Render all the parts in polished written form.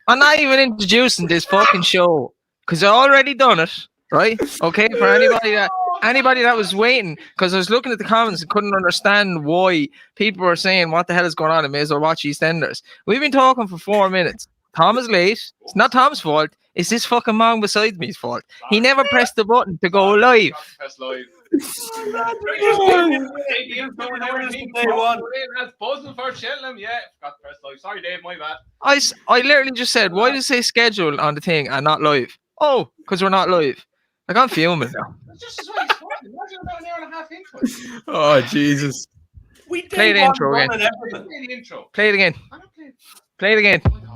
I'm not even introducing this fucking show because I already done it, right? Okay, for anybody that was waiting, because I was looking at the comments and couldn't understand why people were saying what the hell is going on. I may as well watch EastEnders. We've been talking for 4 minutes. Tom is late. It's not Tom's fault. It's this fucking man beside me's fault. He never pressed the button to go live. Press live. Buzzing for Cheltenham, yeah. Forgot to press live. Sorry, Dave, my bad. I literally just said, why does it say scheduled on the thing and not live? Oh, because we're not live. Like, I'm fuming now. That's just as well he's talking. Imagine about an hour and a half into it. Oh, Jesus. We Play the intro again. Play the intro. Play it again. I'm not playing. Play it again. Oh my God.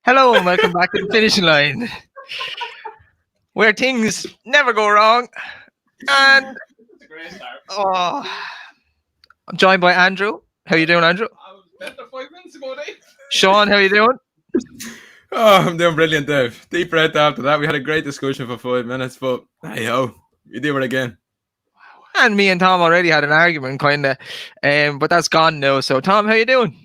Hello and welcome back to the finishing line, where things never go wrong. And It's a great start. I'm joined by Andrew. How you doing, Andrew? I was better 5 minutes ago, Dave. Sean, how you doing? Oh, I'm doing brilliant, Dave. Deep breath after that. We had a great discussion for 5 minutes, but hey ho, you do it again. And me and Tom already had an argument, kind of, but that's gone now. So, Tom, how you doing?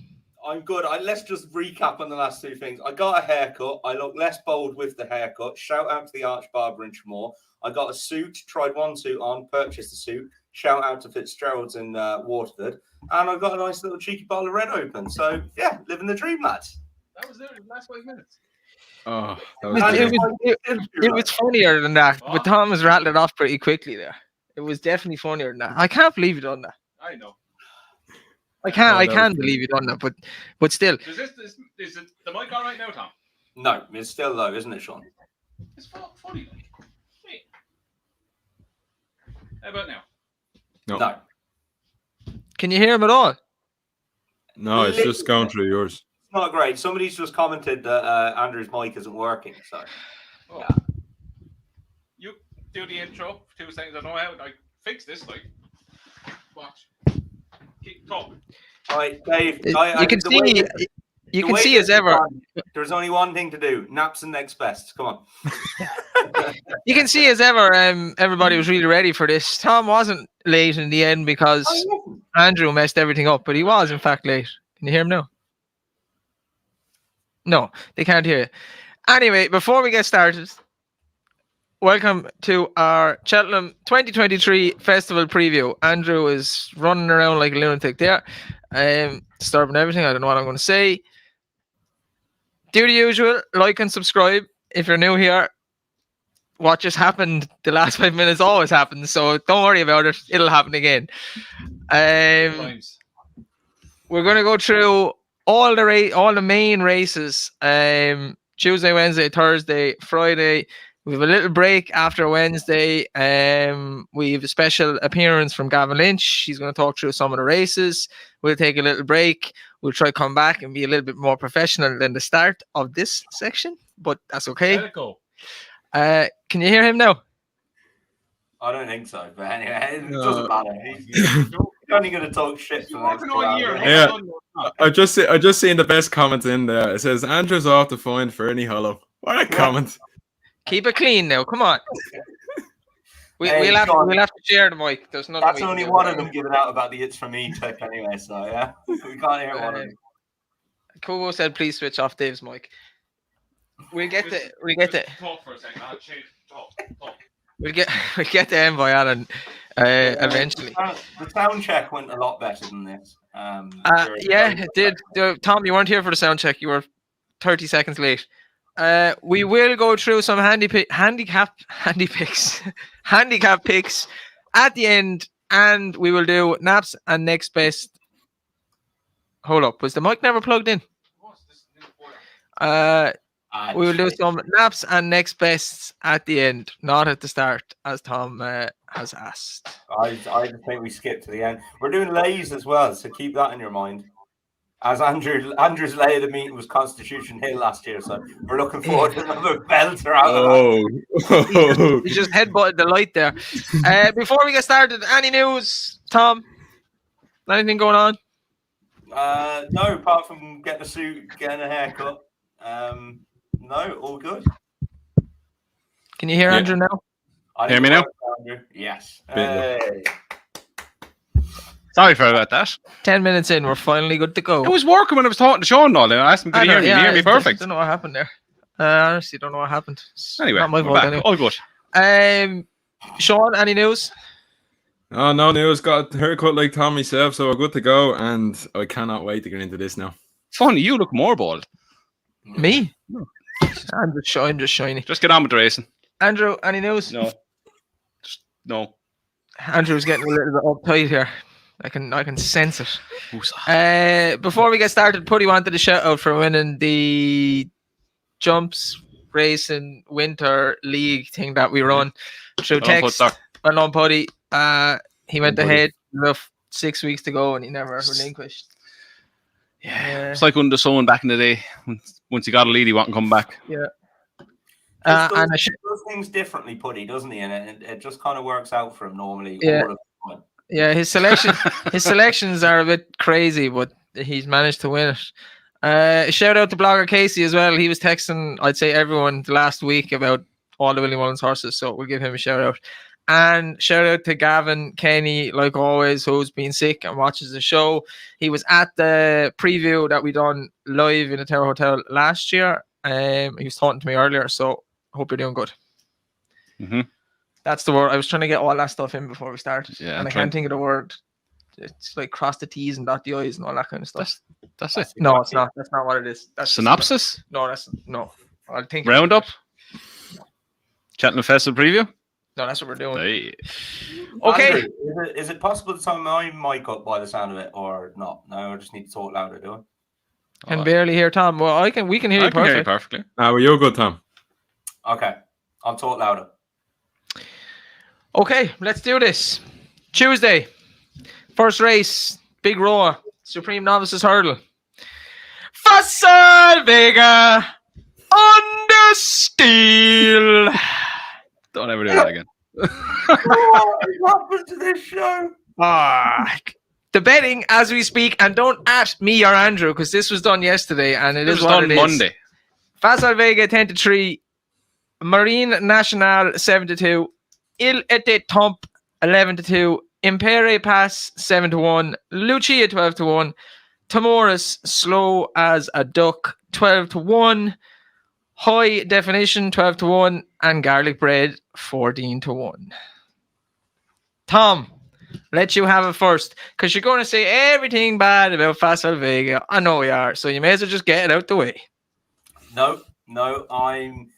I'm good. Let's just recap on the last two things. I got a haircut. I look less bold with the haircut. Shout out to the Arch Barber in Tremor. I got a suit. Tried one suit on. Purchased a suit. Shout out to Fitzgerald's in Waterford. And I've got a nice little cheeky bottle of red open. So, yeah, living the dream, lads. That was literally the last 5 minutes. Oh, that It was funnier than that, but Tom was rattling it off pretty quickly there. It was definitely funnier than that. I can't believe you done that. I know. I can't believe you done that, but still. Is it the mic on right now, Tom? No, it's still low, isn't it, Sean? It's funny. Wait. How about now? No. Can you hear him at all? No, it's just going through yours. It's not great. Somebody's just commented that Andrew's mic isn't working. So, Oh. Yeah. You do the intro for 2 seconds. I don't know how I fix this. Like, watch. Keep talking. right, Dave. You can see as ever. There's only one thing to do. Naps and next best. Come on. You can see as ever. Everybody was really ready for this. Tom wasn't late in the end because Andrew messed everything up, but he was in fact late. Can you hear him now? No, they can't hear you. Anyway, before we get started, welcome to our Cheltenham 2023 Festival Preview. Andrew is running around like a lunatic there, disturbing everything. I don't know what I'm going to say. Do the usual, like and subscribe if you're new here. What just happened the last 5 minutes always happens, so don't worry about it. It'll happen again. We're going to go through all the main races. Tuesday, Wednesday, Thursday, Friday. We have a little break after Wednesday. We have a special appearance from Gavin Lynch. He's going to talk through some of the races. We'll take a little break. We'll try to come back and be a little bit more professional than the start of this section, but that's okay. Let it go. Can you hear him now? I don't think so, but anyway, it doesn't matter. He's only going to talk shit for the next 2 hours. Yeah. I just seen the best comment in there. It says Andrew's off to find Fernie Hollow. What a comment! Keep it clean now. Come on. We'll have to share the mic. There's nothing. That's only one of them giving out about the "it's from me" tip anyway. So yeah, we can't hear one of them. Kogo said, "Please switch off Dave's mic." We'll get the Talk for a second. I'll change. Talk. we'll get the envoy on eventually. The sound check went a lot better than this. Yeah, it did. Tom, you weren't here for the sound check. You were 30 seconds late. We will go through some handicap picks at the end, and we will do naps and next best. Hold up, was the mic never plugged in? We will do some naps and next bests at the end, not at the start, as Tom has asked. I just think we skipped to the end. We're doing lays as well, so keep that in your mind. As Andrew's lay of the meeting was Constitution Hill last year, so we're looking forward to another belter out of that. He just headbutted the light there. Before we get started, any news, Tom? Anything going on? No, apart from getting a suit, getting a haircut. No, all good. Can you hear Yeah. Andrew now? Hear me now? Andrew? Yes. Bit low. Hey. Sorry for about that. 10 minutes in, we're finally good to go. It was working when I was talking to Sean and all. I asked him, did he hear me? Did he hear me I perfect? don't know what happened there. I honestly don't know what happened. It's Anyway, not my we're fault back. anyway. All good. Sean, any news? Oh, no news. Got a haircut like Tom myself, so we're good to go. And I cannot wait to get into this now. Funny, you look more bald. Me? No. I'm just shiny. Just get on with the racing. Andrew, any news? No. Just no. Andrew's getting a little bit uptight here. I can sense it. Woosah. Before we get started, Putty wanted a shout out for winning the Jumps Racing Winter League thing that we run through Well done, text. Put, sir. Well done, Putty. He went Well done, ahead with 6 weeks to go and he never relinquished. Yeah. It's like when the someone back in the day, once he got a lead, he won't come back. Yeah. Just And does things differently, Putty, doesn't he? And it just kind of works out for him normally. Yeah. All of the time. yeah, his selections are a bit crazy, but he's managed to win it. Shout out to blogger Casey as well. He was texting, I'd say, everyone the last week about all the Willie Mullins horses, so we'll give him a shout out. And shout out to Gavin Kenny, like always, who's been sick and watches the show. He was at the preview that we done live in the Tower Hotel last year. He was talking to me earlier, so hope you're doing good. Mm-hmm. That's the word. I was trying to get all that stuff in before we started, Yeah, and I can't think of the word. It's like cross the T's and dot the I's and all that kind of stuff. That's it. No, it's not. That's not what it is. That's Synopsis? No, that's no. I'll think. Roundup? Cheltenham Festival Preview? No, that's what we're doing. Hey. Okay. Andrew, is it possible to turn my mic up by the sound of it or not? No, I just need to talk louder, do I? Can barely hear Tom. Well, we can hear you I can hear you perfect. perfectly. Were you good, Tom? Okay, I'll talk louder. Okay, let's do this. Tuesday, first race, big roar, Supreme Novices Hurdle. Fossil Vega under steel. Don't ever do that again. What happened to this show? The betting as we speak, and don't at me or Andrew because this was done yesterday and it It is was what done it is. Monday. Fossil Vega 10-3, Marine National 7-2, Il Était Tomp 11-2, Impere Pass 7-1, Lucia 12-1, Tamoris Slow as a Duck 12-1, High Definition 12-1, and Garlic Bread 14-1. Tom, let you have it first because you're going to say everything bad about Fossil Vega. I know you are, so you may as well just get it out the way. No, I'm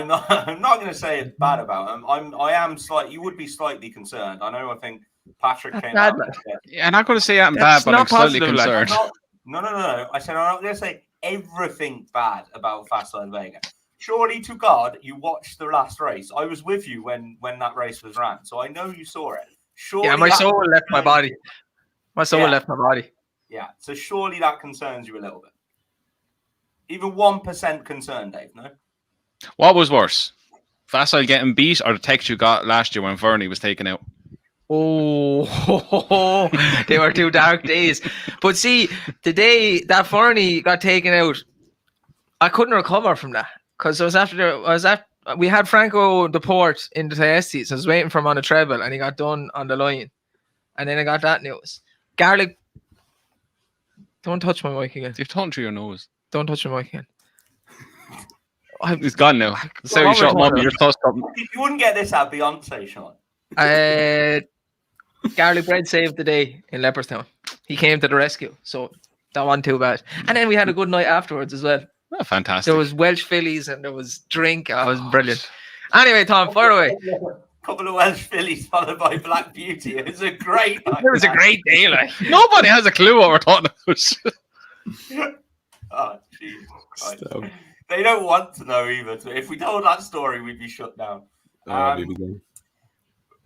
not. I'm not going to say it's bad about him. I am slightly. You would be slightly concerned. I know. I think Patrick came bad, out. lad. Yeah, I'm not going to say I'm That's bad, but I'm not slightly positive, lad. concerned. No. I said I'm not going to say everything bad about Fossil Vega. Surely to God, you watched the last race. I was with you when that race was ran, so I know you saw it. Surely Yeah, my that soul left my concerns body. you. My soul Yeah. left my body. Yeah, so surely that concerns you a little bit. Even 1% concerned, Dave. No. What was worse? Facile getting beat or the text you got last year when Verney was taken out? Oh, they were 2 dark days. But see, the day that Fernie got taken out, I couldn't recover from that because we had Franco Deport in the Testes. I was waiting for him on the treble and he got done on the line. And then I got that news. Garlic, don't touch my mic again. You've torn through your nose. Don't touch my mic again. He's gone now. So you what shot him we're up, talking you're tossed up. You wouldn't get this at Beyonce, Sean. Garlic Bread saved the day in Leopardstown. He came to the rescue, so that wasn't too bad. And then we had a good night afterwards as well. Oh, fantastic. There was Welsh fillies and there was drink. Oh, it was brilliant. Anyway, Tom, fire away. Couple of Welsh fillies followed by Black Beauty. It was a great night. It was a great day, like. Nobody has a clue what we're talking about. Oh, Jesus Christ. Stop. They don't want to know either. If we told that story, we'd be shut down.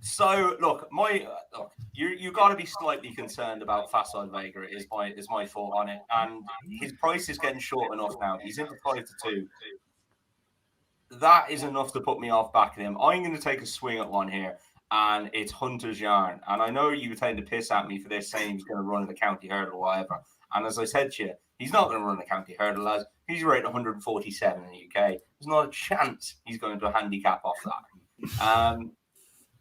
So look, you got to be slightly concerned about Fossil Vega. Is my thought on it, and his price is getting short enough now. He's into 5-2. That is enough to put me off backing him. I'm going to take a swing at one here, and it's Hunter's Yarn. And I know you were trying to piss at me for this, saying he's going to run the county hurdle or whatever. And as I said to you, he's not going to run the county hurdle, lads. He's rated 147 in the UK. There's not a chance he's going to a handicap off that.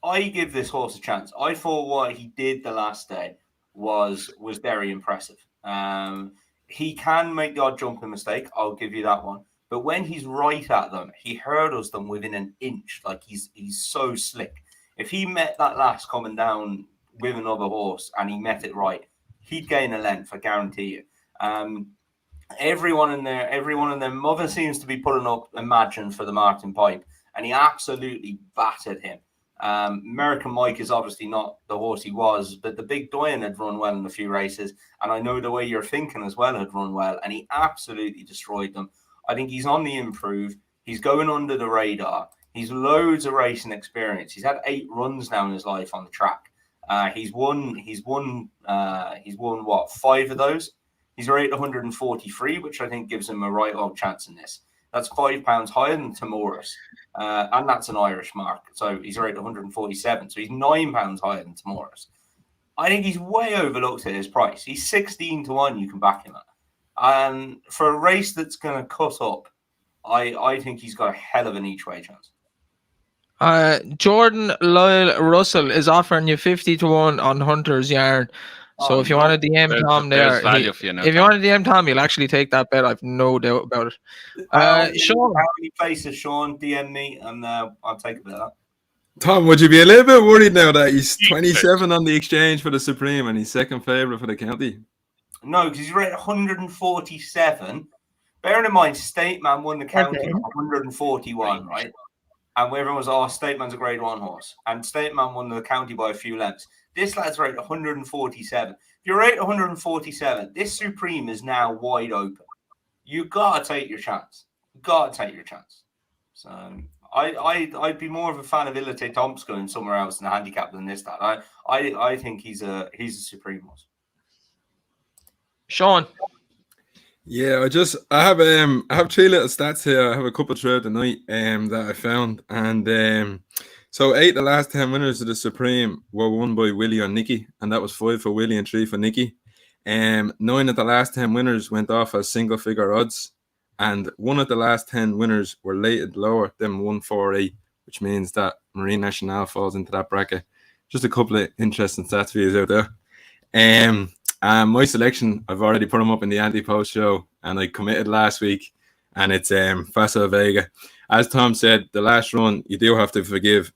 I give this horse a chance. I thought what he did the last day was very impressive. He can make the odd jumping mistake. I'll give you that one. But when he's right at them, he hurdles them within an inch. Like he's so slick. If he met that last coming down with another horse and he met it right, he'd gain a length. I guarantee you. Everyone in their mother seems to be putting up Imagine for the Martin Pipe, and he absolutely battered him. American Mike is obviously not the horse he was, but the Big Doyen had run well in a few races, and I know the way you're thinking as well had run well, and he absolutely destroyed them. I think he's on the improve. He's going under the radar. He's loads of racing experience. He's had 8 runs now in his life on the track. He's won what, 5 of those? He's rated 143, which I think gives him a right old chance in this. That's £5 higher than Timoris. And that's an Irish mark. So he's rated 147. So he's £9 higher than Timoris. I think he's way overlooked at his price. He's 16 to 1 you can back him at. And for a race that's going to cut up, I think he's got a hell of an each way chance. Jordan Lyle Russell is offering you 50 to 1 on Hunter's Yarn. So if you want to DM Tom there, if you want to DM Tom, you'll actually take that bet. I've no doubt about it. Sean, how many faces, Sean? DM me, and I'll take a bit of that. Tom, would you be a little bit worried now that he's 27 on the exchange for the Supreme and he's second favourite for the county? No, because he's rated 147. Bearing in mind, State Man won the county for 141, right? And everyone was, oh, State Man's a grade 1 horse. And State Man won the county by a few lengths. This lad's rated 147. If you're rated 147, this Supreme is now wide open. You gotta take your chance. So I'd be more of a fan of Ilite Tomps going somewhere else in the handicap than this lad. I think he's a Supreme horse. Sean. Yeah, I have 3 little stats here. I have a couple throughout the night that I found, and so 8 of the last 10 winners of the Supreme were won by Willie or Nicky, and that was 5 for Willie and 3 for Nicky. 9 of the last 10 winners went off as single figure odds, and 1 of the last 10 winners were rated lower than 148, which means that Marine Nationale falls into that bracket. Just a couple of interesting stats for you out there. And my selection, I've already put them up in the anti-post show, and I committed last week, and it's Facile Vega. As Tom said, the last run, you do have to forgive,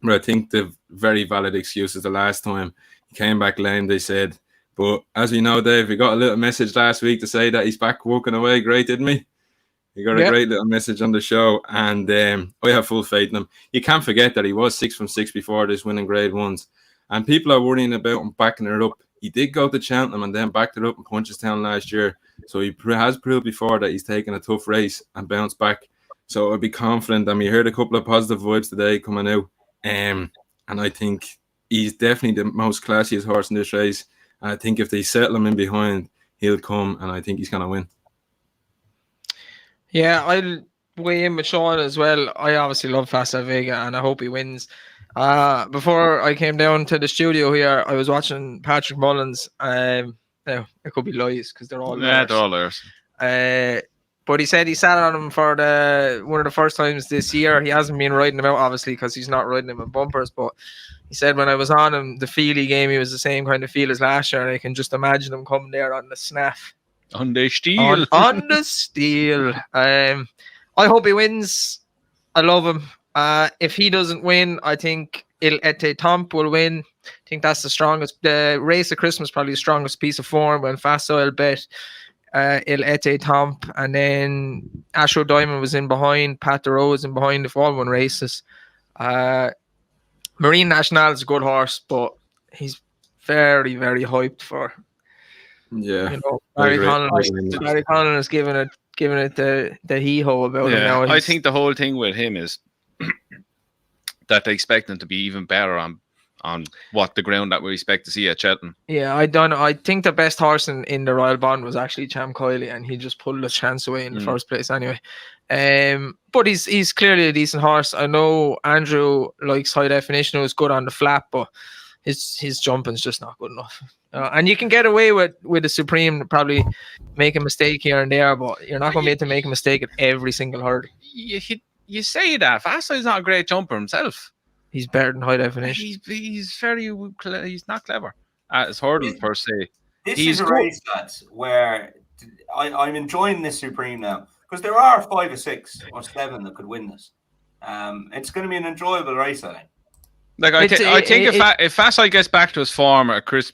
but I think the very valid excuses the last time. He came back lame, they said. But as we know, Dave, we got a little message last week to say that he's back walking away. Great, didn't we? He got a great little message on the show, and I have full faith in him. You can't forget that he was 6 from 6 before this, winning grade 1s. And people are worrying about him backing it up. He did go to Cheltenham and then backed it up in Punchestown last year. So he has proved before that he's taken a tough race and bounced back. So I'd be confident. And we heard a couple of positive vibes today coming out. And I think he's definitely the most classiest horse in this race. And I think if they settle him in behind, he'll come, and I think he's going to win. Yeah, I'll weigh in with Sean as well. I obviously love Facile Vega, and I hope he wins. Before I came down to the studio here, I was watching Patrick Mullins. Now, it could be lies because they're all liars. Yeah, they're all liars. But he said he sat on him for one of the first times this year. He hasn't been riding him out, obviously, because he's not riding him in bumpers. But he said when I was on him, the feel he gave me was the same kind of feel as last year. And I can just imagine him coming there on the snaff. On the steel. On the steel. I hope he wins. I love him. If he doesn't win, I think Il Ete Tomp will win. I think that's the strongest. The race of Christmas probably the strongest piece of form when Facile bet Il Ete Tomp, and then Ashro Diamond was in behind. Pat DeRoe was in behind if all won races. Marine Nationale is a good horse, but he's very, very hyped for. Yeah, Barry Conlon is giving it the hee-ho about him now. I think the whole thing with him is that they expect him to be even better on what the ground that we expect to see at Cheltenham. Yeah, I think the best horse in the Royal Bond was actually Cham Kiley, and he just pulled the chance away in the first place anyway. But he's clearly a decent horse. I know Andrew likes High Definition, who's good on the flat, but his jumping's just not good enough. And you can get away with the Supreme probably make a mistake here and there, but you're not going to be able to make a mistake at every single hurdle. You say that Vassai's not a great jumper himself. He's better than high definition. He's not clever at his hurdles per se. This He's is a good. race, lads, where I'm enjoying this Supreme now because there are 5 or 6 or 7 that could win this. It's going to be an enjoyable race, I think. Like I think if Vassai gets back to his form at there's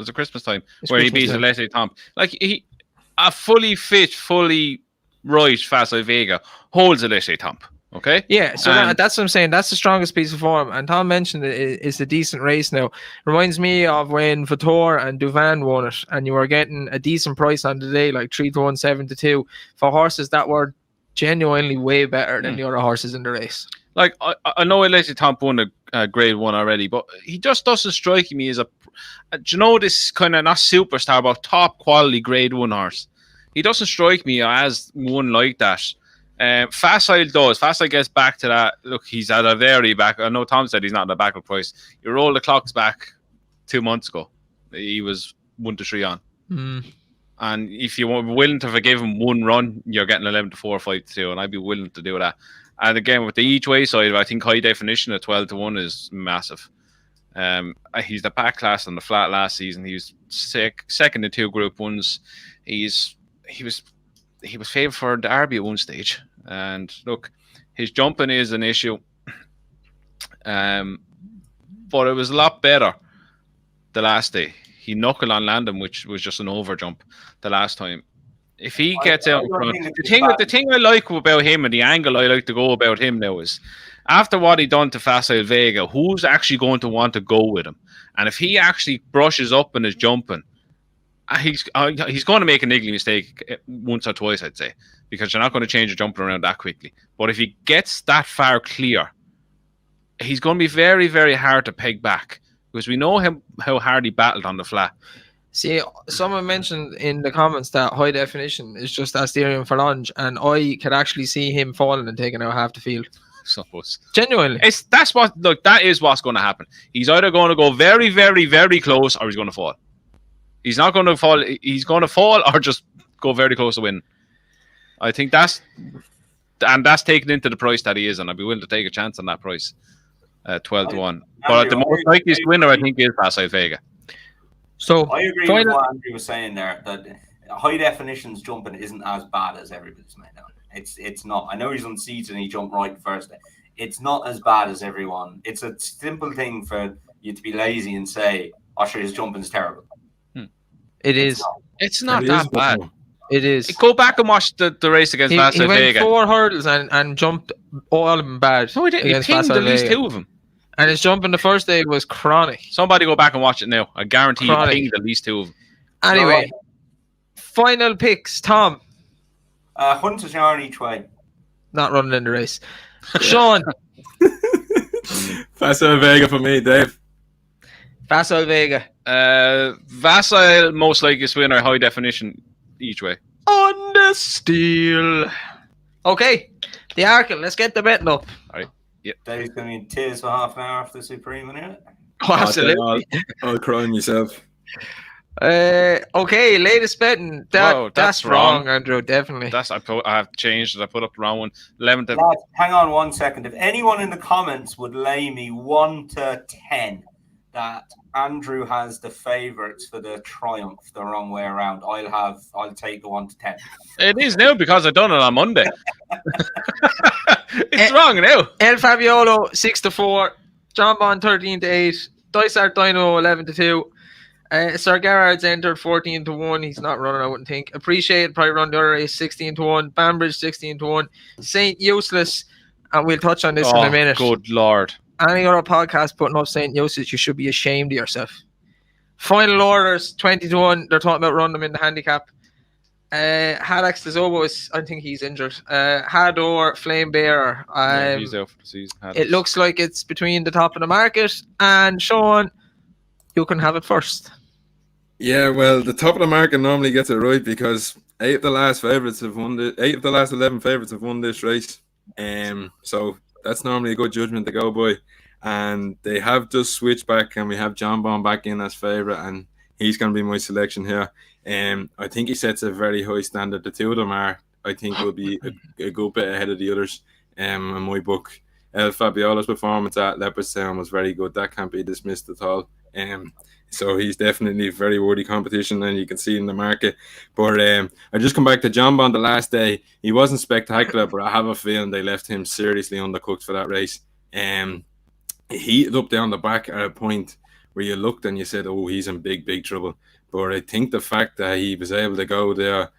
a Christmas time where he beats Alessi Tomp, like a fully fit, fully right Vassai Vega holds Alessi Tomp. Okay. Yeah, so that's what I'm saying. That's the strongest piece of form. And Tom mentioned it's a decent race now. Reminds me of when Vitor and Duvan won it, and you were getting a decent price on the day, like 3-1, 7-2, for horses that were genuinely way better than the other horses in the race. Like I know Alessi Tomp won a grade 1 already, but he just doesn't strike me as this kind of not superstar, but top quality grade 1 horse. He doesn't strike me as one like that. Facile does. Facile gets back to that. Look, he's at a very back. I know Tom said he's not at a backup price. You roll the clocks back 2 months ago. He was 1-3 on. And if you were willing to forgive him one run, you're getting 11-4, 5-2, and I'd be willing to do that. And again, with the each way side, I think high definition at 12-1 is massive. He's the back class on the flat last season. He was second in 2 Group 1s. He was favoured for Derby at one stage. And look, his jumping is an issue. But it was a lot better the last day. He knuckled on Landon, which was just an over jump the last time. If he gets out in front, the thing I like about him and the angle I like to go about him now is after what he done to Facile Vega, who's actually going to want to go with him? And if he actually brushes up in his jumping, he's going to make a niggly mistake once or twice, I'd say, because you're not going to change your jumping around that quickly. But if he gets that far clear, he's going to be very, very hard to peg back because we know how hard he battled on the flat. See, someone mentioned in the comments that high definition is just Asterion for lunge, and I could actually see him falling and taking out half the field. Suppose. Genuinely. That is what's going to happen. He's either going to go very, very, very close or he's going to fall. He's not going to fall. He's going to fall or just go very close to win. I think that's taken into the price that he is, and I'd be willing to take a chance on that price, 12-1. But the most likeliest winner, I think, is Facile Vega. So I agree with what Andrew was saying there, that high definition's jumping isn't as bad as everybody's made out. It's not. I know he's on seeds and he jumped right first day. It's not as bad as everyone. It's a simple thing for you to be lazy and say, "Oh, sure, his jumping's terrible." It is. It's not that bad. It is. Go back and watch the race against Facile Vega. He went 4 hurdles and jumped all of them bad. No, he didn't. He pinged at least 2 of them. And his jumping the first day was chronic. Somebody go back and watch it now. I guarantee he pinged at least 2 of them. Anyway, final picks. Tom. Hunter's yarn each way. Not running in the race. Sean. Facile Vega for me, Dave. Facile Vega. Facile, most likeliest winner, high definition each way. On the steel. Okay. The Arkle. Let's get the betting up. All right. Yep. Dave's going to be in tears for half an hour after the Supreme, innit? Oh, absolutely. I'll cry myself. Okay, latest betting. That's wrong, Andrew. Definitely. I have changed it. I put up the wrong one. 11th. Lads, hang on 1 second. If anyone in the comments would lay me 1 to 10 that Andrew has the favourites for the Triumph the wrong way around, I'll take the 1 to 10. It is now because I done it on Monday. It's wrong now. El Fabiolo 6-4, John Bond 13-8, Dysart Dino 11-2. Sir Gerard's entered 14-1. He's not running, I wouldn't think. Appreciate probably run the other race 16-1. Banbridge 16-1. Saint Useless, and we'll touch on this in a minute. Good Lord. Any other podcast putting up Saint Useless, you should be ashamed of yourself. Final orders 20-1. They're talking about running them in the handicap. Haddox Dezobo I think he's injured. Hador, Flame Bearer. He's out for the season. It looks like it's between the top of the market. And Sean, you can have it first. Yeah, well, the top of the market normally gets it right because 8 of the last 11 favourites have won this race. So that's normally a good judgment to go by. and they have just switched back, and we have John Bond back in as favourite, and he's going to be my selection here. I think he sets a very high standard. The two of them I think, will be a good bit ahead of the others. In my book, El Fabiola's performance at Leopardstown was very good. That can't be dismissed at all. So he's definitely very worthy competition, and you can see in the market. But I just come back to John Bond the last day. He wasn't spectacular, but I have a feeling they left him seriously undercooked for that race. He heated up down the back at a point where you looked and you said, oh, he's in big, big trouble. But I think the fact that he was able to go there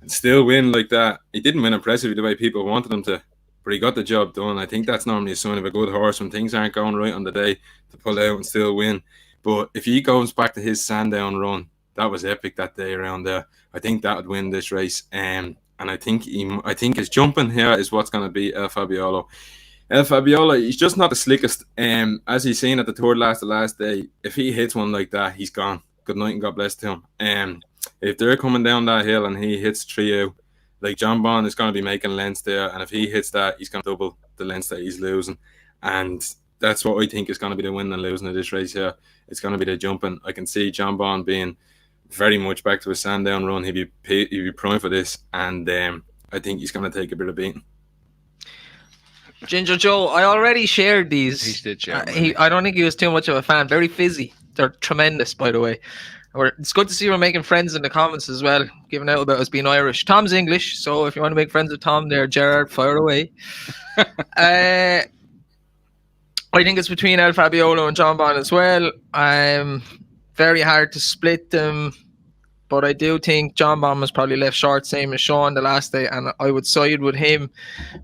and still win like that, he didn't win impressively the way people wanted him to, but he got the job done. I think that's normally a sign of a good horse when things aren't going right on the day to pull out and still win. But if he goes back to his Sandown run, that was epic that day around there. I think that would win this race. And I think his jumping here is what's going to beat El Fabiolo. El Fabiola, he's just not the slickest. As he's seen at the Tour the last day, if he hits one like that, he's gone. Good night and God bless to him. If they're coming down that hill and he hits 3 out, like John Bond is going to be making lengths there, and if he hits that, he's going to double the lengths that he's losing. And that's what I think is going to be the win and losing of this race here. It's going to be the jumping. I can see John Bond being very much back to his Sandown run. He'd be prime for this, and I think he's going to take a bit of beating. Ginger Joe, I already shared these. He did share. I don't think he was too much of a fan. Very fizzy. They're tremendous, by the way. It's good to see we're making friends in the comments as well, giving out about us being Irish. Tom's English, so if you want to make friends with Tom there, Gerard, fire away. I think it's between El Fabiolo and John Bond as well. Very hard to split them, but I do think John Bond was probably left short, same as Sean the last day, and I would side with him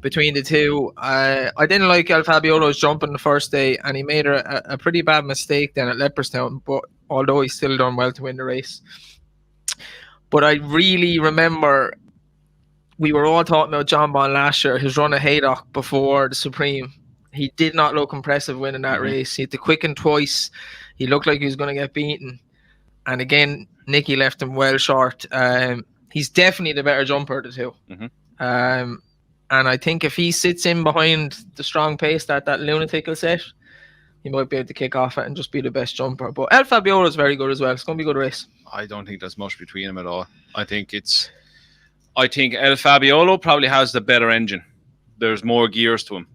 between the two. I didn't like El Fabiolo's jumping the first day, and he made a pretty bad mistake then at Leopardstown, but although he still done well to win the race. But I really remember we were all talking about John Bond last year, his run at Haydock before the Supreme. He did not look impressive winning that race. He had to quicken twice. He looked like he was going to get beaten. And again, Nicky left him well short. He's definitely the better jumper of the two. And I think if he sits in behind the strong pace that lunatic will set, he might be able to kick off it and just be the best jumper. But El Fabiolo is very good as well. It's going to be a good race. I don't think there's much between them at all. I think El Fabiolo probably has the better engine. There's more gears to him.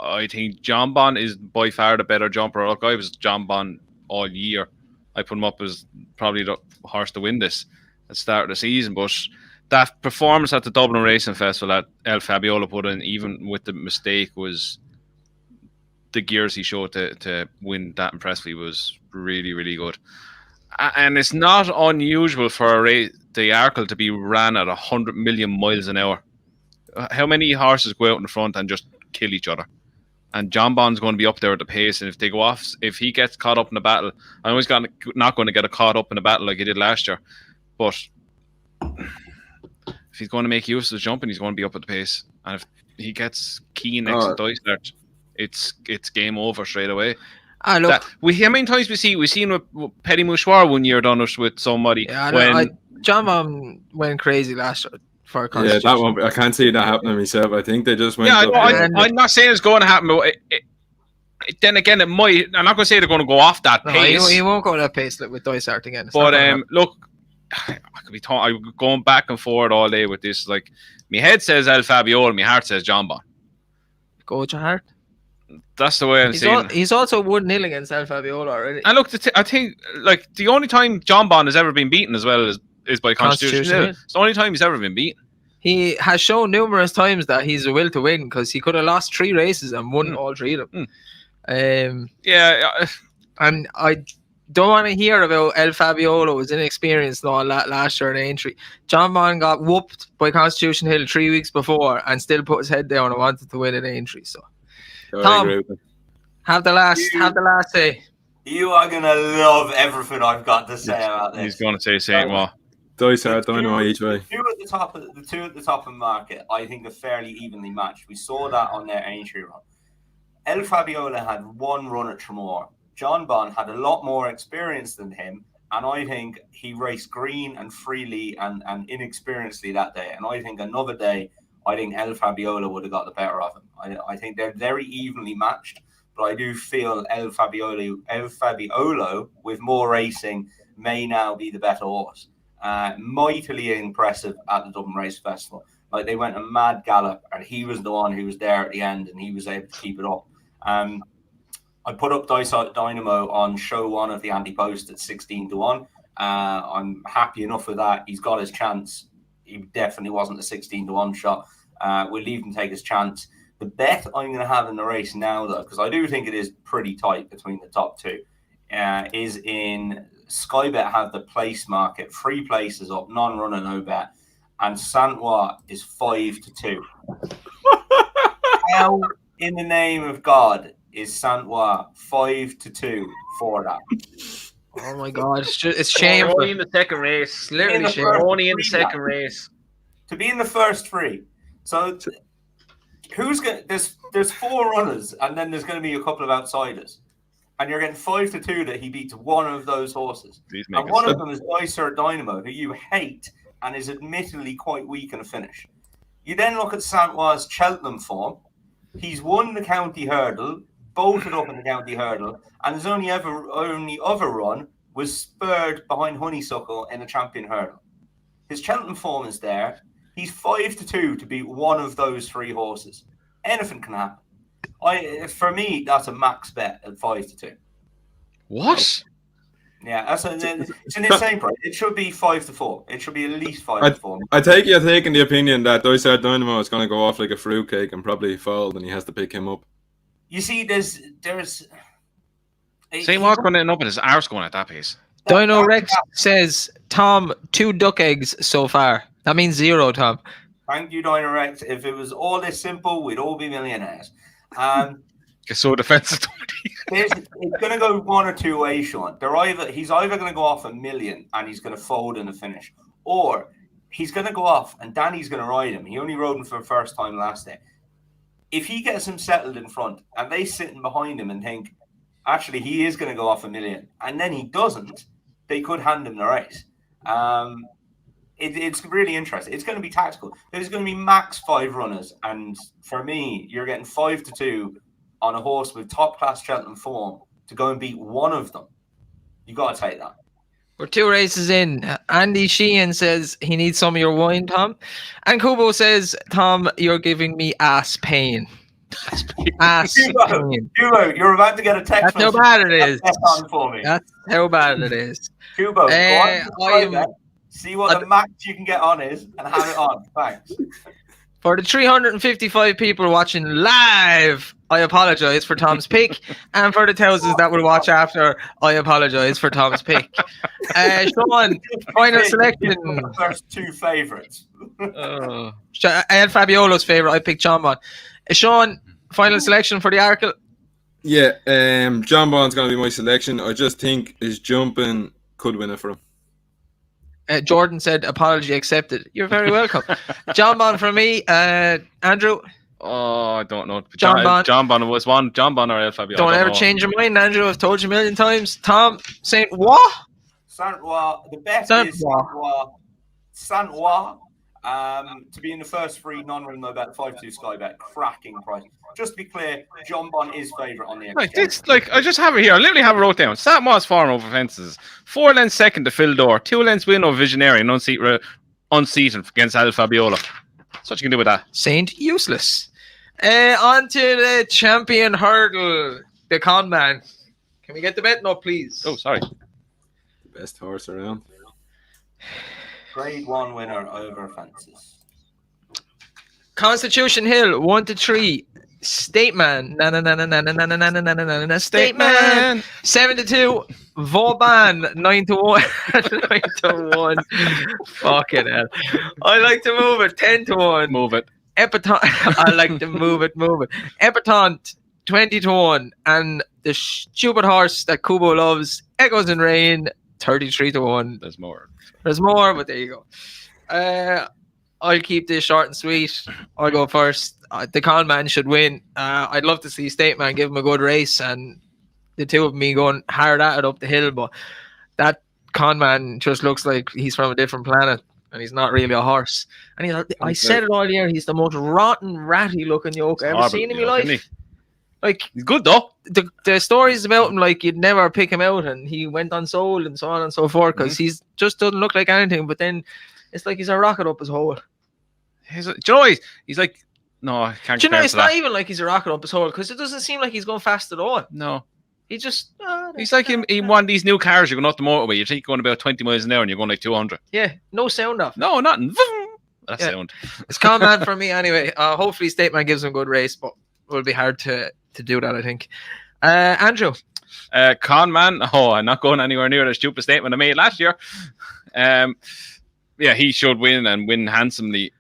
I think John Bond is by far the better jumper. Look, I was John Bond all year. I put him up as probably the horse to win this at the start of the season. But that performance at the Dublin Racing Festival that El Fabiolo put in, even with the mistake, was the gears he showed to win that impressively was really, really good. And it's not unusual for a race, the Arkle to be ran at 100 million miles an hour. How many horses go out in the front and just kill each other? And John Bond's going to be up there at the pace, and if they go off, if he gets caught up in a battle, I know he's not going to get caught up in a battle like he did last year, but if he's going to make use of the jumping, he's going to be up at the pace. And if he gets keen next to Dysart, it's game over straight away. How many times we seen with Petit Mouchoir one year done it with somebody. Yeah, John Bond went crazy last year. Yeah, that one. I can't see that happening myself. I think they just went. Yeah, I'm not saying it's going to happen. But then again, it might. I'm not going to say they're going to go off that pace. He won't go that pace with Dysart again. But look, I could be I'm going back and forward all day with this. Like, my head says El Fabiolo, my heart says John Bond. Go with your heart. That's the way I'm seeing it. He's also 1-0 against El Fabiolo already. And look, I think like the only time John Bond has ever been beaten as well is by Constitution. It's the only time he's ever been beaten. He has shown numerous times that he's a will to win, because he could have lost 3 races and won all 3 of them. And I don't want to hear about El Fabiolo was inexperienced and all that last year in Aintree. John Bond got whooped by Constitution Hill 3 weeks before and still put his head down and wanted to win at Aintree. So, Tom, have the last say. You are gonna love everything I've got to say about this. He's going to say Saint What. Dysart, Dynamo each way. The two at the top of the market, I think, are fairly evenly matched. We saw that on their Aintree run. El Fabiola had 1 run at Tremor. John Bond had a lot more experience than him, and I think he raced green and freely and inexperiencedly that day. And I think another day, I think El Fabiola would have got the better of him. I think they're very evenly matched. but I do feel El Fabiolo with more racing may now be the better horse. Mightily impressive at the Dublin Race Festival. Like, they went a mad gallop, and he was the one who was there at the end, and he was able to keep it up. I put up Dynamo on show 1 of the Andy Post at 16-1. I'm happy enough with that. He's got his chance. He definitely wasn't a 16-1 shot. We'll leave him take his chance. The bet I'm going to have in the race now, though, because I do think it is pretty tight between the top two, is in Sky Bet have the place market, 3 places up, non-runner, no bet, and Saint-Ouen is 5-2. How in the name of God is Saint-Ouen 5-2 for that? Oh my God, it's shameful. Only in the second race. It's literally shameful. Only in the second race. To be in the first 3. So who's going? There's 4 runners, and then there's going to be a couple of outsiders, and you're getting 5-2 that he beats one of those horses. And one of them is Dicer Dynamo, who you hate and is admittedly quite weak in a finish. You then look at Saint-Oien's Cheltenham form. He's won the county hurdle, bolted up in the county hurdle, and his only other run was spurred behind Honeysuckle in a champion hurdle. His Cheltenham form is there. He's 5-2 to beat one of those 3 horses. Anything can happen. For me, that's a max bet at 5-2. What? Yeah, it's an insane price. It should be 5-4. It should be at least 5-4. I take you're taking the opinion that Dicer Dynamo is going to go off like a fruitcake and probably fold, and he has to pick him up. You see, there's. Same walk running up, and his arse going at that pace. Dino Rex says, Tom, 2 duck eggs so far. That means 0, Tom. Thank you, Dino Rex. If it was all this simple, we'd all be millionaires. It's so defensive. It's going to go 1 or 2 ways, Sean. He's either going to go off 1 million and he's going to fold in the finish, or he's going to go off and Danny's going to ride him. He only rode him for the first time last day. If he gets him settled in front and they sitting behind him and think, actually, he is going to go off 1 million, and then he doesn't, they could hand him the race. It's really interesting. It's going to be tactical. There's going to be max 5 runners, and for me, you're getting 5-2 on a horse with top-class Cheltenham form to go and beat one of them. You got to take that. We're 2 races in. Andy Sheehan says he needs some of your wine, Tom. And Kubo says, Tom, you're giving me ass pain. Ass pain. Kubo, you're about to get a text. That's how bad it is. For me. That's how bad it is. Kubo, go on, see what the max you can get on is and have it on. Thanks. For the 355 people watching live, I apologize for Tom's pick. And for the thousands that will watch after, I apologize for Tom's pick. Sean, final selection. The first 2 favourites. I had Fabiolo's favourite. I picked John Bond. Sean, final selection for the Arkle. Yeah, John Bond's going to be my selection. I just think his jumping could win it for him. Jordan said, apology accepted. You're very welcome. John Bond for me. Andrew? Oh, I don't know. John Bond. John Bond was one. John Bond or El Fabio. Don't ever change your mind, Andrew. I've told you a million times. Tom, Saint-Ouen. Saint-Ouen. The best is Saint-Ouen. To be in the first 3 non-run no bet 5-2 Sky Bet, cracking price. Just to be clear, John Bond is favourite on the exchange. I just have it here. I literally have it wrote down. Saint-Ouen foreign over fences. 4 lengths second to Phil Door. 2 lengths win over Visionary and unseated against El Fabiola. That's what you can do with that. Saint useless. On to the champion hurdle, the con man. Can we get the bet? No, please. Oh, sorry. The best horse around. Grade 1 winner over fences. Constitution Hill 1-3. Stateman. Stateman. 7-2. Vauban 9-1. 9-1. Fucking hell. I like to move it. 10-1. Move it. Epiton. I like to move it. Epiton 20-1. And the stupid horse that Kubo loves, Echoes in Rain 33-1. There's more, but there you go. I'll keep this short and sweet. I'll go first. The con man should win. I'd love to see Stateman give him a good race, and the 2 of me going hard at it up the hill. But that con man just looks like he's from a different planet, and he's not really a horse. And I said it all year. He's the most rotten, ratty looking yoke I've ever seen in my life. Like He's good though. the stories about him, like you'd never pick him out, and he went unsold and so on and so forth because he's just doesn't look like anything. But then it's like he's a rocket up his hole. Do you know what? He's like, no, I can't. Do you know, compare him it's to not that. even like he's a rocket up his hole because it doesn't seem like he's going fast at all. No, He just he's like him. He one of these new cars. You're going up the motorway. You think you're going about 20 miles an hour, and you're going like 200. yeah, no sound off. No, nothing. That Yeah. sound. It's calm man for me anyway. Hopefully, State Man gives him a good race, but it will be hard to do that, I think. Andrew, Con man. Oh, I'm not going anywhere near the stupid statement I made last year. Yeah, he should win and win handsomely.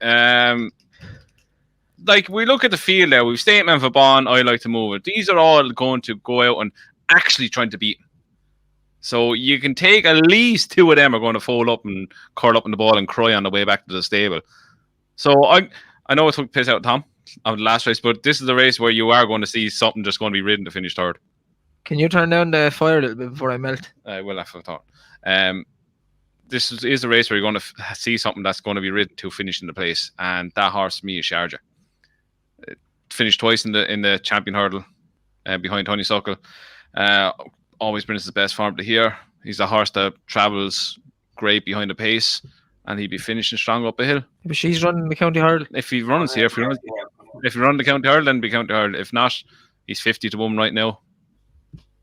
Like we look at the field there, we've Statement for Bond, I Like to Move It. These are all going to go out and actually trying to beat him. So you can take at least two of them are going to fold up and curl up in the ball and cry on the way back to the stable. So I know it took piss out of Tom of the last race, but this is the race where you are going to see something just going to be ridden to finish third. can you turn down the fire a little bit before I melt? I will have a thought. This is a race where you're going to see something that's going to be ridden to finish in the place, and that horse to me is Sharjah. Finished twice in the champion hurdle behind Tony Suckle. Always brings his best form to here. He's a horse that travels great behind the pace, and he'd be finishing strong up a hill. But she's running the county hurdle. If he runs here, if he run the county hurdle, then be county hurdle. If not, he's 50-1 right now.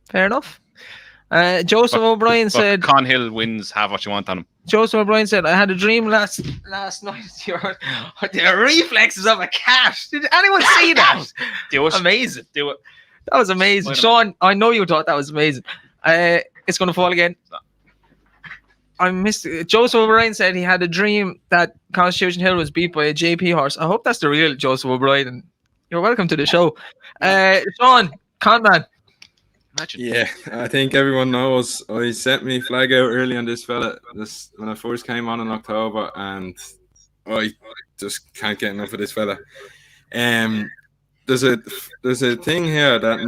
Fair enough. Joseph O'Brien said. Con Hill wins. Have what you want on him. Joseph O'Brien said, I had a dream last night. The reflexes of a cat. Did anyone see that? Do it. Amazing. Do it. That was amazing. Why not? Sean, I know you thought that was amazing. It's going to fall again. I missed it. Joseph O'Brien said he had a dream that Constitution Hill was beat by a JP horse. I hope that's the real Joseph O'Brien. And you're welcome to the show. Sean, Conman. Imagine. Yeah, I think everyone knows I set me flag out early on this fella when I first came on in October, and I just can't get enough of this fella. There's a thing here that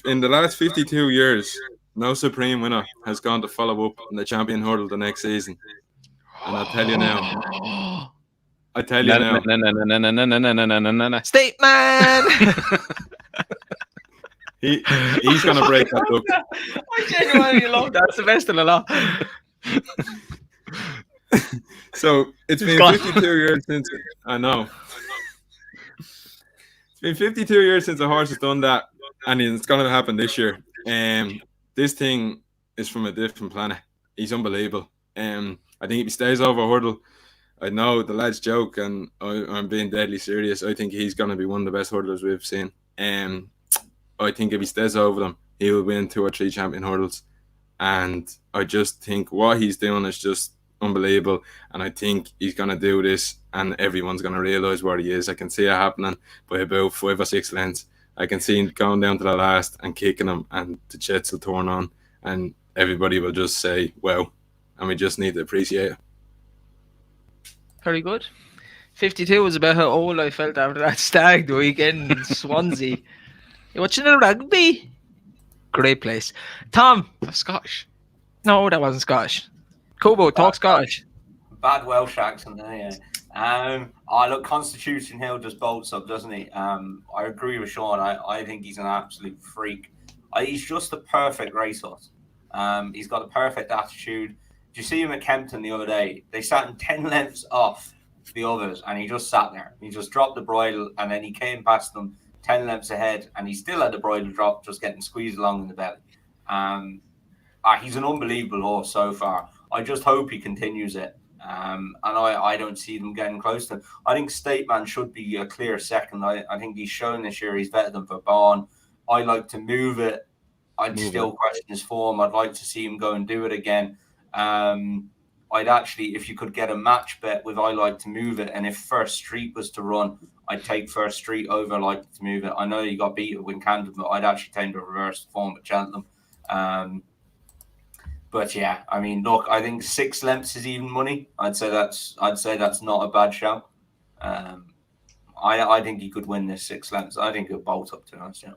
in the last 52 years, no Supreme winner has gone to follow up in the champion hurdle the next season. And I'll tell you now. No. State Man. He's gonna break that book. I genuinely love that. It's the best in the lot. So it's been 52 years since I know. It's been 52 years since a horse has done that, and it's gonna happen this year. This thing is from a different planet. He's unbelievable. I think if he stays over hurdle, I know the lads joke, and I'm being deadly serious. I think he's gonna be one of the best hurdlers we've seen. I think if he stays over them, he will win 2 or 3 champion hurdles. And I just think what he's doing is just unbelievable. And I think he's going to do this, and everyone's going to realise where he is. I can see it happening by about 5 or 6 lengths. I can see him going down to the last and kicking him, and the jets will turn on, and everybody will just say, wow. And we just need to appreciate it. Very good. 52 was about how old I felt after that stag the weekend in Swansea. You watching the rugby? Great place. Tom. That's Scottish. No, that wasn't Scottish. Kubo, talk Scottish. Bad Welsh accent there, yeah. Look, Constitution Hill just bolts up, doesn't he? I agree with Sean. I think he's an absolute freak. He's just the perfect racehorse. He's got the perfect attitude. Did you see him at Kempton the other day? They sat him 10 lengths off the others, and he just sat there. He just dropped the bridle, and then he came past them 10 lengths ahead, and he still had the bridle drop, just getting squeezed along in the belly. He's an unbelievable horse so far. I just hope he continues it. And I don't see them getting close to him. I think State Man should be a clear second. I think he's shown this year he's better than Verbarn. I like to move it. I'd still question his form. I'd like to see him go and do it again. I'd actually, if you could get a match bet with I Like to Move It, and if First Street was to run, I'd take First Street over Like to Move It. I know you got beat at Wincanton, but I'd actually take the reverse form at Cheltenham. But yeah, I mean, look, I think 6 lengths is even money. I'd say that's not a bad shout. I think he could win this 6 lengths. I think he'll bolt up, to be honest. Yeah.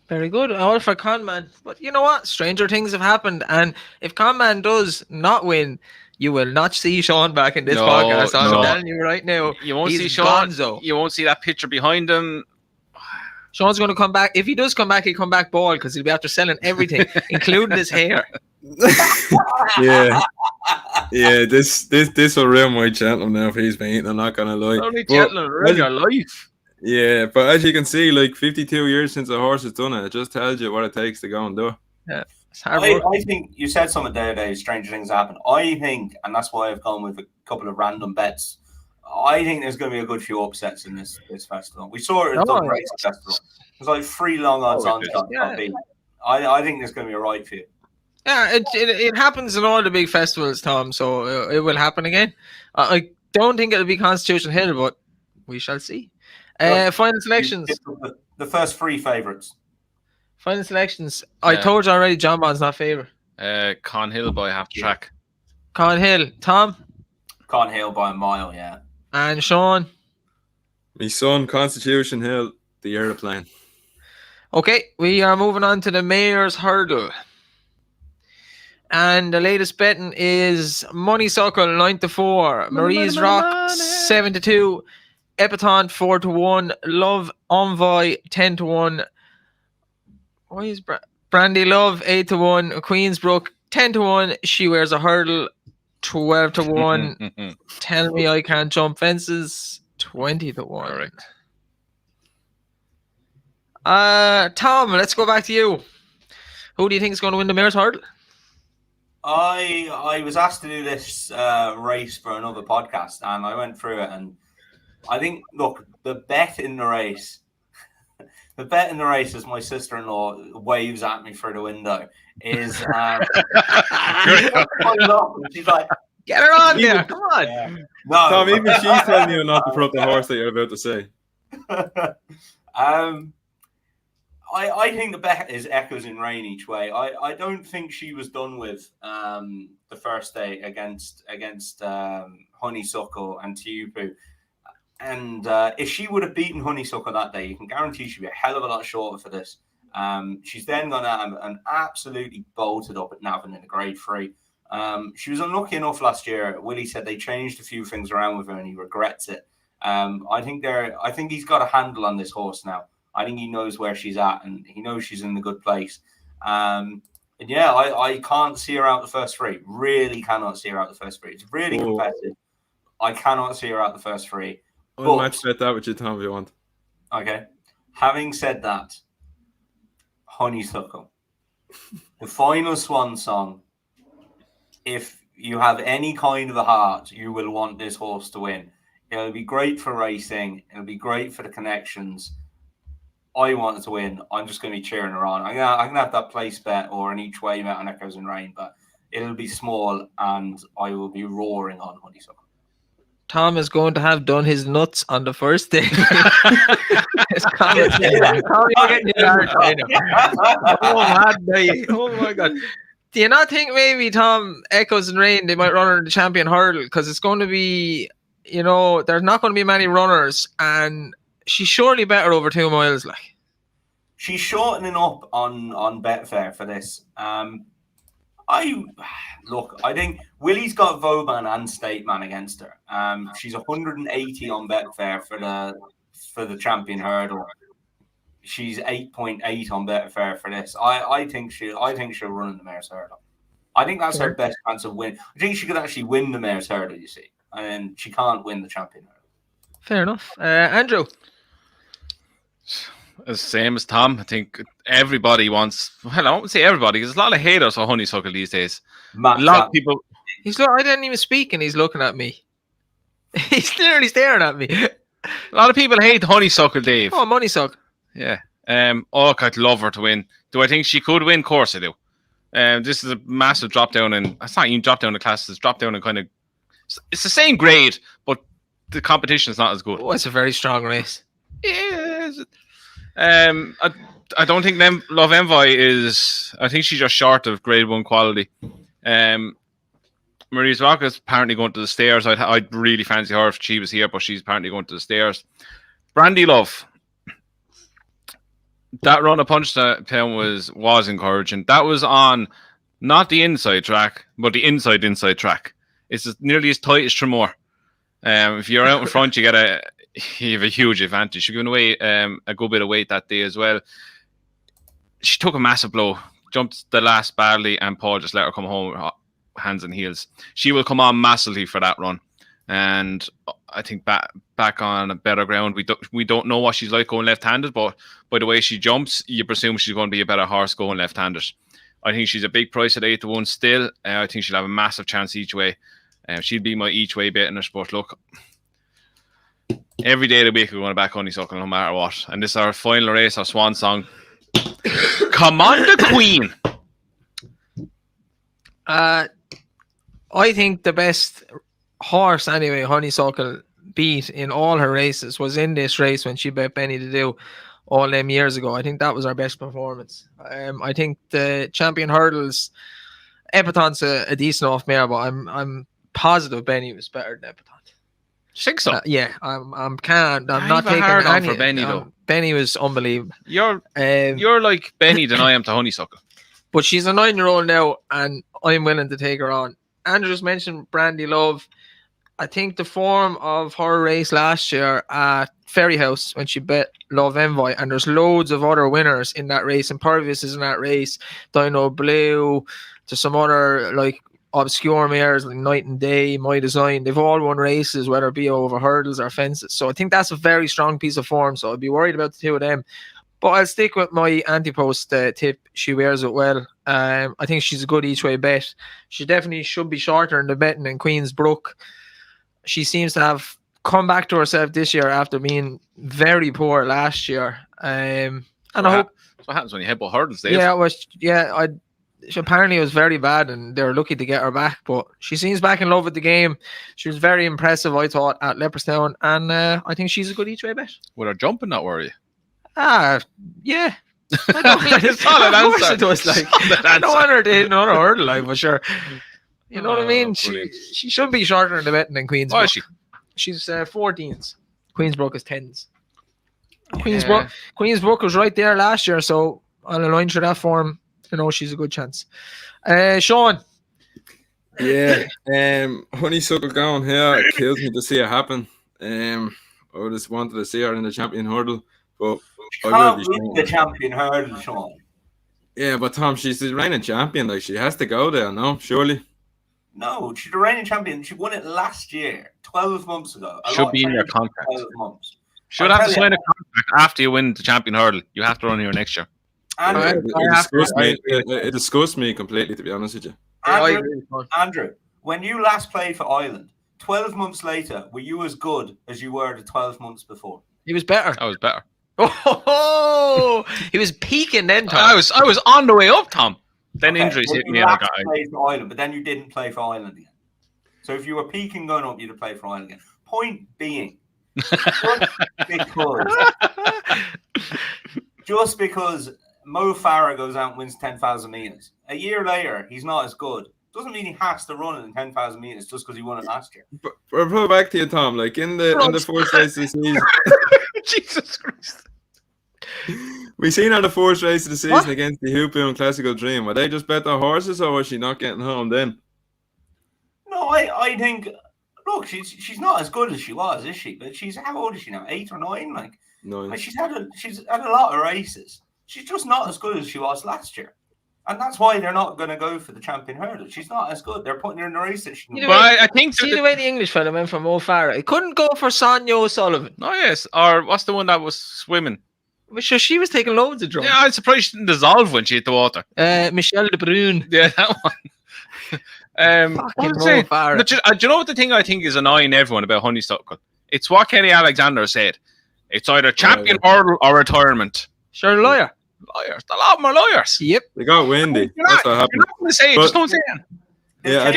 Very good. All for Conman. But you know what? Stranger things have happened. And if Conman does not win, you will not see Sean back in this podcast. I'm telling you right now. You won't He's see Sean. gonzo. You won't see that picture behind him. Sean's going to come back. If he does come back, he'll come back bald because he'll be after selling everything, including his hair. Yeah. Yeah, this will ruin my Cheltenham now if he's been eating, I'm not gonna lie. Only But Cheltenham ruin your life. yeah, but as you can see, like 52 years since a horse has done it, it just tells you what it takes to go and do it. Yeah, it's hard work. I think you said something the other day, stranger things happen. I think, and that's why I've gone with a couple of random bets. I think there's going to be a good few upsets in this festival. We saw it at the Race Festival. There's like 3 long odds on top. I think there's going to be a right few. Yeah, it happens in all the big festivals, Tom, so it will happen again. I don't think it'll be Constitution Hill, but we shall see. Final selections. The first 3 favourites. Final selections. I told you already, John Bond's not favourite. Con Hill by half the track. Con Hill. Tom? Con Hill by a mile, yeah. And Sean? My son, Constitution Hill, the aeroplane. Okay, we are moving on to the Mayor's Hurdle. And the latest betting is Money Suckle 9-4, Marie's Rock 7-2, Epiton 4-1, Love Envoy 10-1. Why is Brandy Love 8-1, Queensbrook 10-1, She Wears a Hurdle 12-1. Tell Me I Can't Jump Fences 20-1. Correct. Tom, let's go back to you. Who do you think is going to win the Mayor's Hurdle? I was asked to do this race for another podcast, and I went through it, and I think, look, the bet in the race as my sister-in-law waves at me through the window is she's like, get her on there, come on. Yeah. No, Tom, even she's telling you not to put up the horse that you're about to say. I think the bet is echoes in rain each way. I don't think she was done with the first day against Honeysuckle and Tiupu. And if she would have beaten Honeysuckle that day, you can guarantee she'd be a hell of a lot shorter for this. She's then gone out and absolutely bolted up at Navan in a grade 3. She was unlucky enough last year. Willie said they changed a few things around with her and he regrets it. I think he's got a handle on this horse now. I think he knows where she's at and he knows she's in a good place. And yeah, I can't see her out the first 3. Really cannot see her out the first 3. It's really competitive. I cannot see her out the first 3. I'll match bet that with you, Tom, if you want. Okay. Having said that, Honeysuckle, the final swan song, if you have any kind of a heart, you will want this horse to win. It'll be great for racing. It'll be great for the connections. I want it to win. I'm just going to be cheering her on. I'm going to have that place bet or an each way bet on Echoes in Rain, but it'll be small and I will be roaring on Honeysuckle. Tom is going to have done his nuts on the first day. Oh my God. Do you not think maybe, Tom, Echoes in Rain, they might run her the champion hurdle? Because it's going to be, there's not going to be many runners and she's surely better over 2 miles. Like, she's shortening up on Betfair for this. I think Willie's got Vauban and Stateman against her. She's 180 on Betfair for the champion hurdle. She's 8.8 on Betfair for this. I think she'll run in the Mayor's Hurdle. I think that's her best chance of win. I think she could actually win the Mayor's Hurdle, you see, and she can't win the champion hurdle. Fair enough. Andrew? As same as Tom. I think everybody wants. Well, I won't say everybody, because there's a lot of haters for Honeysuckle these days. A lot of people. I didn't even speak, and he's looking at me. He's literally staring at me. A lot of people hate Honeysuckle, Dave. Oh, Money Suck. Yeah. I'd love her to win. Do I think she could win? Of course I do. This is a massive drop down, and it's not even drop down in classes. It's drop down in kind of. It's the same grade, but the competition is not as good. Oh, it's a very strong race. Yeah. I don't think Love Envoy is. I think she's just short of grade 1 quality. Marie's Rock is apparently going to the stairs. I'd really fancy her if she was here, but she's apparently going to the stairs. Brandy Love. That run of Punchestown was encouraging. That was on not the inside track, but the inside track. It's nearly as tight as Tremor. If you're out in front, you get you have a huge advantage. She's given away a good bit of weight that day as well. She took a massive blow, jumped the last badly, and Paul just let her come home with hands and heels. She will come on massively for that run, and I think back on a better ground. We don't know what she's like going left-handed, but by the way she jumps, you presume she's going to be a better horse going left-handed. I think she's a big price at 8-1 still. I think she'll have a massive chance each way. She'll be my each way bet in her. But look, every day of the week we're going to back Honeysuckle no matter what. And this is our final race, our swan song. Come on, the Queen. I think the best horse, anyway, Honeysuckle beat in all her races was in this race when she bet Benny to do all them years ago. I think that was her best performance. I think the Champion Hurdles, Epatant's a decent off mare, but I'm positive Benny was better than Epatant. Think so? Yeah, I'm not a taking hard on any for Benny though. Benny was unbelievable. You're like Benny than I am to Honeysuckle. But she's a 9-year-old now, and I'm willing to take her on. Andrew just mentioned Brandy Love. I think the form of her race last year at Ferryhouse when she bet Love Envoy, and there's loads of other winners in that race. Impervious is in that race. Dino Blue, to some other like obscure mares like Night and Day, My Design. They've all won races, whether it be over hurdles or fences. So I think that's a very strong piece of form. So I'd be worried about the two of them. But I'll stick with my anti-post tip. She wears it well. I think she's a good each way bet. She definitely should be shorter in the betting than Queen's Brook. She seems to have come back to herself this year after being very poor last year. And I hope that's what happens when you headbutt hurdles, Dave. Yeah, she apparently was very bad, and they were lucky to get her back. But she seems back in love with the game. She was very impressive, I thought, at Leopardstown, and I think she's a good each way bet. With her jumping, not worry. Yeah. I don't, Solid answer. It was like, I don't want her to hit another hurdle, like, for sure. You know what I mean? She should be shorter in the betting than Queen's Brook. Is she? She's 14s. Queen's Brook is 10s. Queen's Brook was right there last year, so I'll align to that form. You know, she's a good chance. Sean. Yeah, Honeysuckle going here. It kills me to see it happen. I just wanted to see her in the Champion Hurdle, but she can't win the Champion Hurdle, Sean. Yeah, but Tom, she's the reigning champion. Like, she has to go there, no? Surely. No, she's the reigning champion. She won it last year, 12 months ago. Should be in your contract. 12 months. Should have to sign a contract after you win the Champion Hurdle. You have to run here next year. It disgusts me completely, to be honest with you. Andrew, when you last played for Ireland, 12 months later, were you as good as you were the 12 months before? He was better. I was better. Oh, he was peaking then, Tom. I was on the way up, Tom. Then injuries hit me. You last played for Ireland, but then you didn't play for Ireland again. So if you were peaking going up, you'd have played for Ireland again. Point being, just because Mo Farah goes out and wins 10,000 meters, a year later he's not as good. Doesn't mean he has to run it in 10,000 meters just because he won it last year. But put back to you, Tom. Like in the first race of the season, Jesus Christ. We seen her the first race of the season against the Hoopoo and Classical Dream. Were they just bet their horses, or was she not getting home then? No, I think. Look, she's not as good as she was, is she? But she's, how old is she now? 8 or 9? Like 9. She's had a lot of races. She's just not as good as she was last year. And that's why they're not going to go for the Champion Hurdle. She's not as good. They're putting her in the race that she can. But I think see the way the English fella went from Mo Farah. He couldn't go for Sonia O'Sullivan. Oh yes, or what's the one that was swimming? Sure, she was taking loads of drugs. Yeah, I'm surprised she didn't dissolve when she hit the water. Michelle de Bruyne. Yeah, that one. What was it? Do you know what the thing I think is annoying everyone about Honeysuckle? It's what Kenny Alexander said. It's either Champion Hurdle or retirement. Sure, lawyer. Lawyers. A lot of them are lawyers. Yep. They got windy. That's what happened. You're not going to say it. Just don't say it. Yeah,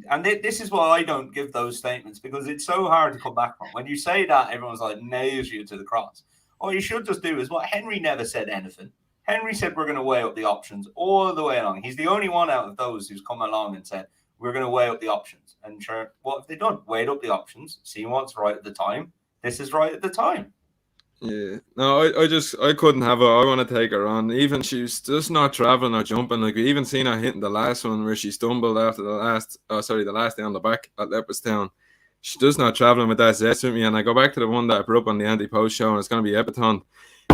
and this is why I don't give those statements, because it's so hard to come back from. When you say that, everyone's like, nails you to the cross. All you should just do is what Henry never said anything. Henry said we're going to weigh up the options all the way along. He's the only one out of those who's come along and said we're going to weigh up the options. And sure, what have they done? Weighed up the options, seen what's right at the time. This is right at the time. Yeah, no, I couldn't have her. I want to take her on. Even she's just not traveling or jumping. Like, we even seen her hitting the last one where she stumbled after the last day on the back at Leopardstown. She's just not traveling with that zest with me. And I go back to the one that I put up on the anti-post show, and it's going to be Epatante.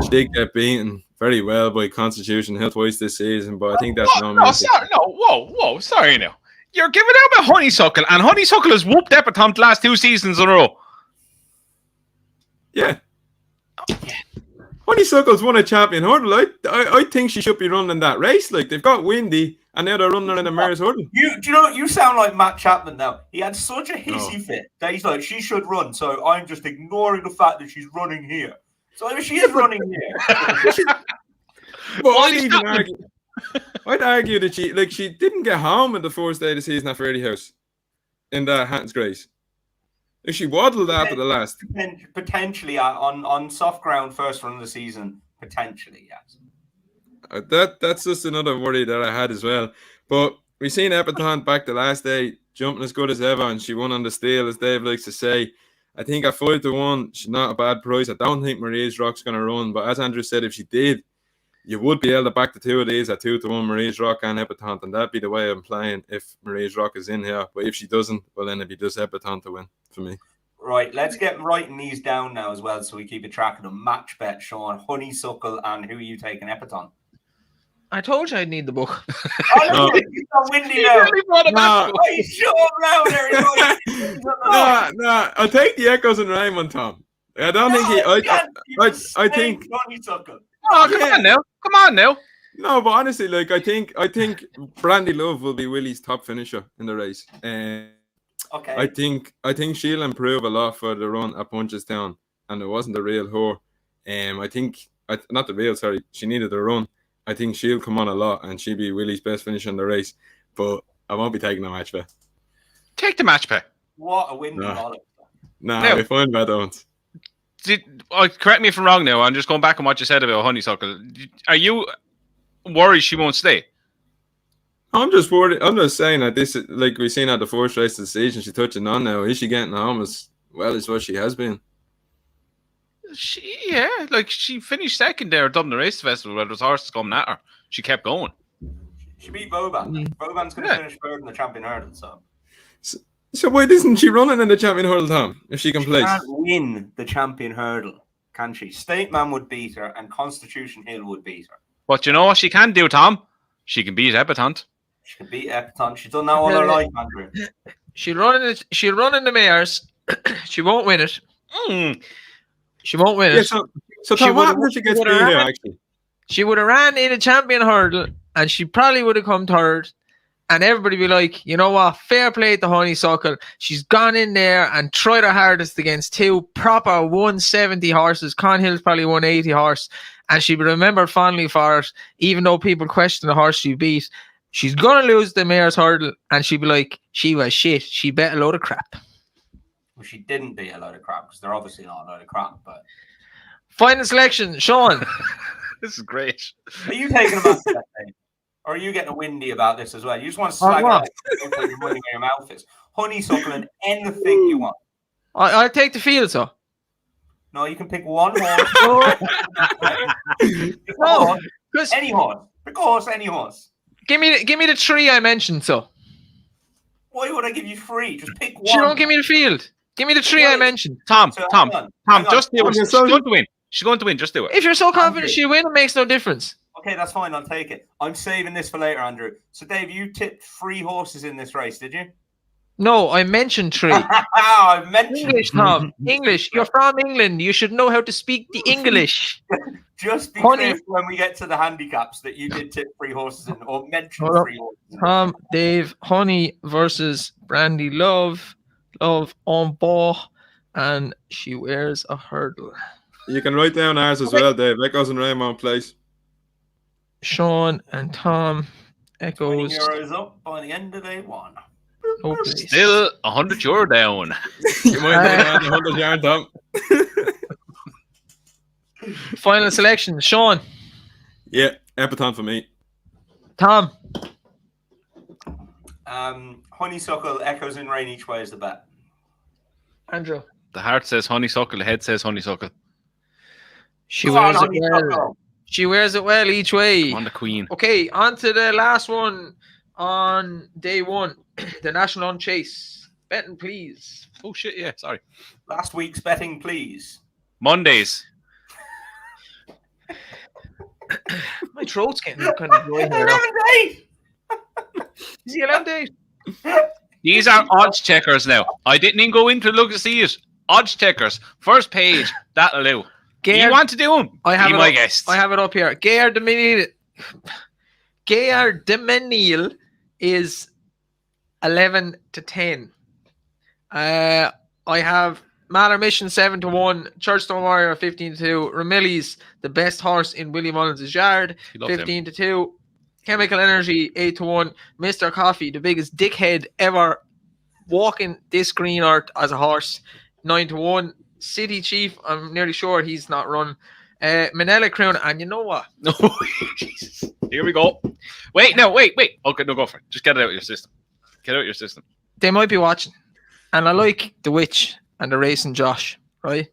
She did get beaten very well by Constitution Hill twice this season, but I think that's No, whoa, sorry now. You're giving out about Honeysuckle, and Honeysuckle has whooped Epatante the last 2 seasons in a row. Yeah. Honeysuckle's won a champion hurdle. I think she should be running that race. Like, they've got Windy, and now they're running her in the mare's hurdle. Do you know? You sound like Matt Chapman now. He had such a hissy fit that he's like, she should run. So I'm just ignoring the fact that she's running here. So if she is running here. Well, I'd argue that she didn't get home in the first day of the season at Fairley House in the Hampton's Grace. If she waddled after the last. Potentially on soft ground first run of the season, potentially, yes. That's just another worry that I had as well. But we've seen Epatante back the last day jumping as good as ever, and she won on the steel, as Dave likes to say. I think at 5-1, she's not a bad price. I don't think Marie's Rock's going to run, but as Andrew said, if she did, you would be able to back the two of these at 2-1, Marie's Rock and Epatante, and that'd be the way I'm playing if Marie's Rock is in here. But if she doesn't, well, then it'd be just Epatante to win for me. Right, let's get writing these down now as well, so we keep a track of them. Match bet, Sean, Honeysuckle, and who are you taking, Epatante? I told you I'd need the book. Oh, he's got windy now. He's shut up now there. No, I'll take the Echoes and Raymond, Tom. I don't think I think Honeysuckle. Oh, come on now. No, but honestly, like I think Brandy Love will be Willie's top finisher in the race. Okay. I think she'll improve a lot for the run at Punchestown, and it wasn't the real her. I think not the real. Sorry, she needed the run. I think she'll come on a lot, and she'll be Willie's best finisher in the race. But I won't be taking the match bet. Take the match bet. What a windy ball. No, we find bad ones. Correct me if I'm wrong now. I'm just going back on what you said about Honeysuckle. Are you worried she won't stay? I'm just worried. I'm just saying that this, like we've seen at the first race of the season, she's touching on now. Is she getting home as well as what she has been? She finished second there at Dublin Race Festival where there's horses coming at her. She kept going. She beat Boban. Boban's going to finish third in the champion hurdle, So why isn't she running in the champion hurdle, Tom? If she can place, can't win the champion hurdle, can she? State Man would beat her, and Constitution Hill would beat her. But you know what she can do, Tom? She can beat Epatante. She can beat Epatante. She's done that all her life, Andrew. She'll run in the mares. She won't win it. She won't win it. So Tom, what happens if she gets beat here, actually? She would have ran in a champion hurdle, and she probably would have come third. And everybody be like, you know what? Fair play to Honeysuckle. She's gone in there and tried her hardest against two proper 170 horses. Con Hill's probably 180 horse. And she'd be remembered fondly for it, even though people question the horse she beat. She's going to lose the mare's hurdle, and she'd be like, she was shit. She bet a load of crap. Well, she didn't beat a load of crap, because they're obviously not a load of crap. But Final selection, Sean. This is great. Are you taking a match bet, Dave? Or are you getting a windy about this as well? You just want to slag out your money where your mouth is. Honeysuckle and anything you want. I'll take the field, so. No, you can pick one horse. No, any horse. Pick a horse, any horse. Give me the three I mentioned, so. Why would I give you three? Just pick one. She don't give me the field. Give me the three I mentioned. Tom, So, Tom, hang on. just do it. She's going to win. She's going to win. Just do it. If you're so confident she'll win, it makes no difference. Okay, that's fine. I'll take it. I'm saving this for later, Andrew. So, Dave, you tipped 3 horses in this race, did you? No, I mentioned 3. I mentioned English, Tom. English. You're from England. You should know how to speak the English. Just be clear when we get to the handicaps that you did tip 3 horses in, or mention 3 horses. Tom, Dave, Honey versus Brandy Love. Love on ball, and she wears a hurdle. You can write down ours as well, Dave. Echoes and Raymond place. Sean and Tom. Echoes. €20 up by the end of day 1. No place. Still €100 down. You might take on the 100 yard, Tom. Final selection, Sean. Yeah, Epatante for me. Tom. Honeysuckle, Echoes in Rain each way is the bet. Andrew. The heart says Honeysuckle. The head says Honeysuckle. She wears it well. She wears it well each way. On the Queen. Okay, on to the last one on day 1. The National on Chase. Betting, please. Oh shit! Yeah, sorry. Last week's betting, please. Mondays. My throat's getting kind of dry here. 11 days. Is he 11 days? These are odds checkers now. I didn't even go in to look to see it. Odds checkers. First page. That'll do. Gaillard, You want to do them? I have Be it my up. guest. I have it up here. Gaillard Demeniel is 11 to 10. I have Manor Mission 7-1, Churchstone Warrior 15-2, Ramillies, the best horse in Willie Mullins' yard, He loves him. 15-2, Chemical Energy 8-1, Mr. Coffee, the biggest dickhead ever walking this green earth as a horse, 9-1, City Chief, I'm nearly sure he's not run. Manila Crown, and you know what? No, Jesus. Here we go. Wait. Okay, no, go for it. Just get it out of your system. Get it out of your system. They might be watching. And I like the Witch and the Racing Josh, right?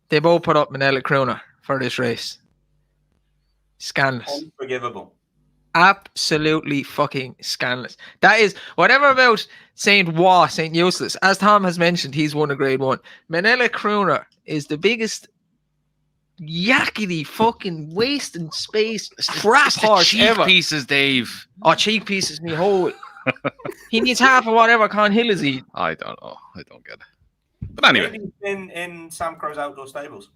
They both put up Manila Crooner for this race. Scandalous. Unforgivable. Absolutely fucking scandalous. That is, whatever about Saint Useless, as Tom has mentioned, he's won a grade 1. Manila Crooner is the biggest yakety fucking wasting space crap It's the horse cheek ever. pieces, Dave. Oh, cheek pieces, me whole. He needs half of whatever Con Hill is eating. I don't know. I don't get it. But anyway. Maybe he's in Sam Crow's outdoor stables.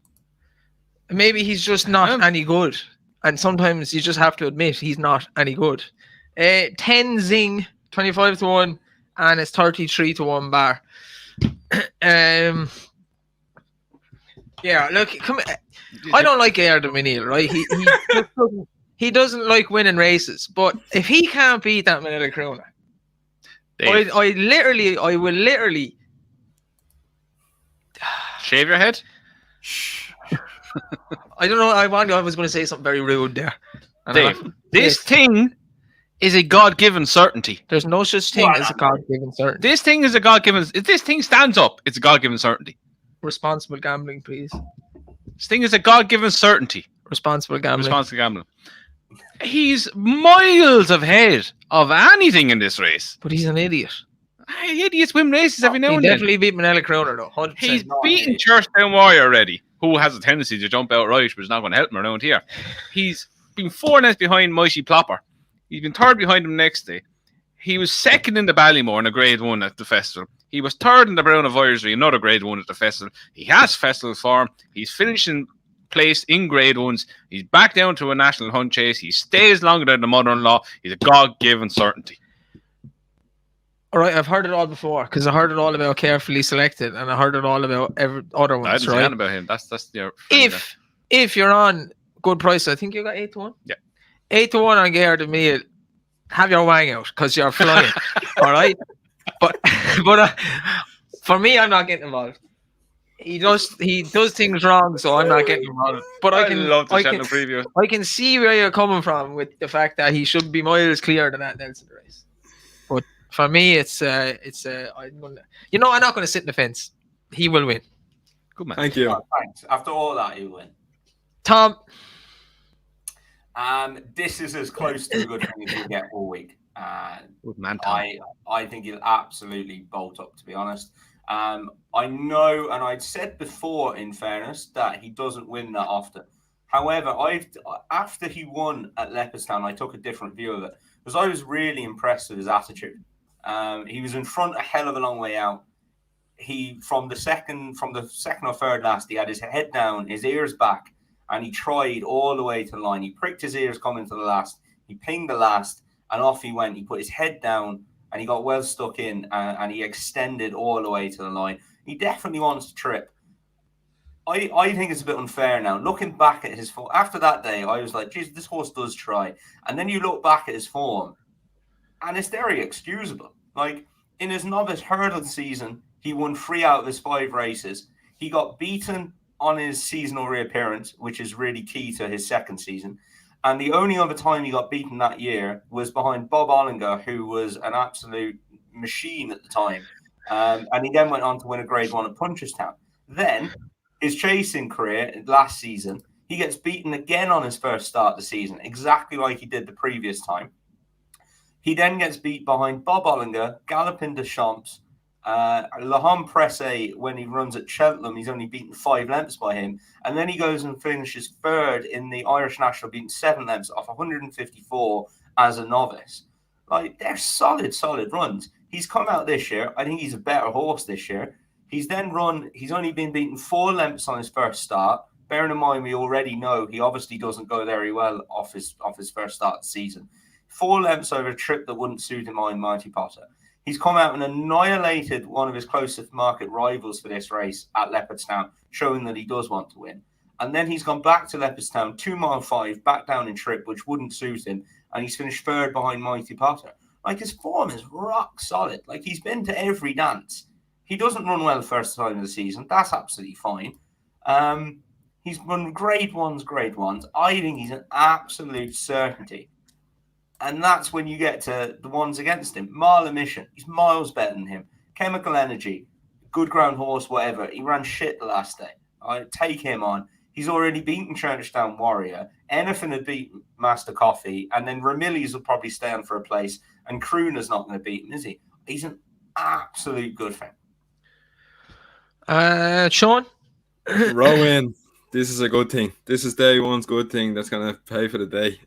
Maybe he's just not Yeah. any good. And sometimes you just have to admit he's not any good. 10 Zing, 25-1, and it's 33-1 bar. Yeah, look, come. I don't like Gaillard Demeniel, right? He doesn't like winning races, but if he can't beat that Manila Crooner, Dave, I will literally shave your head. I don't know. I was going to say something very rude there. And Dave, this Yes. thing is a God-given certainty. There's no such thing as a God-given certainty. This thing is a God-given. If this thing stands up, it's a God-given certainty. Responsible gambling, please. This thing is a God-given certainty. Responsible gambling. Responsible gambling. He's miles ahead of anything in this race. But he's an idiot. Idiots win races every now He and then. definitely beat Manila Crooner, though. 100%. He's not beaten an idiot. Churchtown Warrior already, who has a tendency to jump out right, which is not going to help him around here. He's been 4 lengths behind Mighty Plopper. He's been 3rd behind him next day. He was 2nd in the Ballymore in a grade 1 at the festival. He was 3rd in the Brown Advisory, another grade 1 at the festival. He has festival form. He's finishing place in grade 1s. He's back down to a national hunt chase. He stays longer than the mother-in-law. He's a God-given certainty. All right, I've heard it all before because I heard it all about Carefully Selected and I heard it all about every other I ones, didn't say right? anything about him. That's your If you're on good price, I think you got 8-1. Yeah. 8-1 on Gaillard Demeniel. Have your wang out because you're flying. All right, but for me, I'm not getting involved. He does things wrong, so I'm not getting involved. But I love the can Cheltenham preview. I can see where you're coming from with the fact that he should be miles clearer than that Nelson race. But for me, I'm not going to sit in the fence. He will win. Good man. Thank you. Oh, thanks. After all that, you win. Tom, This is as close to a good thing as you'll get all week. Good man, Tom. I think he'll absolutely bolt up, to be honest. I know, and I'd said before, in fairness, that he doesn't win that often. However, after he won at Leopardstown, I took a different view of it because I was really impressed with his attitude. He was in front a hell of a long way out. From the second or third last, he had his head down, his ears back, and he tried all the way to the line. He pricked his ears coming to the last. He pinged the last, and off he went. He put his head down, and he got well stuck in, and he extended all the way to the line. He definitely wants to trip. I think it's a bit unfair now. Looking back at his form, after that day, I was like, geez, this horse does try. And then you look back at his form, and it's very excusable. Like, in his novice hurdle season, he won 3 out of his 5 races. He got beaten on his seasonal reappearance, which is really key to his second season. And the only other time he got beaten that year was behind Bob Ollinger, who was an absolute machine at the time. And he then went on to win a grade 1 at Punchestown. Then his chasing career last season, he gets beaten again on his first start of the season, exactly like he did the previous time. He then gets beat behind Bob Ollinger, Galopin Des Champs, Lahom Presse, when he runs at Cheltenham, he's only beaten 5 lengths by him. And then he goes and finishes third in the Irish National, beating 7 lengths off 154 as a novice. Like, they're solid runs. He's come out this year. I think he's a better horse this year. He's only been beaten 4 lengths on his first start. Bearing in mind, we already know he obviously doesn't go very well off his first start of the season. 4 lengths over a trip that wouldn't suit him on Mighty Potter. He's come out and annihilated one of his closest market rivals for this race at Leopardstown, showing that he does want to win. And then he's gone back to Leopardstown, 2 mile 5, back down in trip, which wouldn't suit him. And he's finished third behind Mighty Potter. Like, his form is rock solid. Like, he's been to every dance. He doesn't run well the first time of the season. That's absolutely fine. He's run grade ones. I think he's an absolute certainty. And that's when you get to the ones against him. Mile Mission, he's miles better than him. Chemical Energy, good ground horse, whatever. He ran shit the last day. I take him on. He's already beaten Trenchtown Warrior. Anything had beaten Master Coffee. And then Ramillies will probably stay on for a place. And Crooner's not going to beat him, is he? He's an absolute good fan. Sean? Rowan, this is a good thing. This is day one's good thing that's going to pay for the day.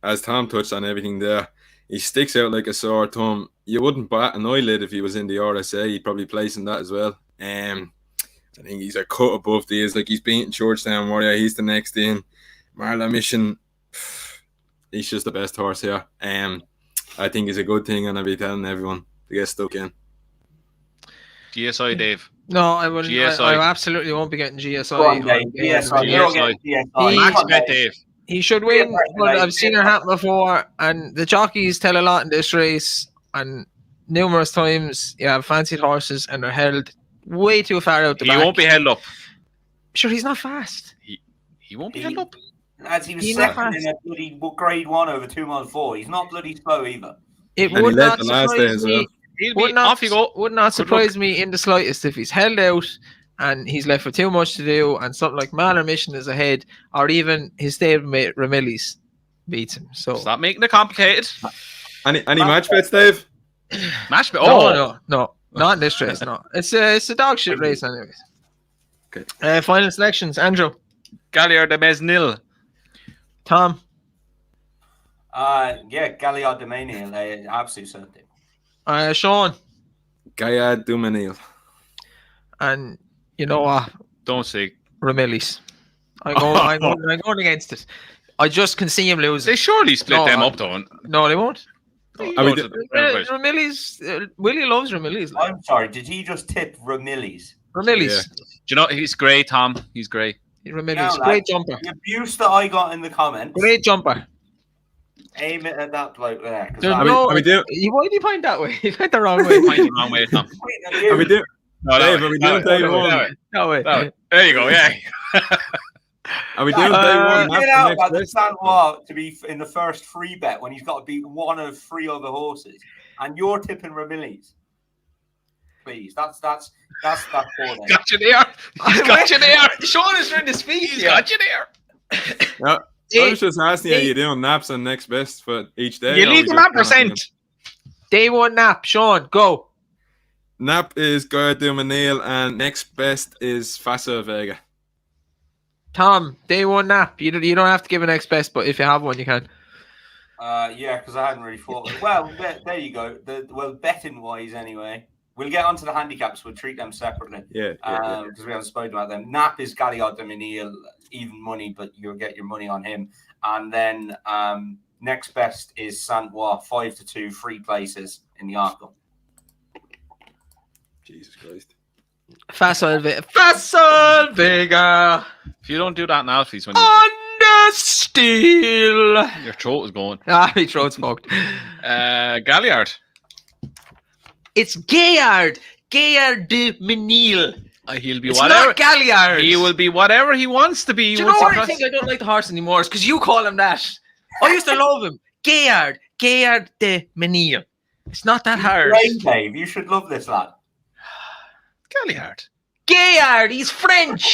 As Tom touched on everything there, he sticks out like a sore thumb. You wouldn't bat an eyelid if he was in the RSA. He'd probably place in that as well. I think he's a cut above these. Like, he's beaten Georgetown Warrior. He's the next in. Marla Mission, he's just the best horse here. I think it's a good thing, and I'll be telling everyone to get stuck in. GSI, Dave. No, I wouldn't. GSI. I absolutely won't be getting GSI. Go on, Dave. GSI. You'll get GSI. Max bet, Dave. He should win, but I've seen it happen before, and the jockeys tell a lot in this race, and numerous times you have fancied horses and they're held way too far out the back. He won't be held up. Sure, he's not fast. He won't be held up. As he was He's second not in a bloody grade 1 over 2 mile 4. He's not bloody slow either. It And would he led not the last day surprise as well. me. He'll be off you go. Would not surprise me in the slightest if he's held out and he's left with too much to do, and something like Malor Mission is ahead, or even his stablemate Ramillies beats him. So Stop making it complicated. Any match bets, Dave? Match bet. no, not in this race. No, it's a dog shit race, anyways. Okay. Final selections, Andrew, Galliard de Mesnil. Tom, Galliard de Mesnil, absolute certainty. Sean, Gaia Dumanil. and you know what, Don't say. Ramillies. I'm going against it. I just can see him losing. They surely split No, them up, though. No, they won't. Ramillies. Willie loves Ramillies. Like. I'm sorry, did he just tip Ramillies? Ramillies. Do you know he's great, Tom? He's great. Ramillies. Now, Great jumper. The abuse that I got in the comments, Great jumper. aim it at that bloke there. 'Cause There's I- no- Are we doing? Why did you point that way? You went the wrong way. Point the wrong way, Tom. Are we doing? No, Dave, are we doing day one? No way. There you go. Yeah. Are we doing day one? Get That's out the about the next San Juan to be in the first free bet when he's got to beat one of 3 other horses, and you're tipping Ramillies. Please, that's for them. Got you there. Got you there. Sean is trying to speak. He's got you there. Yeah. I was just asking you, are you doing naps and next best for each day? You or leave we them just at percent. Day one nap. Sean, go. Nap is Gaia Dumanil and next best is Fasa Vega. Tom, day one nap. You don't have to give an next best, but if you have one, you can. Because I hadn't really thought. Well, there you go. Betting wise, anyway. We'll get onto the handicaps. We'll treat them separately. Yeah. Because we haven't spoken about them. Nap is Galliard de Mesnil, even money, but you'll get your money on him. And then next best is Santois, 5-2, 3 places in the Arkle. Jesus Christ. Facile Vega. If you don't do that now, please, when Under steel. your throat is going. Ah, my throat's fucked. Galliard. It's Gaillard. Gaillard de Mesnil. He'll be It's whatever. not Galliard. He will be whatever he wants to be. Do you know what I think? I don't like the horse anymore. It's because you call him that. I used to love him. Gaillard de Mesnil. It's not that hard. Great, Dave. You should love this lad. Galliard. Gaillard, he's French.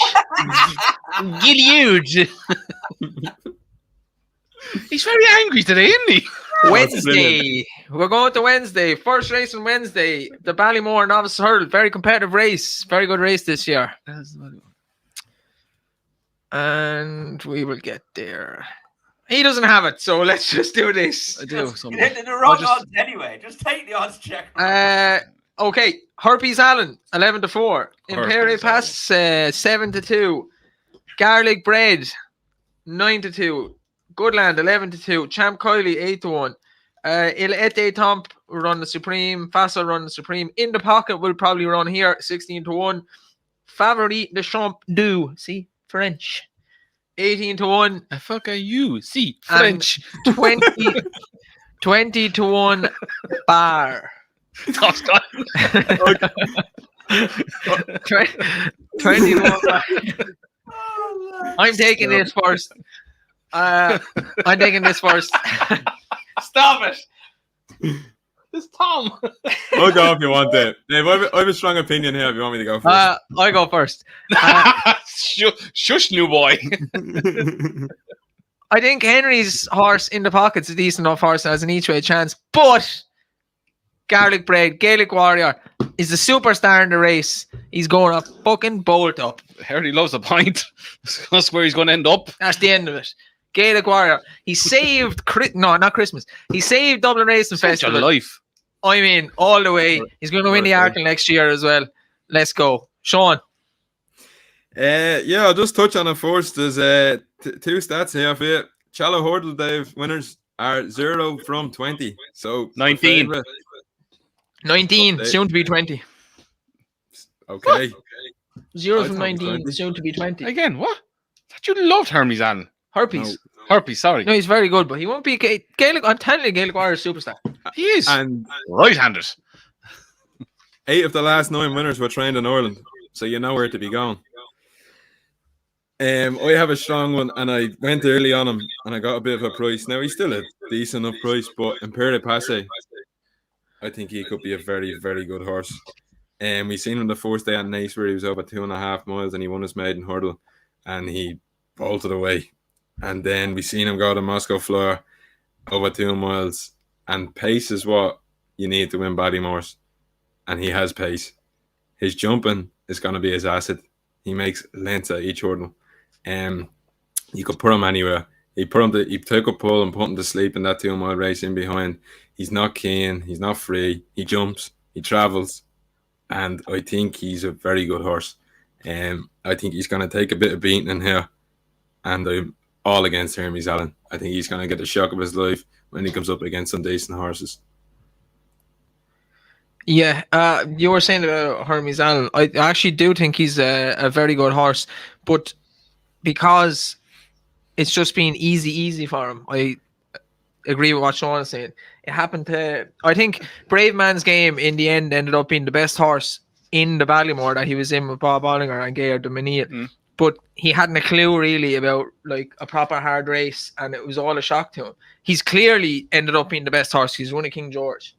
Gilliard. He's very angry today, isn't he? Wednesday. we're going to Wednesday. First race on Wednesday. The Ballymore Novice Hurdle. Very competitive race. Very good race this year. And we will get there. He doesn't have it, so let's just do this. I do. You're hitting the wrong odds anyway. Just take the odds check. Okay. Herpes Allen, 11-4. Imperial Herpes Pass, 7-2. Garlic Bread, 9-2. Goodland, 11-2. Champ Kiley, 8-1. Il Ete Tomp will run the Supreme. Fassel run the Supreme. In the Pocket will probably run here, 16-1. Favorit Des Champs do. See? French. 18-1. I fuck you. See, French. 20-1 Bar. 21 Bar. I'm taking this first. I'm taking this first. Stop it. It's Tom. I'll go if you want it. Dave, I have a strong opinion here if you want me to go first. I go first. Shush, new boy. I think Henry's horse In the Pocket's a decent enough horse and has an each way chance, but Garlic Bread, Gaelic Warrior, is the superstar in the race. He's going to fucking bolt up. Harry loves a pint. That's where he's going to end up. That's the end of it. Gaelic Warrior. He saved not Christmas. He saved Dublin Racing Festival. Life. I mean, all the way. He's going to win the Arkle next year as well. Let's go. Sean. Yeah, I'll just touch on it first. There's two stats here for you. Shallow Hurdle, Dave, winners are 0 from 20. So 19. 19, soon to be 20. Okay. 0 I from thought it was 19, 20. soon to be 20. Again, what? Thought you loved Hermes Allen. Herpes. Herpes, sorry. No, he's very good, but he won't be Gaelic. I'm telling you, Gaelic Warrior is a superstar. He is. And Right-handed. 8 of the last 9 winners were trained in Ireland, so you know where to be going. I have a strong one, and I went early on him, and I got a bit of a price. Now, he's still a decent enough price, but Imperial Passe, I think he could be a very, very good horse. We seen him the first day at Nice where he was over 2.5 miles, and he won his maiden hurdle, and he bolted away. And then we seen him go to Moscow Fleur over 2 miles, and pace is what you need to win Ballymores, and he has pace. His jumping is going to be his asset. He makes lengths at each hurdle. You could put him anywhere. He took a pull and put him to sleep in that 2 mile race in behind. He's not keen. He's not free. He jumps. He travels. And I think he's a very good horse. I think he's going to take a bit of beating in here. And I'm all against Hermes Allen. I think he's going to get the shock of his life when he comes up against some decent horses. Yeah, you were saying about Hermes Allen. I actually do think he's a very good horse, but because it's just been easy for him, I agree with what Sean is saying. It happened to, I think, Brave Man's Game in the end ended up being the best horse in the Ballymore that he was in with Bob Ollinger and Gaillard de Menier. But he hadn't a clue really about like a proper hard race, and it was all a shock to him. He's clearly ended up being the best horse. He's won a King George.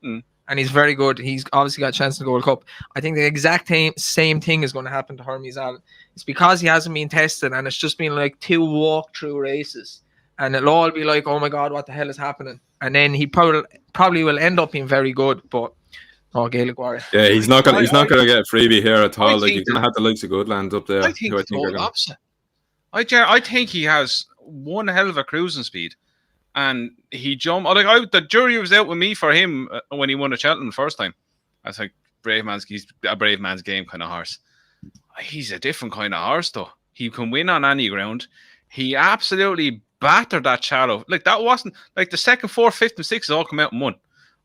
And he's very good. He's obviously got a chance to the Gold Cup. I think the exact same thing is going to happen to Hermes Allen. It's because he hasn't been tested, and it's just been like 2 walk-through races. And it'll all be like, oh my God, what the hell is happening? And then he probably will end up being very good, but Gaelic Warrior. Yeah, he's not gonna get a freebie here at all. Like, think he's gonna have the likes of Goodland up there. I think who it's the opposite. I think he has one hell of a cruising speed. And he jumped. The jury was out with me for him when he won at Cheltenham the first time. I was like, he's a Brave Man's Game kind of horse. He's a different kind of horse, though. He can win on any ground. He absolutely battered that Shallow. Like, that wasn't like the second, 4th, 5th, and 6th all come out and won.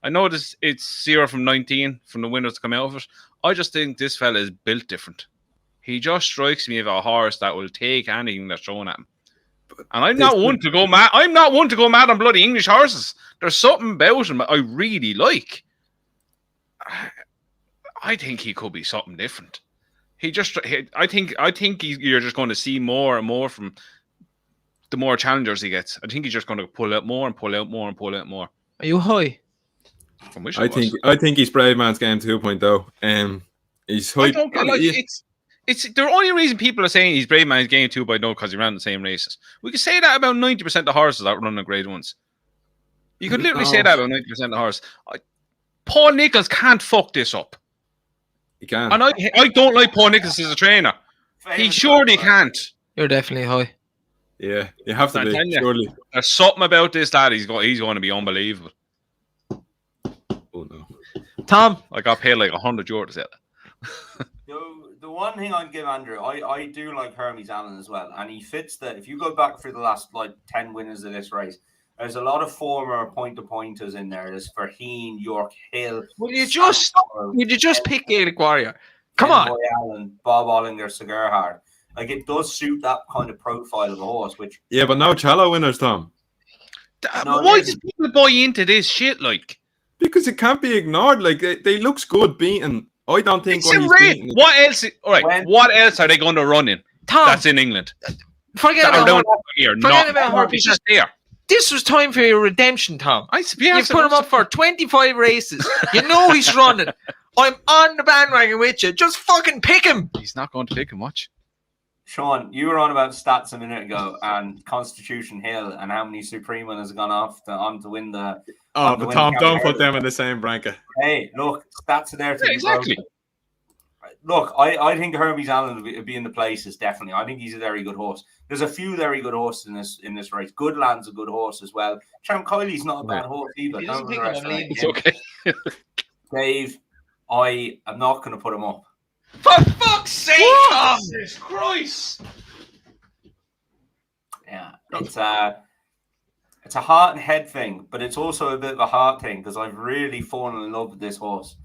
I know it's 0 from 19 from the winners to come out of it. I just think this fella is built different. He just strikes me as a horse that will take anything that's thrown at him. And I'm not one to go mad. I'm not one to go mad on bloody English horses. There's something about him I really like. I think he could be something different. I think you're just going to see more and more from the more challengers he gets. I think he's just going to pull out more and pull out more and pull out more. Are you high? I think he's Brave Man's Game 2.0. He's high. It's the only reason people are saying he's Brave Man's Game 2.0 because he ran the same races. We could say that about 90% of horses that run the grade ones. You could literally say that about 90% of the horse. Paul Nicholls can't fuck this up. He can. And I don't like Paul Nicholls as a trainer. He surely can't. You're definitely high. Yeah, you have to I'm be, telling you. surely. There's something about this lad. He's going to be unbelievable. Oh, no. Tom, I got paid like €100 at it. The one thing I'd give Andrew, I do like Hermes Allen as well, and he fits that. If you go back through the last 10 winners of this race, there's a lot of former point-to-pointers in there. There's Verheen, York Hill. would you just pick Gaelic Warrior? Come on. Boy Allen, Bob Ollinger, Sigerhard. Like, it does suit that kind of profile of a horse, which... Yeah, but no Challow winners, Tom. Why do people buy into this shit, like? Because it can't be ignored. Like, they looks good beating. I don't think It's a race. What else? All right. What else are they going to run in? Tom, That's in England. Forget about He's just there. This was time for your redemption, Tom. You put him up for 25 races. You know he's running. I'm on the bandwagon with you. Just fucking pick him. He's not going to pick him much. Sean, you were on about stats a minute ago and Constitution Hill and how many Supreme winners have gone on to win the... Oh, but Tom, don't put them in the same bracket. Hey, look, stats are there to be exactly. broken. Look, I think Hermes Allen will be in the places, definitely. I think he's a very good horse. There's a few very good horses in this race. Goodland's a good horse as well. Champ Kiley's not a bad horse either. It's okay. Dave, I am not going to put him up. For fuck's sake, Tom! Jesus Christ! Yeah, it's a heart and head thing, but it's also a bit of a heart thing because I've really fallen in love with this horse.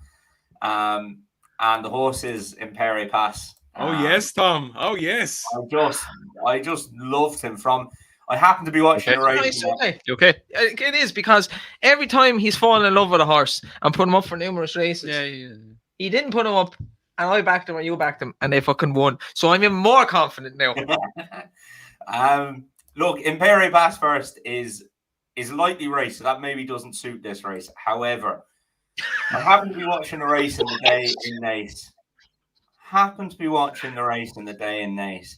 And the horse is Imperi Pass. Oh yes, Tom. Oh yes. I just loved him from. I happened to be watching a race. You okay? It is because every time he's fallen in love with a horse and put him up for numerous races, he didn't put him up, and I backed him and you backed him, and they fucking won. So I'm even more confident now. Look, Imperi Pass first is lightly raced, so that maybe doesn't suit this race. However, I happened to be watching a race in the day in Naas.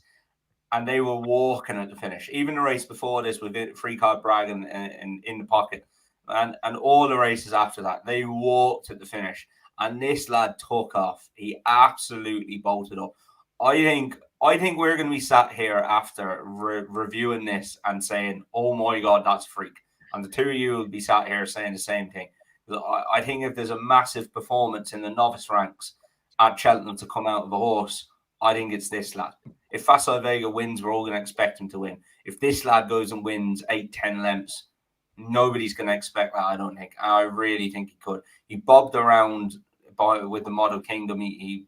And they were walking at the finish. Even the race before this with Free Card Bragg and in the pocket. And all the races after that, they walked at the finish. And this lad took off. He absolutely bolted up. I think we're going to be sat here after reviewing this and saying, oh my God, that's freak. And the two of you will be sat here saying the same thing. I think if there's a massive performance in the novice ranks at Cheltenham to come out of a horse, I think it's this lad. If Facile Vega wins, we're all going to expect him to win. If this lad goes and wins 8-10 lengths, nobody's going to expect that, I don't think. I really think he could. He bobbed around with the Model Kingdom. He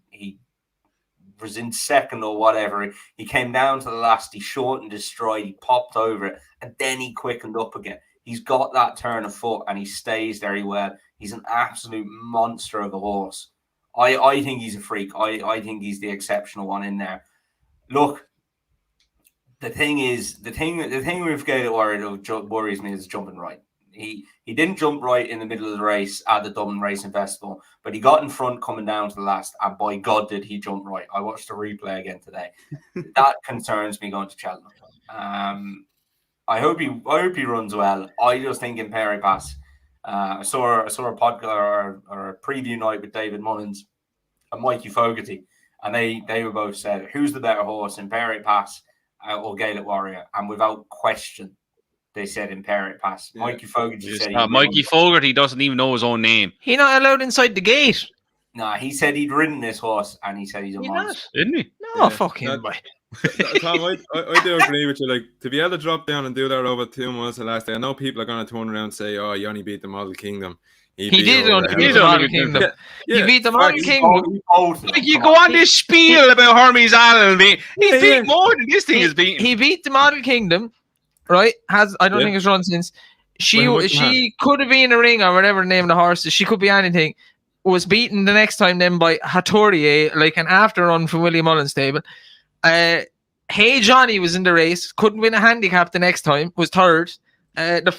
was in second or whatever. He came down to the last. He shortened his stride. He popped over it, and then he quickened up again. He's got that turn of foot, and he stays very well. He's an absolute monster of a horse. I think he's a freak. I think he's the exceptional one in there. Look, the thing with Gaelic Warrior that worries me is jumping right. He didn't jump right in the middle of the race at the Dublin Racing Festival, but he got in front coming down to the last, and by God did he jump right. I watched the replay again today. That concerns me going to Cheltenham. I hope he runs well. I just think Imperi Pass. I saw a podcast or a preview night with David Mullins and Mikey Fogarty, and they were both said, who's the better horse, Imperi Pass or Gaelic Warrior? And without question, they said Imperi Pass. Yeah. Mikey Fogarty said Mikey Fogarty doesn't even know his own name. He's not allowed inside the gate. Nah, he said he'd ridden this horse, and he said he's a monster. Didn't he? No, fuck him. Tom, I do agree with you. Like, to be able to drop down and do that over 2 months the last day, I know people are going to turn around and say, "Oh, you only beat the Model Kingdom." He did only beat the Model Kingdom. He beat the Model Kingdom. Like, you go on this spiel about Hermes Allen. He's beat more than this thing is beaten. He beat the Model Kingdom, right? I don't think it's run since. She could have been a ring or whatever the name of the horse is. She could be anything. Was beaten the next time then by Hattorier, like an after run from William Mullen's stable. Hey Johnny was in the race, couldn't win a handicap the next time, was third. The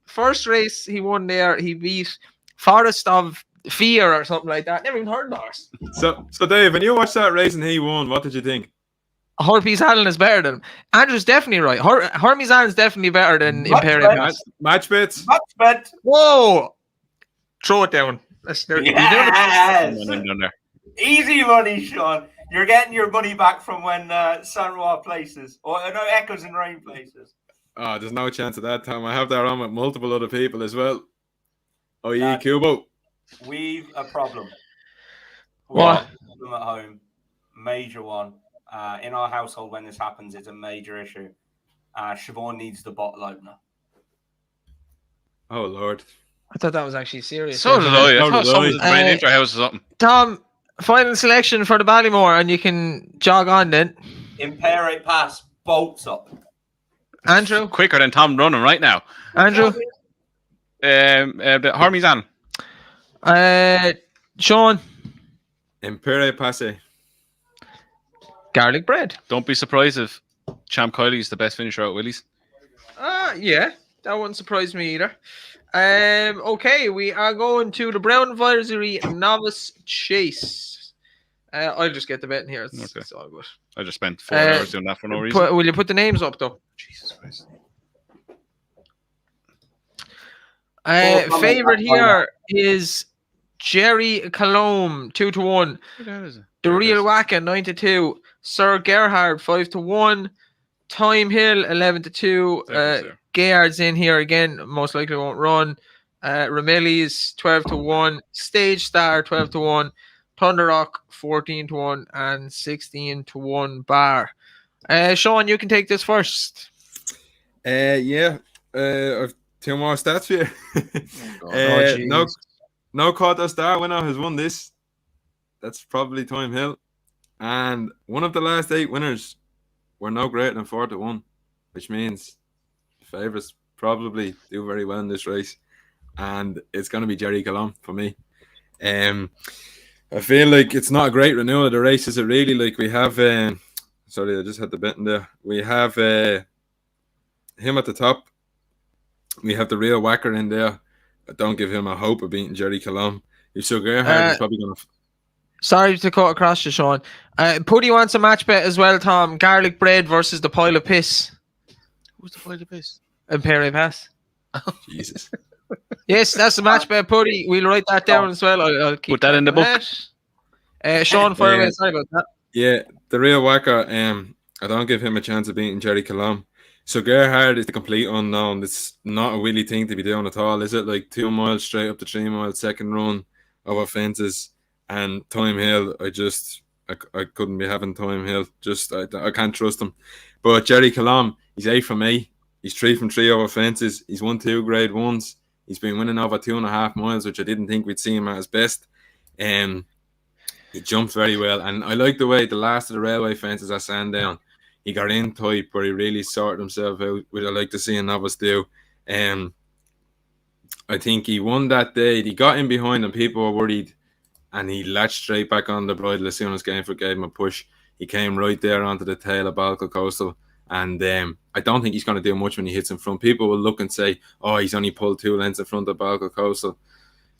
first race he won there, he beat Forest of Fear or something like that. Never even heard of the horse. So Dave, when you watched that race and he won, what did you think? Hermes Allen is better than him. Andrew's definitely right. Hermes Allen is definitely better than Much Imperial better. Pass. Match bets. Much bet. Whoa! Throw it down. Let's do it. Yes. Down there. Easy money, Sean. You're getting your money back from when San Roa places, or no, Echoes and Rain places. Oh, there's no chance of that, Tom. I have that on with multiple other people as well. Oh, yeah, Dad. Kubo. We've a problem. What? We've a problem at home. Major one. In our household, when this happens, it's a major issue. Siobhan needs the bottle opener. Oh, Lord. I thought that was actually serious. So did I. I So thought did someone was I. bringing into our house or something. Tom, final selection for the Ballymore, and you can jog on then. Imperial Pass bolts up. Andrew? Quicker than Tom running right now. Andrew? Hermes Allen. Sean? Imperial Passe. Garlic bread. Don't be surprised if Champ Kiley is the best finisher at Willie's. Yeah, that wouldn't surprise me either. Okay, we are going to the Brown Advisory Novice Chase. I'll just get the bet in here. It's all good. I just spent 4 hours doing that for no reason. Will you put the names up though? Jesus Christ. Favorite here is Jerry Colombe, 2-1. Who the hell is it? The Real Wacka, 9-2. Sir Gerhard, 5-1. Time Hill, 11-2. Gayard's in here again, most likely won't run. Ramelli's 12-1. Stage Star, 12-1. Thunder Rock, 14-1. And 16-1 Bar. Sean, you can take this first. Yeah. I've 2 more stats for you. Oh, no quarter star winner has won this. That's probably Time Hill. And one of the last 8 winners were no greater than 4-1, which means favourites probably do very well in this race. And it's going to be Jerry Colombe for me. I feel like it's not a great renewal of the race, is it really? Like we have, sorry, I just had the bet in there. We have him at the top. We have the Real Whacker in there. I don't give him a hope of beating Jerry Colombe. If so, Gerhard is probably going to. Sorry to cut across you, Sean. Putty wants a match bet as well, Tom. Garlic bread versus the pile of piss. Who's the pile of piss? Imperial Pass. Jesus. Yes, that's the match bet, Putty. We'll write that down as well. I'll keep Put that in the book. Sean, fire away. Sorry about that. Yeah, the Real Whacker, I don't give him a chance of beating Jerry Colombe. So Gerhard is the complete unknown. It's not a Willie thing to be doing at all, is it? Like 2 miles straight up to 3 miles, second run over fences. And Time Hill, I couldn't be having Time Hill. I can't trust him. But Jerry Colombe, he's 8 from 8. He's 3 from 3 over fences. He's won 2 grade 1s. He's been winning over 2.5 miles, which I didn't think we'd see him at his best. He jumps very well. And I like the way the last of the railway fences are Sandown. He got in tight, but he really sorted himself out, which I like to see a novice do. I think he won that day. He got in behind and people were worried. And he latched straight back on the bridle as soon as Gainford gave him a push. He came right there onto the tail of Balco Coastal. And I don't think he's going to do much when he hits in front. People will look and say, oh, he's only pulled 2 lengths in front of Balco Coastal.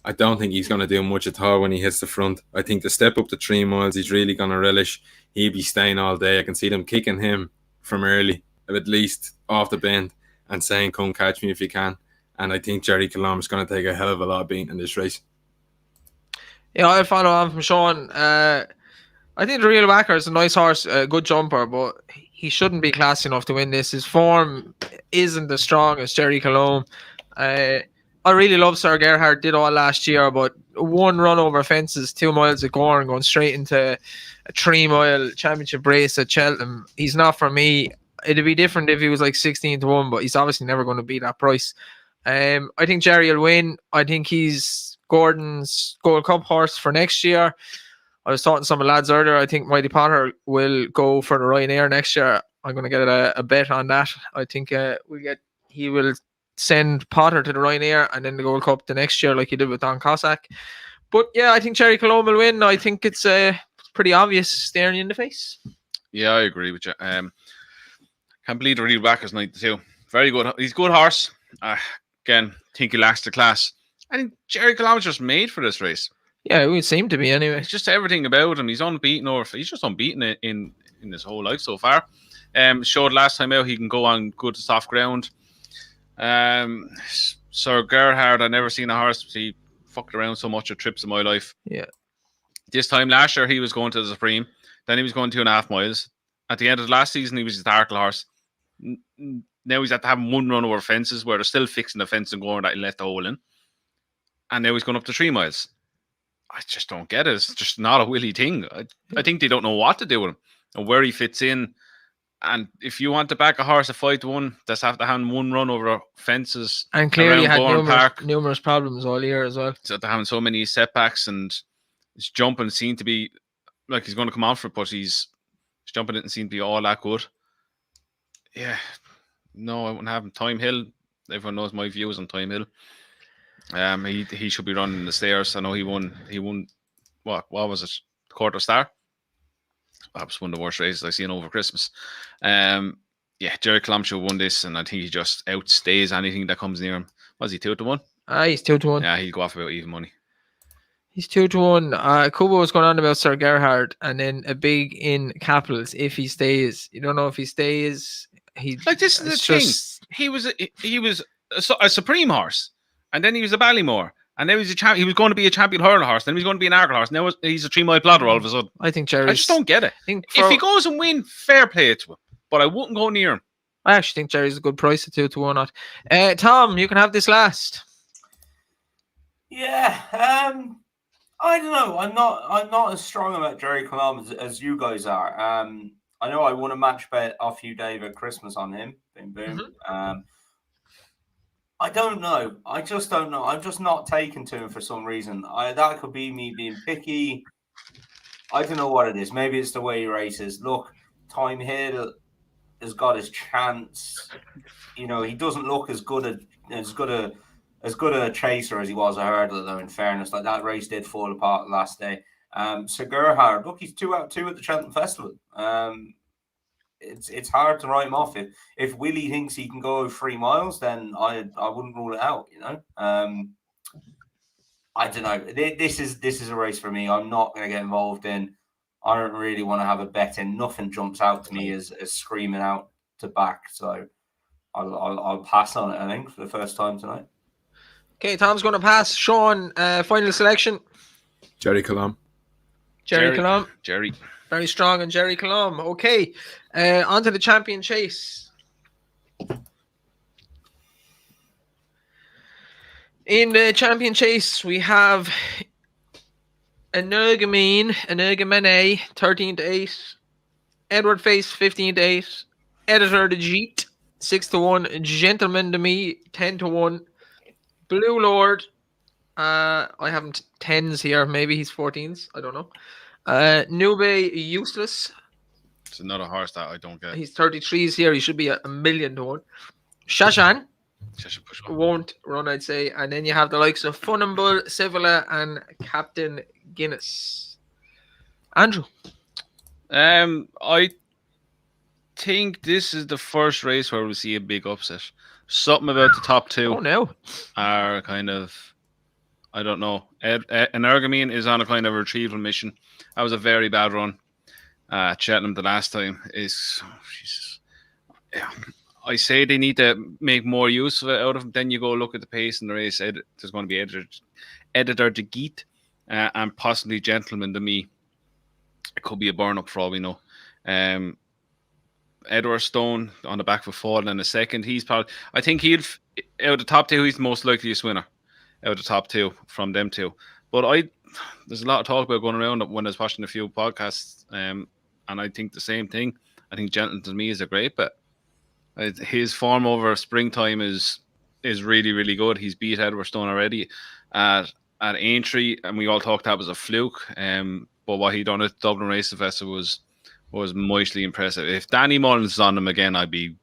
I don't think he's going to do much at all when he hits the front. I think the step up to 3 miles, he's really going to relish. He'll be staying all day. I can see them kicking him from early, at least off the bend, and saying, come catch me if you can. And I think Jerry Colombe is going to take a hell of a lot of beating in this race. Yeah, I'll follow on from Sean. I think the Real Whacker is a nice horse, a good jumper, but he shouldn't be classy enough to win this. His form isn't as strong as Jerry Colombe. I really love Sir Gerhard, did all last year, but 1 run over fences, 2 miles at Gorn, going straight into a 3-mile championship race at Cheltenham. He's not for me. It'd be different if he was like 16-1, but he's obviously never going to beat that price. I think Jerry will win. I think he's Gordon's Gold Cup horse for next year. I was talking to some lads earlier. I think Mighty Potter will go for the Ryanair next year. I'm going to get a bet on that. I think he will send Potter to the Ryanair and then the Gold Cup the next year like he did with Don Cossack. But yeah, I think Jerry Colombe will win. I think it's pretty obvious staring you in the face. Yeah, I agree with you. Can't believe the Real Whacker's 92. Very good. He's a good horse. Again, think he lacks the class. I think Jerry Colombe's just made for this race. Yeah, it would seem to be anyway. It's just everything about him. He's unbeaten he's just unbeaten in in his whole life so far. Showed last time out he can go on good soft ground. Sir Gerhard, I never seen a horse. He fucked around so much at trips in my life. Yeah. This time last year he was going to the Supreme. Then he was going 2.5 miles. At the end of last season he was his Arkle horse. Now he's had to have one run over fences where they're still fixing the fence and going that he left the hole in. And now he's going up to 3 miles. I just don't get it. It's just not a Willie thing. I think they don't know what to do with him and where he fits in. And if you want to back a horse a 5-1, that's have to have one run over fences. And clearly had Bourne Park. numerous problems all year as well. So they're having so many setbacks, and his jumping seemed to be like he's going to come on for it, but his jumping didn't seem to be all that good. Yeah. No, I wouldn't have him. Time Hill. Everyone knows my views on Time Hill. He should be running the stairs. I know he won. What was it? Quarter Star. Perhaps one of the worst races I've seen over Christmas. Jerry Clom should have won this, and I think he just outstays anything that comes near him. Was he 2-1? He's 2-1. Yeah, he'll go off about even money. He's 2-1. Kubo was going on about Sir Gerhard, and then a big in capitals if he stays. You don't know if he stays. This is the thing. He was a Supreme horse, and then he was a Ballymore. And now he was going to be a champion hurler horse. Then he was going to be an Arkle horse. Now he's a 3-mile plotter all of a sudden. I think Jerry. I just don't get it. If he goes and win, fair play to him. But I wouldn't go near him. I actually think Jerry's a good price at 2-1. Tom, you can have this last. Yeah. I don't know. I'm not as strong about Jerry Colomb as you guys are. I know I won a match bet off you, Dave, at Christmas on him. Boom, boom. Mm-hmm. I don't know. I just don't know. I'm just not taken to him for some reason. That could be me being picky. I don't know what it is. Maybe it's the way he races. Look, Time Hill has got his chance. You know, he doesn't look as good a chaser as he was a hurdler, though. In fairness, like that race did fall apart the last day. Sir Gerhard, look, he's 2 out of 2 at the Cheltenham Festival. It's hard to write him off. If Willie thinks he can go 3 miles, then I wouldn't rule it out. You know, I don't know. This is a race for me. I'm not going to get involved in. I don't really want to have a bet in. Nothing jumps out to me as screaming out to back. So I'll pass on it. I think for the first time tonight. Okay, Tom's going to pass. Sean, final selection. Jerry Colomb. Jerry Colomb. Jerry. Very strong on Jerry Colomb. Okay, on to the Champion Chase. In the Champion Chase, we have Energumene, 13-8. Edward Face, 15-8. Editor de Jeet, 6-1. Gentleman de Me, 10-1. Blue Lord, I have him 10s here. Maybe he's 14s. I don't know. Nube Useless. It's another horse that I don't get. He's 33s here. He should be 1,000,000 to 1. Shashan won't run, I'd say. And then you have the likes of Funambul, Sevilla, and Captain Guinness. Andrew. I think this is the first race where we see a big upset. Something about the top 2 are kind of, I don't know. Energumene is on a kind of retrieval mission. That was a very bad run at Cheltenham the last time. I say they need to make more use of it out of him. Then you go look at the pace in the race. There's going to be Editor de Geet and possibly Gentleman to Me. It could be a burn up for all we know. Edward Stone on the back of a fall in a second. He's probably, I think out of the top 2, he's the most likeliest winner out of the top 2 from them 2. But there's a lot of talk about going around when I was watching a few podcasts, and I think the same thing. I think Gentleman to Me is a great bet. His form over springtime is really, really good. He's beat Edward Stone already at Aintree, and we all talked that was a fluke. But what he done at Dublin Racing Festival was mightily impressive. If Danny Mullins is on him again, I'd be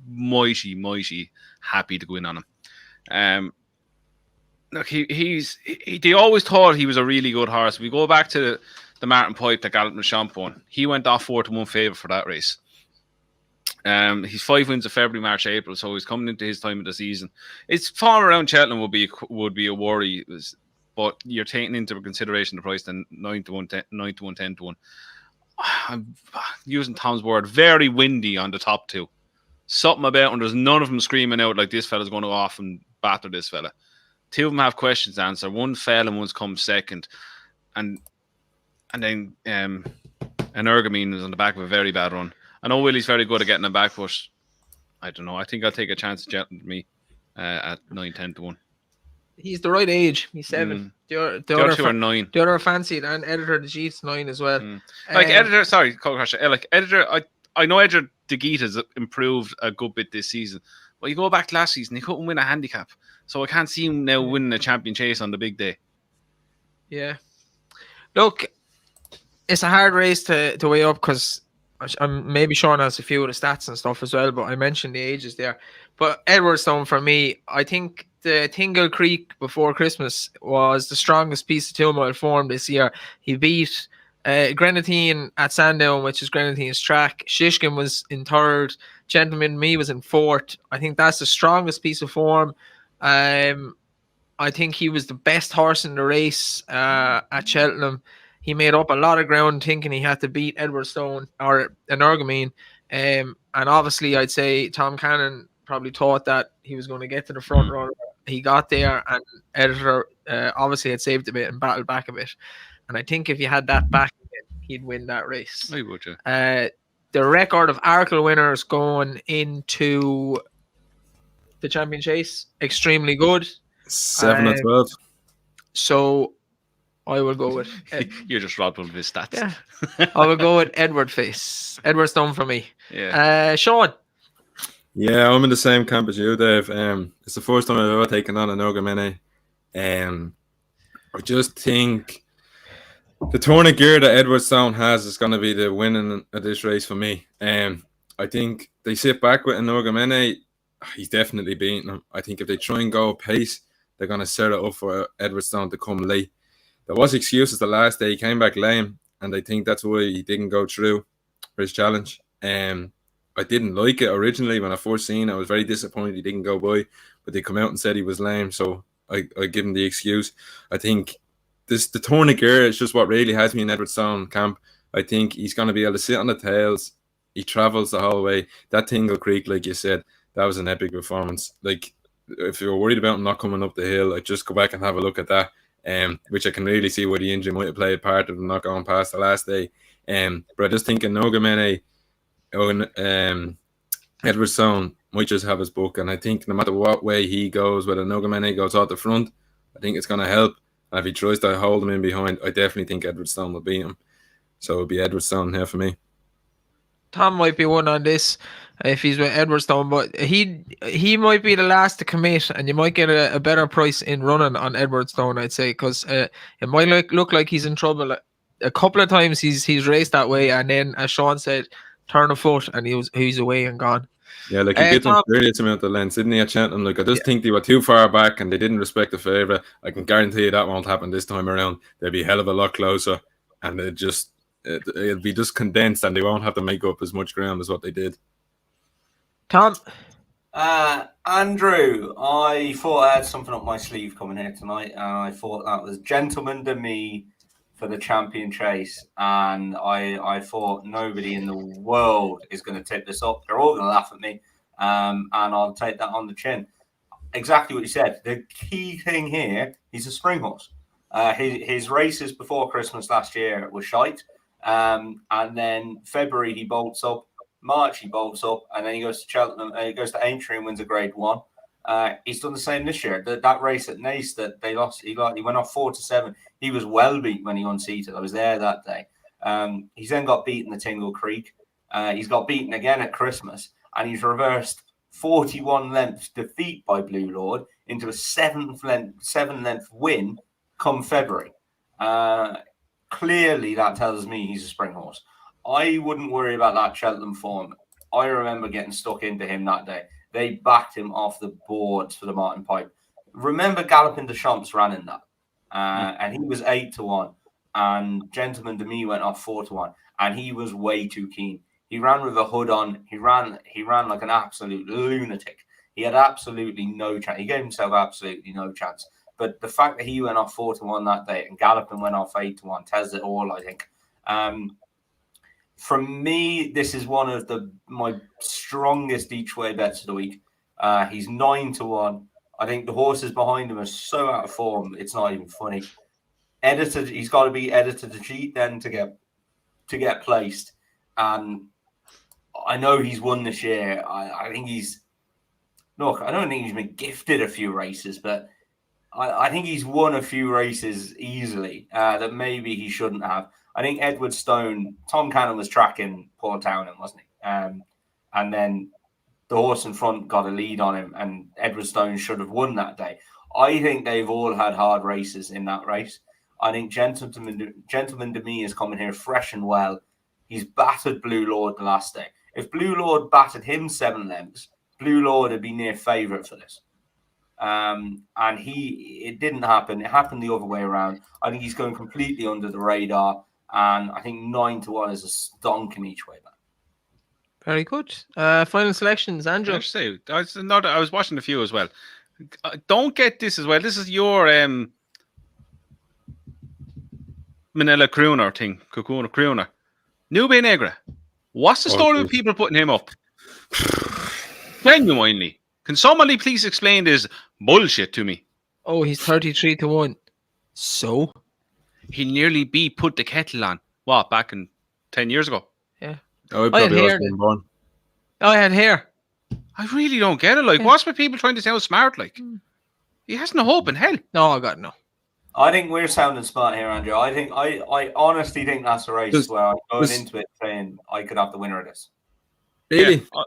mighty happy to go in on him. Look, they always thought he was a really good horse. We go back to the Martin Pipe that Galopin Des Champs won. He went off 4-1 favourite for that race. He's 5 wins of February, March, April, so he's coming into his time of the season. His form around Cheltenham would be a worry, but you're taking into consideration the price then 9-1, 10-1. using Tom's word, very windy on the top two. Something about, and there's none of them screaming out like this fella's going to go off and batter this fella. Two of them have questions to answer. One fell and one's come second, and then Ergamine is on the back of a very bad run. I know Willie's very good at getting him back, but I don't know. I think I'll take a chance to me at 9-10 to 1. He's the right age. He's 7. The The other two are 9. The other fancied, and Editor the Jeet's 9 as well. Like Editor, sorry, Cole Crusher. Like Editor, I know Editor the Geet has improved a good bit this season. But you go back to last season, he couldn't win a handicap. So I can't see him now winning a champion chase on the big day. Yeah. Look, it's a hard race to weigh up because I'm maybe Sean has a few of the stats and stuff as well, but I mentioned the ages there. But Edwardstone, for me, I think the Tingle Creek before Christmas was the strongest piece of 2 mile form this year. He beat Grenadine at Sandown, which is Grenadine's track. Shishkin was in 3rd. Gentleman Me was in 4th. I think that's the strongest piece of form. I think he was the best horse in the race at Cheltenham. He made up a lot of ground thinking he had to beat Edwardstone or Energamine. And obviously, I'd say Tom Cannon probably thought that he was going to get to the front runner. He got there, and Editor obviously had saved a bit and battled back a bit. And I think if you had that back, he'd win that race. Maybe would you? The record of Arkle winners going into the champion chase, extremely good. 7 or 12. So I will go with You're just robbed of his stats. Yeah. I will go with Edward Face. Edwardstone for me. Yeah. Sean. Yeah, I'm in the same camp as you, Dave. It's the first time I've ever taken on an Ogamene. I just think the tournament gear that Edwardstone has is going to be the winning of this race for me. I think they sit back with an Ogamene. He's definitely beating them. I think if they try and go pace, they're going to set it up for Edwardstone to come late. There was excuses the last day. He came back lame, and I think that's why he didn't go through for his challenge. I didn't like it originally when I first seen it. I was very disappointed he didn't go by, but they come out and said he was lame, so I give him the excuse. I think the tournament gear is just what really has me in Edwardstone camp. I think he's going to be able to sit on the tails. He travels the whole way. That Tingle Creek, like you said, that was an epic performance. Like, if you're worried about him not coming up the hill, I'd just go back and have a look at that, which I can really see where the injury might have played part of him not going past the last day. But I just think Nogamene Edwardstone might just have his book, and I think no matter what way he goes, whether Nogamene goes out the front, I think it's going to help. And if he tries to hold him in behind, I definitely think Edwardstone will beat him. So it'll be Edwardstone here for me. Tom might be one on this if he's with Edwardstone, but he might be the last to commit, and you might get a better price in running on Edwardstone, I'd say, because it might look like he's in trouble. A couple of times he's raced that way, and then, as Sean said, turn a foot, and he's away and gone. Yeah, like he gets a serious amount of length, didn't he, at Cheltenham? Like, I just think they were too far back, and they didn't respect the favourite. I can guarantee you that won't happen this time around. They'll be a hell of a lot closer, and it'll be just condensed, and they won't have to make up as much ground as what they did. Tom? Andrew, I thought I had something up my sleeve coming here tonight, and I thought that was Gentleman to Me for the champion chase, and I thought nobody in the world is going to tip this up. They're all going to laugh at me, and I'll take that on the chin. Exactly what you said. The key thing here, he's a spring horse. His races before Christmas last year were shite. And then February he bolts up, March he bolts up, and then he goes to Cheltenham, he goes to Aintree and wins a Grade 1. He's done the same this year. That race at Naas that they lost, he went off 4-7. He was well beat when he unseated. I was there that day. He's then got beaten the Tingle Creek. He's got beaten again at Christmas, and he's reversed 41 lengths defeat by Blue Lord into a 7 length win come February. Clearly, that tells me he's a spring horse. I wouldn't worry about that Cheltenham form. I remember getting stuck into him that day. They backed him off the boards for the Martin Pipe. Remember, Galopin Des Champs ran in that, and he was 8-1. And Gentleman to Me went off 4-1, and he was way too keen. He ran with a hood on. He ran like an absolute lunatic. He had absolutely no chance. He gave himself absolutely no chance. But the fact that he went off 4-1 that day and Galopin went off 8-1 tells it all, I think. From me, this is one of my strongest each way bets of the week. He's 9-1. I think the horses behind him are so out of form, it's not even funny. He's got to be edited to cheat then to get placed. And I know he's won this year. I think I don't think he's been gifted a few races, but I think he's won a few races easily that maybe he shouldn't have. I think Edward Stone, Tom Cannon was tracking Paul Townend, wasn't he? And then the horse in front got a lead on him, and Edward Stone should have won that day. I think they've all had hard races in that race. I think Gentleman to Me is coming here fresh and well. He's battered Blue Lord the last day. If Blue Lord battered him 7 lengths, Blue Lord would be near favourite for this. And it didn't happen. It happened the other way around. I think he's going completely under the radar. And I think 9-1 is a stonking each way back. Very good. Final selections, Andrew. I was watching a few as well. Don't get this as well. This is your Manila Crooner thing. Cocoon Crooner. Nube Negra. What's the story with people putting him up? Genuinely. Can somebody please explain this bullshit to me? Oh, he's 33-1. So? He nearly put the kettle on. What, back in 10 years ago? Yeah. Oh, I had hair. I really don't get it. Like, what's with people trying to sound smart? Like, he has no hope in hell. No, I got no. I think we're sounding smart here, Andrew. I honestly think that's a race where I'm going into it saying I could have the winner of this. Really? Yeah.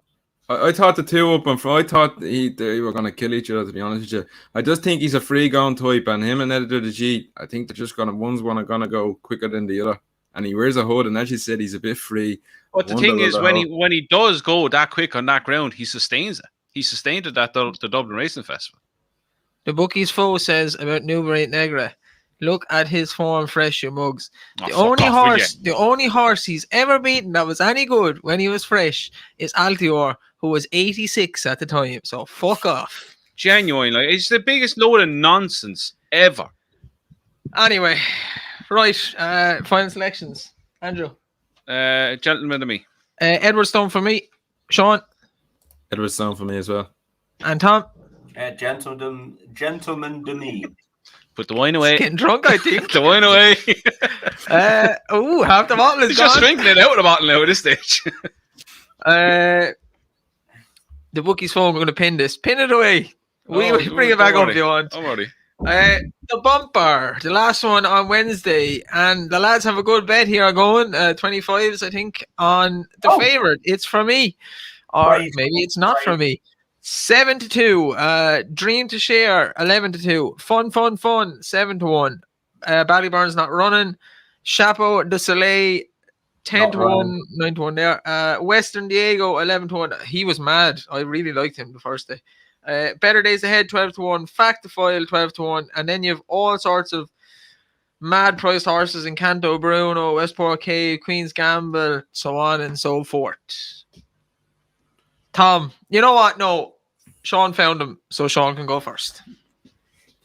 I thought the two up and I thought they were going to kill each other, to be honest with you. I just think he's a free going type, and him and Editor the G, I think they're just one's going to go quicker than the other. And he wears a hood, and as you said, he's a bit free. But the thing is, when he does go that quick on that ground, he sustains it. He sustained it at the Dublin Racing Festival. The bookies foe says about Nube Negra, look at his form fresh, you mugs. The only horse he's ever beaten that was any good when he was fresh is Altior, who was 86 at the time. So fuck off. Genuine, like, it's the biggest load of nonsense ever. Anyway, right. Final selections. Andrew. Gentleman to me. Edward Stone for me. Sean. Edward Stone for me as well. And Tom. Gentleman to me. Put the wine away. He's getting drunk, I think. The wine away. Half the bottle is He's gone. just drinking it out of the bottle now at this stage. The bookies phone, we're going to pin this. Pin it away. We bring it back up if you want. I'm ready. The bumper, the last one on Wednesday, and the lads have a good bet here going, 25s, I think, on the favourite. It's for me, or maybe it's not for me. 7-2, Dream to Share, 11-2, Fun, 7-1, Ballyburn's not running, Chapeau de Soleil, 10-1, 9-1 there, Western Diego, 11-1. He was mad. I really liked him the first day. Better Days Ahead, 12-1, Factofoil, 12-1, and then you have all sorts of mad priced horses in Canto Bruno, Westport Cave, Queen's Gamble, so on and so forth. Tom, you know what? No, Sean found him, so Sean can go first.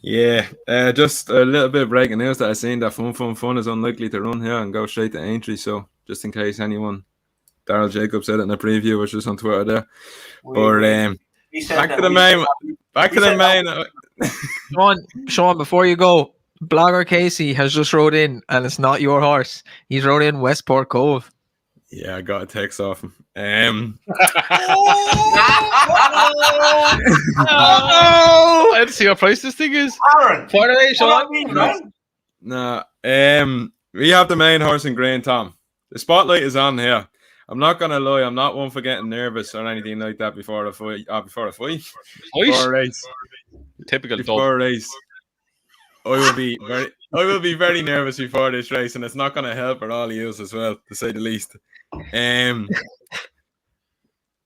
Yeah, just a little bit of breaking news that I seen that Fun is unlikely to run here and go straight to Aintree. So just in case anyone, Daryl Jacobs said it in the preview, which was on Twitter there. Back to the main. Sean, before you go, Blogger Casey has just wrote in, and it's not your horse. He's wrote in Westport Cove. Yeah, I got a text off him. I had to see what price this thing is. Aaron, What are they, Sean? No. We have the main horse in green, Tom. The spotlight is on here. I'm not gonna lie, I'm not one for getting nervous or anything like that before a fight. Before a race. Typical before a race. I will be very nervous before this race, and it's not gonna help at all use as well, to say the least.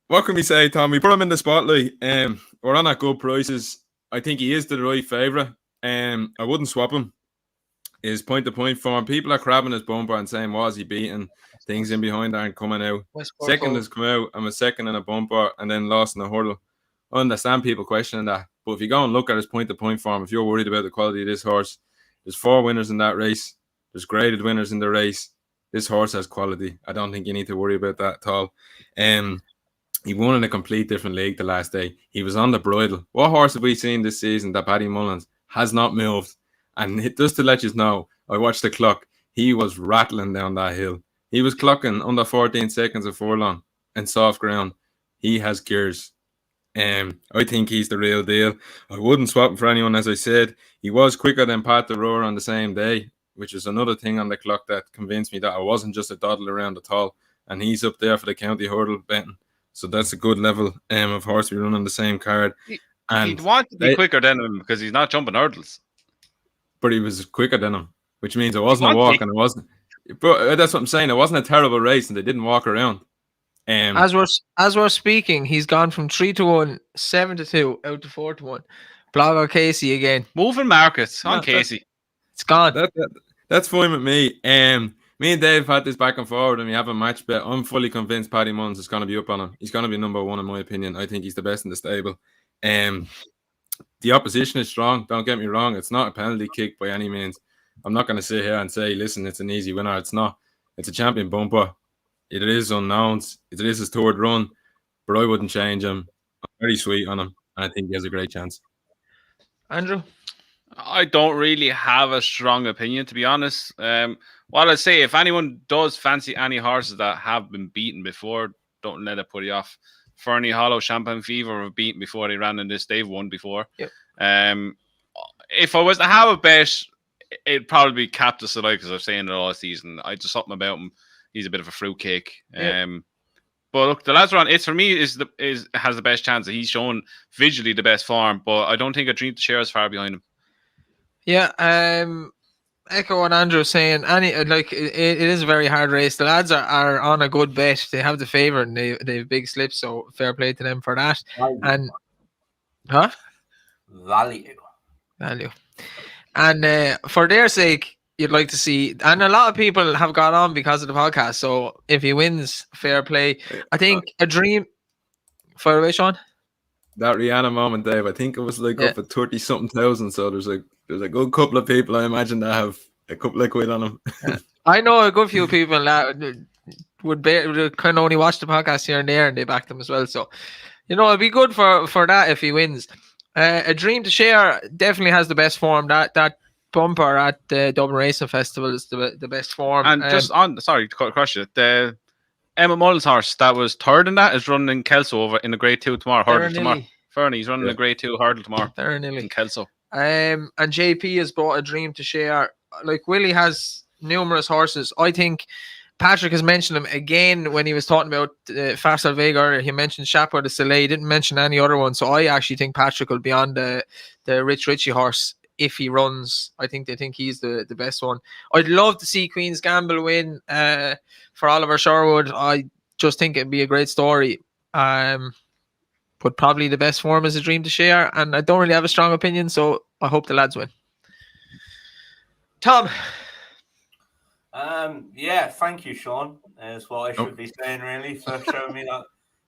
What can we say, Tom? We put him in the spotlight. We're on at good prices. I think he is the right favourite. I wouldn't swap him. His point-to-point form. People are crabbing his bumper and saying, was he beaten? Things in behind aren't coming out. Second has come out and was second in a bumper and then lost in a hurdle. I understand people questioning that. But if you go and look at his point-to-point form, if you're worried about the quality of this horse, there's 4 winners in that race. There's graded winners in the race. This horse has quality. I don't think you need to worry about that at all. He won in a complete different league the last day. He was on the bridle. What horse have we seen this season that Paddy Mullins has not moved? And just to let you know, I watched the clock. He was rattling down that hill. He was clocking under 14 seconds a furlong in soft ground. He has gears. I think he's the real deal. I wouldn't swap him for anyone, as I said. He was quicker than Pat the Roar on the same day, which is another thing on the clock that convinced me that I wasn't just a doddle around at all. And he's up there for the county hurdle betting. So that's a good level of horse we run on the same card. He'd want to be quicker than him because he's not jumping hurdles. But he was quicker than him, which means it wasn't a walk, and it wasn't. But that's what I'm saying. It wasn't a terrible race, and they didn't walk around. As we're speaking, he's gone from 3-1, 7-2, out to 4-1. Blogger Casey again. Moving markets on Casey. It's gone. That's fine with me. Me and Dave had this back and forward, and we have a match bet. I'm fully convinced Paddy Mullins is going to be up on him. He's going to be number one, in my opinion. I think he's the best in the stable. The opposition is strong. Don't get me wrong. It's not a penalty kick by any means. I'm not going to sit here and say, listen, it's an easy winner. It's not. It's a champion bumper. It is unknowns. It is his third run, but I wouldn't change him. I'm very sweet on him. I think he has a great chance. Andrew? I don't really have a strong opinion, to be honest. What I'd say, if anyone does fancy any horses that have been beaten before, don't let it put you off. Fernie Hollow, Champagne Fever were beaten before they ran in this. They've won before. Yep. If I was to have a bet, it'd probably be Captain Salai, because I've saying it all season. I just something about him. He's a bit of a fruitcake. Yep. But look, the lads are on. It's for me has the best chance. He's shown visually the best form, but I don't think a Dream to Share is far behind him. Yeah, echo what Andrew was saying. It is a very hard race. The lads are on a good bet. They have the favour and they have big slips, so fair play to them for that. Value. And for their sake, you'd like to see, and a lot of people have got on because of the podcast. So if he wins, fair play. I think a dream. Fire away, Sean. That Rihanna moment, Dave. I think it was up at 30-something thousand. So there's a good couple of people, I imagine, that have a couple of quid on them. I know a good few people that would kind of only watch the podcast here and there, and they back them as well. So, it'd be good for that if he wins. A Dream to Share definitely has the best form. That bumper at the Dublin Racing Festival is the best form. And sorry to cut across you, the Emma Mullins horse that was third in that is running in Kelso over in the Grade 2 tomorrow. Hurdle tomorrow. Fernie's running a Grade 2 hurdle tomorrow. In Kelso. And JP has brought a Dream to Share. Like, Willie has numerous horses. I think Patrick has mentioned him again when he was talking about Farsal Vega earlier. He mentioned Chapeau de Soleil. He didn't mention any other one. So I actually think Patrick will be on the Rich Richie horse if he runs. I think they think he's the best one. I'd love to see Queen's Gamble win for Oliver Sherwood. I just think it'd be a great story. But probably the best form is a Dream to Share, and I don't really have a strong opinion, so I hope the lads win. Tom. Thank you, Sean. Is what I should be saying, really, for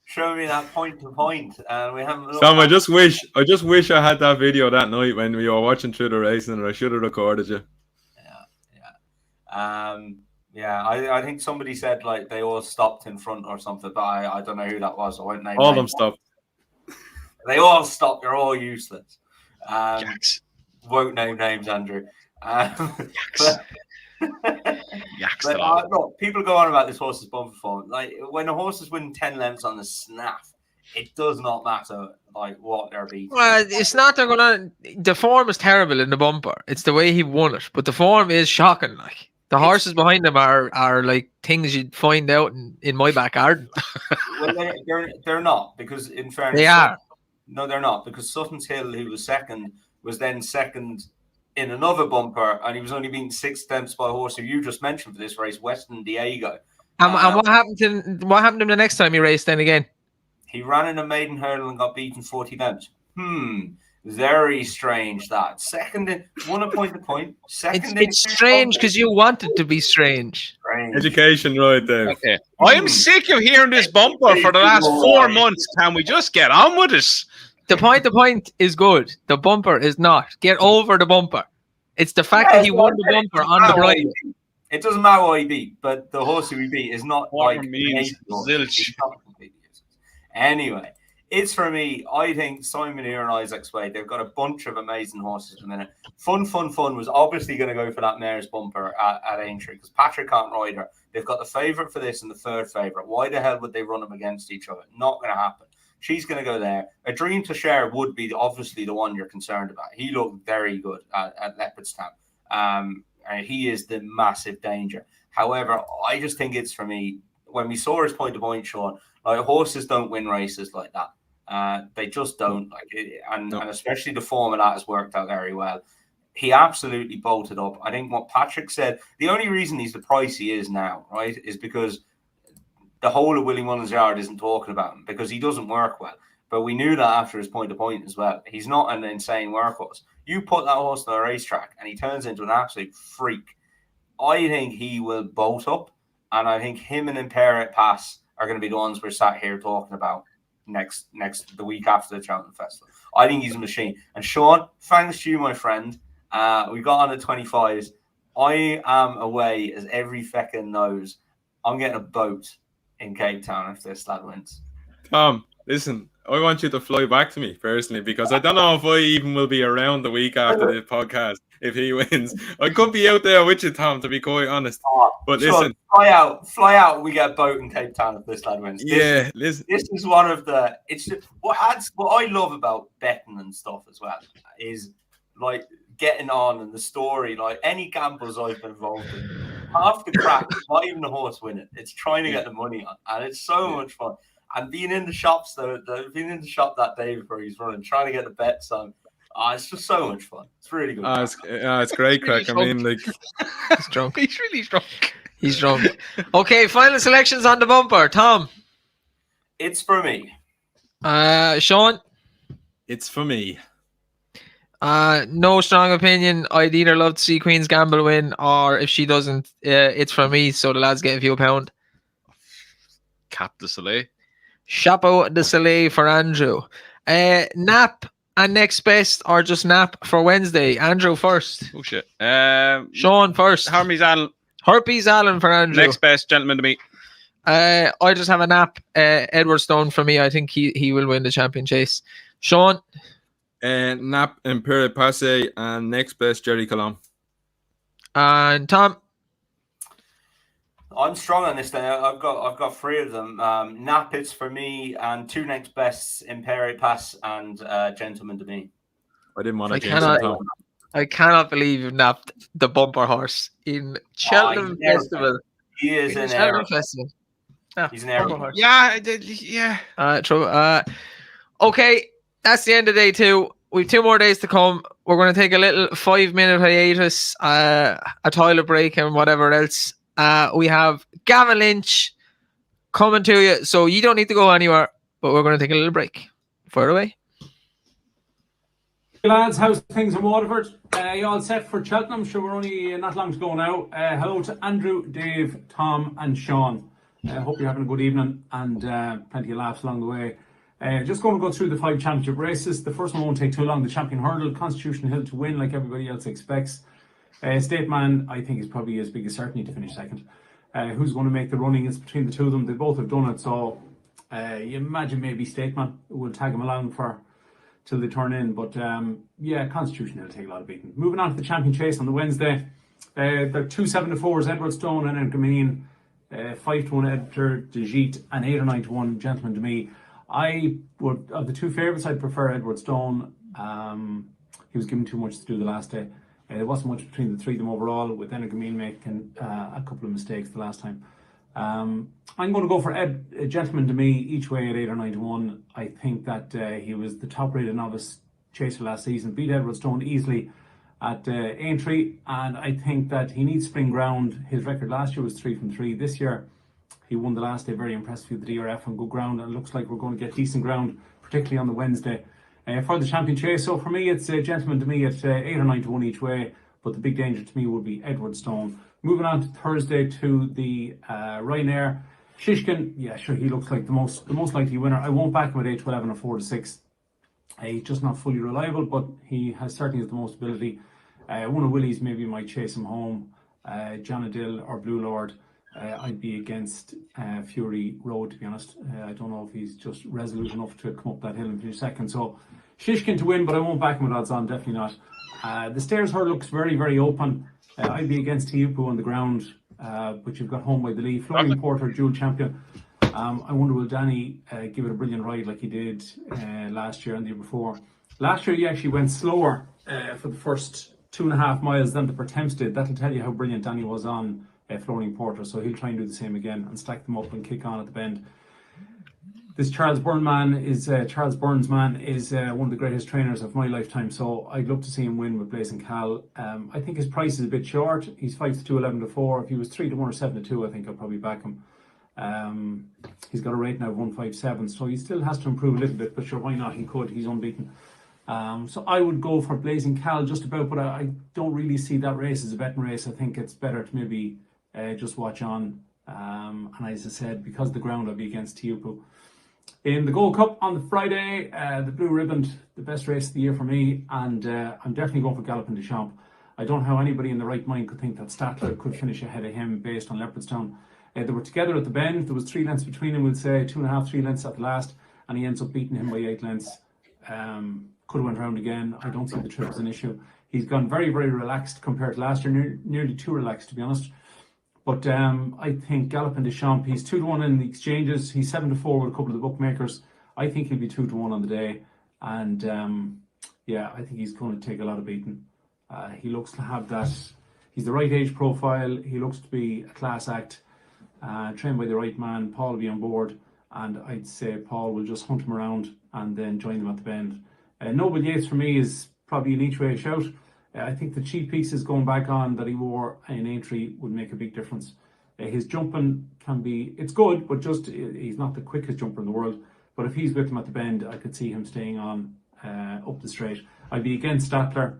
showing me that point to point. We haven't. Tom, I just wish I had that video that night when we were watching through the racing, and I should have recorded you. I think somebody said like they all stopped in front or something, but I don't know who that was. I won't name. All of them stopped. They all stopped. You're all useless. Yaks. Won't name names, Andrew. Yaks. Look, people go on about this horse's bumper form. Like, when a horse is winning 10 lengths on the snaff, it does not matter like what they're beating. Well, it's not they're gonna. The form is terrible in the bumper. It's the way he won it, but the form is shocking. Like, the horses behind him are like things you'd find out in my back garden. Well, they're not, because in fairness, they are. No, they're not, because Sutton's Hill, who was second, was then second in another bumper, and he was only beaten 6 lengths by a horse who you just mentioned for this race, Western Diego. And what happened to him the next time he raced then again? He ran in a maiden hurdle and got beaten 40 lengths. Very strange that. Second, won a point to point. Second, it's strange because you want it to be strange. Education, right there. Okay. I am sick of hearing this bumper for the last 4 months. Can we just get on with it? The point is good. The bumper is not. Get over the bumper. It's the fact that he won the bumper on the bridle. It doesn't matter what he beat, but the horse who he beat is not Water like means an 80 horse. zilch. He's not completely useless. Anyway, it's for me. I think Simon Ear and Isaac's Way. They've got a bunch of amazing horses at the minute. Fun was obviously going to go for that mare's bumper at Aintree because Patrick can't ride her. They've got the favourite for this and the third favourite. Why the hell would they run them against each other? Not going to happen. She's going to go there. A Dream to Share would be obviously the one you're concerned about. He looked very good at Leopardstown. And he is the massive danger. However, I just think it's for me, when we saw his point to point, Sean, like horses don't win races like that. They just don't. And especially the form of that has worked out very well. He absolutely bolted up. I think what Patrick said, the only reason he's the price he is now, right, is because the whole of Willie Mullins Yard isn't talking about him because he doesn't work well. But we knew that after his point to point as well. He's not an insane workhorse. You put that horse on a racetrack and he turns into an absolute freak. I think he will bolt up, and I think him and Imperial Pass are going to be the ones we're sat here talking about the week after the Cheltenham Festival. I think he's a machine. And Sean, thanks to you, my friend. We got on at 25s. I am away, as every feckin' knows. I'm getting a boat in Cape Town if this lad wins. Tom, listen, I want you to fly back to me personally because I don't know if I even will be around the week after the podcast if he wins. I could be out there with you, Tom, to be quite honest. But Sean, listen, fly out. We get a boat in Cape Town if this lad wins. This is one of the. It's just, what I love about betting and stuff as well is like getting on and the story. Like any gambles I've been involved in, half the crap is not even the horse winning. It's trying to get the money on, and it's so much fun. And being in the shops, being in the shop that day before he's running, trying to get the bets on, it's just so much fun. It's really good. It's great crack. I mean, like, he's drunk. He's really drunk. He's drunk. Okay, final selections on the bumper. Tom. It's for me. Sean. It's for me. No strong opinion. I'd either love to see Queen's Gamble win, or if she doesn't, it's for me. So the lads get a few pound. Cap de Soleil. Chapeau de Soleil for Andrew. Nap and next best, or just nap for Wednesday. Andrew first. Oh shit. Sean first. Hermes Allen. Herpes Allen for Andrew. Next best, Gentleman to me. I just have a nap. Edward Stone for me. I think he will win the champion chase. Sean. Nap, Imperial Passe, and next best, Jerry Colomb. And Tom. I'm strong on this thing. I've got three of them. Nap is for me, and two next bests, Imperial Pass and Gentleman to me. I didn't want to change that. I cannot believe you've napped the bumper horse in Cheltenham Festival. He is in Cheltenham Festival. He's an air horse. Yeah, I did. Yeah. True. Okay, that's the end of day 2. We've 2 more days to come. We're going to take a little 5-minute hiatus, a toilet break, and whatever else. We have Gavin Lynch coming to you, so you don't need to go anywhere, but we're going to take a little break. Fire away. Hey lads, how's things in Waterford? You all set for Cheltenham? Sure, we're only not long to go now. Hello to Andrew, Dave, Tom and Sean. Hope you're having a good evening and plenty of laughs along the way. Just going to go through the 5 championship races. The first one won't take too long. The Champion Hurdle, Constitution Hill to win like everybody else expects. State Man, I think, is probably as big as certainty to finish second. Who's going to make the running is between the two of them. They both have done it, so you imagine maybe State Man will tag him along till they turn in. But yeah, Constitution Hill take a lot of beating. Moving on to the Champion Chase on the Wednesday. They're 2 7-4s, Edward Stone and Enkermeen, 5-1 Edgar de Gite, and 8 or 9-1 Gentleman to me. I would, of the 2 favourites, I'd prefer Edward Stone. He was given too much to do the last day. There wasn't much between the 3 of them overall, with Enkermeen making a couple of mistakes the last time. I'm going to go for Gentleman to me each way at 8 or 9-1. I think that he was the top-rated novice chaser last season, beat Edward Stone easily at Aintree, and I think that he needs spring ground. His record last year was 3 from 3. This year, he won the last day very impressively with the DRF on good ground, and it looks like we're going to get decent ground, particularly on the Wednesday. For the champion chase, so for me, it's Gentleman to me at 8 or 9-1 each way, but the big danger to me would be Edward Stone. Moving on to Thursday to the Ryanair. Shishkin, yeah, sure, he looks like the most likely winner. I won't back him at 8-11 or 4-6. He's just not fully reliable, but he certainly has the most ability. One of Willie's maybe might chase him home. Jonadil or Blue Lord, I'd be against Fury Road, to be honest. I don't know if he's just resolute enough to come up that hill in 2 seconds. So Shishkin to win, but I won't back him with odds on, definitely not. The Stairs Herd looks very, very open. I'd be against Tiupu on the ground, but you've got Home by the Lee. Flying Porter, dual champion. I wonder will Danny give it a brilliant ride like he did last year and the year before. Last year he actually went slower for the first 2.5 miles than the Pertemps did. That'll tell you how brilliant Danny was on Flowing Porter, so he'll try and do the same again and stack them up and kick on at the bend. This Charles Burns man is one of the greatest trainers of my lifetime, so I'd love to see him win with Blazing Cal. I think his price is a bit short. He's 5 to 2, 11 to 4. If he was 3 to 1 or 7 to 2, I think I'll probably back him. He's got a rate now of 157, so he still has to improve a little bit, but sure, why not? He could. He's unbeaten. So I would go for Blazing Cal just about, but I don't really see that race as a betting race. I think it's better to maybe just watch on. And as I said, because of the ground, I'll be against Tiupu. In the Gold Cup on the Friday, the Blue Ribbon, the best race of the year for me, and I'm definitely going for Galopin Des Champs. I don't know how anybody in the right mind could think that Statler could finish ahead of him based on Leopardstown. They were together at the bend. There was 3 lengths between him, we'll say 2.5, 3 lengths at the last, and he ends up beating him by 8 lengths. Could have went round again. I don't see the trip as an issue. He's gone very, very relaxed compared to last year, nearly too relaxed, to be honest. But I think Galopin Des Champs, he's 2 to 1 in the exchanges. He's 7 to 4 with a couple of the bookmakers. I think he'll be 2 to 1 on the day. And I think he's going to take a lot of beating. He looks to have that. He's the right age profile. He looks to be a class act. Trained by the right man. Paul will be on board. And I'd say Paul will just hunt him around and then join them at the bend. Noble Yates for me is probably an each way shout. I think the cheap pieces going back on that he wore in Aintree would make a big difference. His jumping it's good, but just he's not the quickest jumper in the world. But if he's with him at the bend, I could see him staying on up the straight. I'd be against Statler.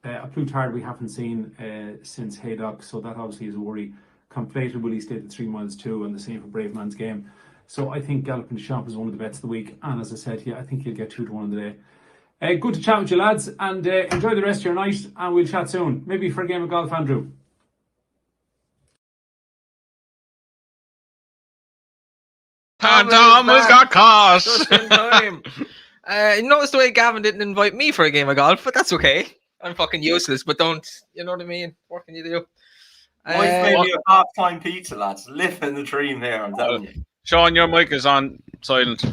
A Plutard we haven't seen since Haydock, so that obviously is a worry. Conflated will he stay at 3 miles too, and the same for Brave Man's Game. So I think Galopin Des Champs is one of the bets of the week, and as I said, I think he'll get 2 to 1 on the day. Good to chat with you, lads, and enjoy the rest of your night, and we'll chat soon. Maybe for a game of golf, Andrew. Tom has got caught. Just in time. You notice the way Gavin didn't invite me for a game of golf, but that's okay. I'm fucking useless, but don't, you know what I mean? What can you do? I've made you a half-time pizza, lads. Living the dream here, I'm telling you. Sean, your mic is on silent.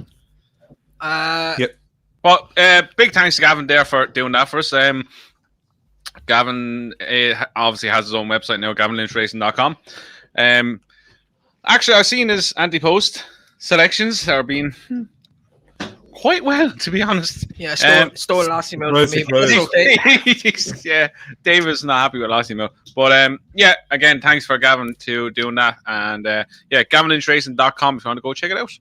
Yep. But big thanks to Gavin there for doing that for us. Gavin obviously has his own website now, gavinlynchracing.com. Actually, I've seen his anti-post selections are being quite well, to be honest. Yeah, stole last email from me. But it's okay. Yeah, David's not happy with last email. But again, thanks for Gavin to doing that. And gavinlynchracing.com if you want to go check it out.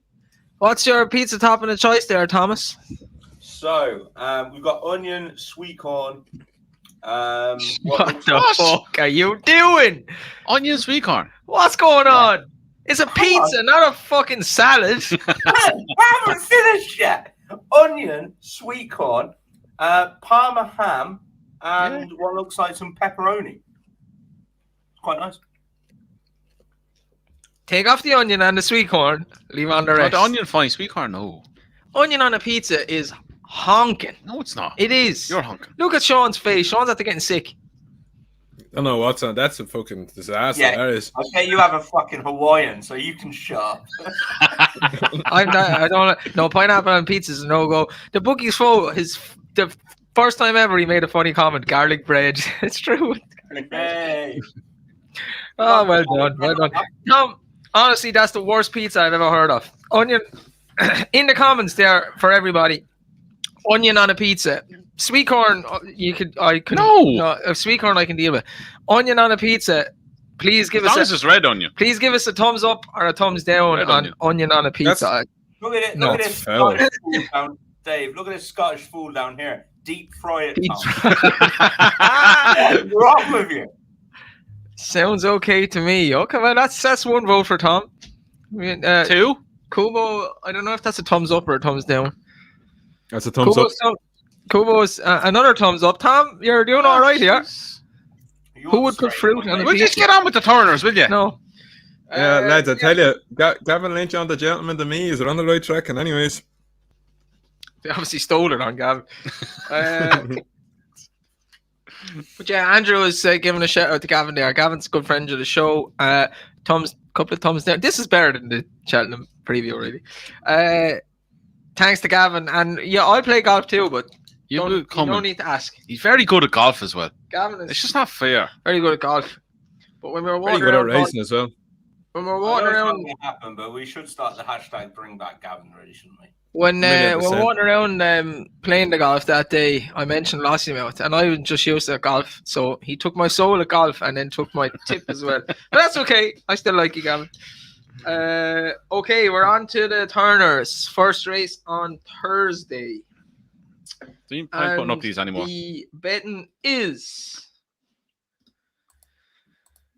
What's your pizza topping of choice there, Thomas? So, we've got onion, sweet corn. What the fuck are you doing? Onion sweet corn. What's going on? It's a pizza, not a fucking salad. I haven't finished yet. Onion, sweet corn, Parma ham, and what looks like some pepperoni. Quite nice. Take off the onion and the sweet corn. Leave on the rest. The onion fine, sweet corn, no. Onion on a pizza is honking. No, it's not. It is. You're honking. Look at Sean's face. Sean's after getting sick. I don't know what's on. That's a fucking disaster. Yeah, That is. okay, you have a fucking Hawaiian, so you can shut up. I don't. No, pineapple on pizza is a no go. The bookie's full. The first time ever he made a funny comment. Garlic bread. It's true. Hey. Oh, well done. Well done. Tom, honestly, that's the worst pizza I've ever heard of. Onion. In the comments there for everybody. Onion on a pizza. Sweet corn, I could. No, sweet corn I can deal with. Onion on a pizza. Please give us just red onion. Please give us a thumbs up or a thumbs down on onion on a pizza. Look at it. Look at this Scottish food down, Dave. Look at this Scottish food down here. Deep fry it. What's wrong with you? Sounds okay to me. Okay, well that's one vote for Tom. I mean, 2. Kubo, I don't know if that's a thumbs up or a thumbs down. That's a thumbs up. Kubo's another thumbs up. Tom, you're doing all right here. Who would put fruit on a We'll just pizza? get on with the Turners, will you? No. Yeah, lads, I tell you, Gavin Lynch on the Gentleman to me is on the right track. And anyways, They obviously stole it on Gavin. But yeah, Andrew is giving a shout out to Gavin there. Gavin's a good friend of the show. Couple of thumbs down. This is better than the Cheltenham preview, really. Thanks to Gavin. And yeah, I play golf too, but You will you come. don't need to ask. He's very good at golf as well. Gavin It's is just not fair. very good at golf. But when we were pretty walking good at around, racing as well. when we were I walking know it's not around, going to happen, but we should start the hashtag bring back Gavin, really, shouldn't we? when we Million were percent. walking around playing the golf that day, I mentioned Lossy Mouth, and I was just used to golf. So he took my soul at golf and then took my tip as well. But that's okay. I still like you, Gavin. Okay, we're on to the Turners. First race on Thursday. So you ain't putting up And these anymore. The betting is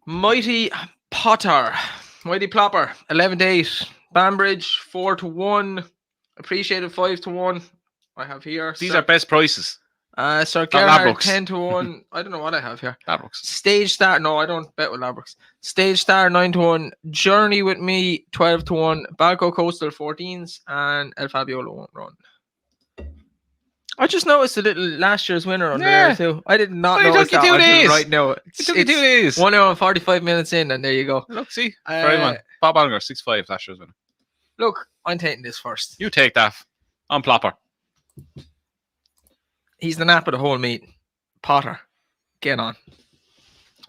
Mighty Potter, Mighty Plopper, 11-8, Banbridge 4-1, Appreciated 5-1. I have here. These are best prices. Sir Gerhard Ladbrokes. 10-1. I don't know what I have here. Ladbrokes. Stage Star. No, I don't bet with Ladbrokes. Stage Star 9-1. Journey with Me 12-1. Balco Coastal 14s and El Fabiolo won't run. I just noticed a little last year's winner on there Yeah. too. I did not Well, it know took you that 2 until days. right now. It took you 2 days. 1 hour and 45 minutes in, and there you go. Look, see. Very Uh, well. Bob Allinger, 6'5", last year's winner. Look, I'm taking this first. You take that. On Plopper. He's the nap of the whole meet. Potter, get on.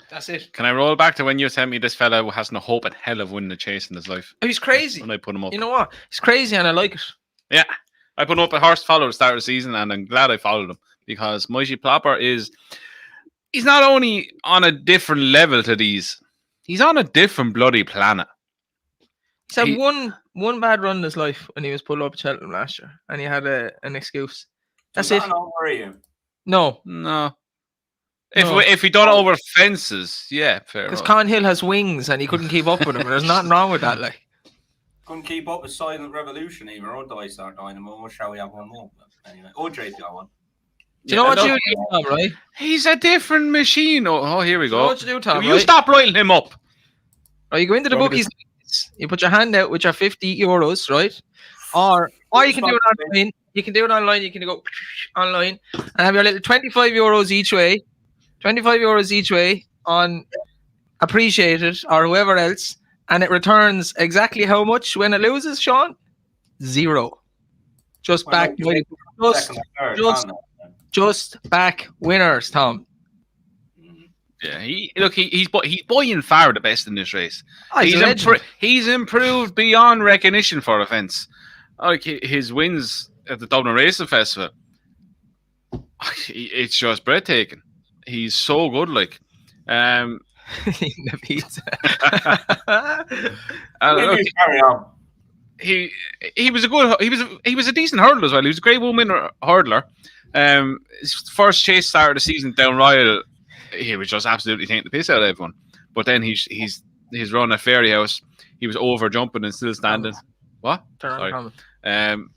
That's it. Can I roll back to when you tell me this fella has no hope in hell of winning a chase in his life? He's crazy. When I put him up. You know what? He's crazy, and I like it. Yeah. I put him up a horse to follow at the start of the season, and I'm glad I followed him because Mighty Plopper he's not only on a different level to these, he's on a different bloody planet. He's had He- one bad run in his life when he was pulled up at Cheltenham last year, and he had an excuse. That's Was it. that an over you? No, No. No. If we done it over fences, yeah, fair because enough. Con Hill has wings, and he couldn't keep up with him. There's nothing wrong with that. Like, Couldn't keep up with Silent Revolution either, or Dystar Dynamo, or shall we have one more? But anyway, or JPR one. do you know what look, you do, Tom? Right? He's a different machine. Oh, here we Do you know go. what you do, Tom? You right? stop writing him up. Right, you go into the Go on, bookies. You put your hand out with your €50, right? Or you can do it online. You can do it online. You can go online and have your little €25 each way. €25 each way on Appreciated or whoever else, and it returns exactly how much when it loses, Sean? 0. Just Well, back, no, just, Second or third, just- can't they? just back winners, Tom. Yeah, he's buying far the best in this race. Oh, he's a legend. He's improved beyond recognition for offence. Like his wins at the Dublin Racing Festival, it's just breathtaking. He's so good. Like, Eating the pizza. look, Maybe carry on. he was a decent hurdler as well. He was a Grade 1 winner hurdler. His first chase start of the season down Royal, he was just absolutely taking the piss out of everyone. But then his run at Fairy House, he was over jumping and still standing. What? Turn Sorry. on comment.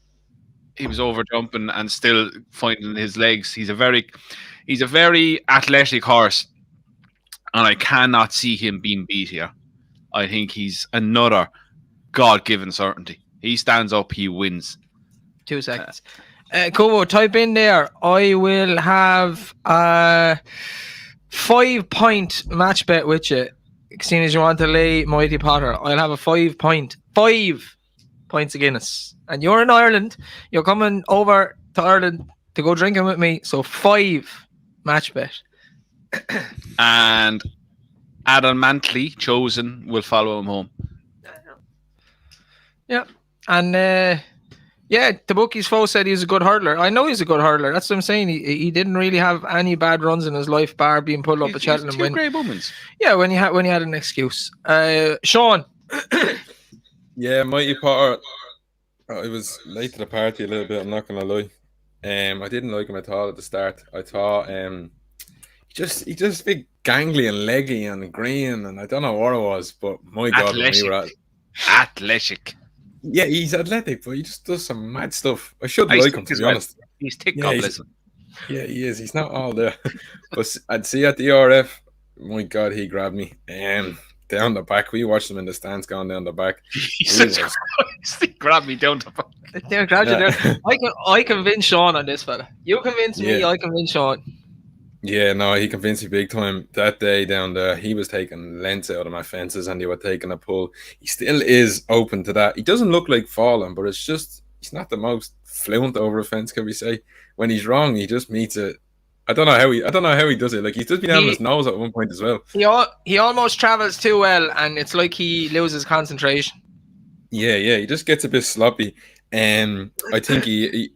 He was over jumping and still finding his legs. He's a very athletic horse, and I cannot see him being beat here. I think he's another God-given certainty. He stands up, he wins. 2 seconds. Kobo, type in there. I will have a 5-point match bet with you. Seeing as you want to lay Mighty Potter, I'll have a 5 points of Guinness. And you're in Ireland. You're coming over to Ireland to go drinking with me. So 5 match bet. And Adam Mantley, chosen, will follow him home. Yeah. And the bookies folk said he's a good hurdler. I know he's a good hurdler. That's what I'm saying. He didn't really have any bad runs in his life, bar being pulled up at Cheltenham. Two great moments. Yeah, when he had an excuse. Sean. Yeah, Mighty Potter. I was late to the party a little bit. I'm not gonna lie. I didn't like him at all at the start. I thought he just big gangly and leggy and green, and I don't know what it was, but my God, when we were at, Athletic. yeah, he's athletic, but he just does some mad stuff. I should He's like him, thick to as be well. honest. He's tick Yeah, God he's- bless him. Yeah, he is. He's not all there. But I'd see at the RF, My God, he grabbed me. Down the back. We watched him in the stands going down the back. Jesus was- Christ, he grabbed me down the back. There, grab you Yeah. there. I convinced Sean on this fella. You convince me, Yeah. I convince Sean. Yeah, no, he convinced me big time. That day down there, he was taking lengths out of my fences and they were taking a pull. He still is open to that. He doesn't look like falling, but it's just, he's not the most fluent over a fence, can we say? When he's wrong, he just meets it. I don't know how he does it. Like, he's just been on his nose at one point as well. He almost travels too well, and it's like he loses concentration. Yeah, he just gets a bit sloppy. I think he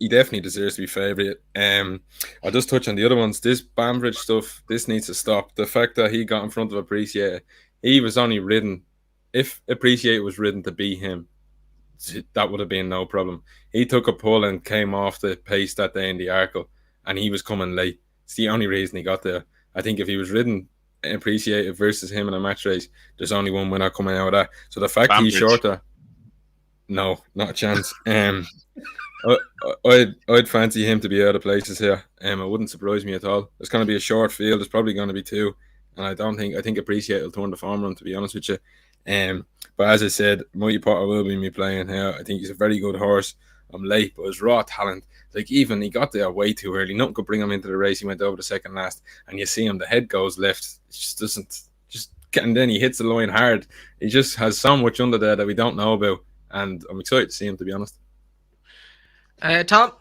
definitely deserves to be favourite. I'll just touch on the other ones. This Bambridge stuff, this needs to stop. The fact that he got in front of Appreciate, he was only ridden. If Appreciate was ridden to beat him, that would have been no problem. He took a pull and came off the pace that day in the Arkle, and he was coming late. It's the only reason he got there. I think if he was ridden Appreciate versus him in a match race, there's only one winner coming out of that. So the fact he's shorter. No, not a chance. I'd fancy him to be out of places here. It wouldn't surprise me at all. It's going to be a short field. It's probably going to be 2, and I think Appreciate will turn the form run, to be honest with you. But as I said, Mighty Potter will be me playing here. I think he's a very good horse. I'm late, but his raw talent, like, even he got there way too early. Nothing could bring him into the race. He went over the second last, and you see him, the head goes left. It just doesn't. And then he hits the line hard. He just has so much under there that we don't know about. And I'm excited to see him, to be honest. Tom?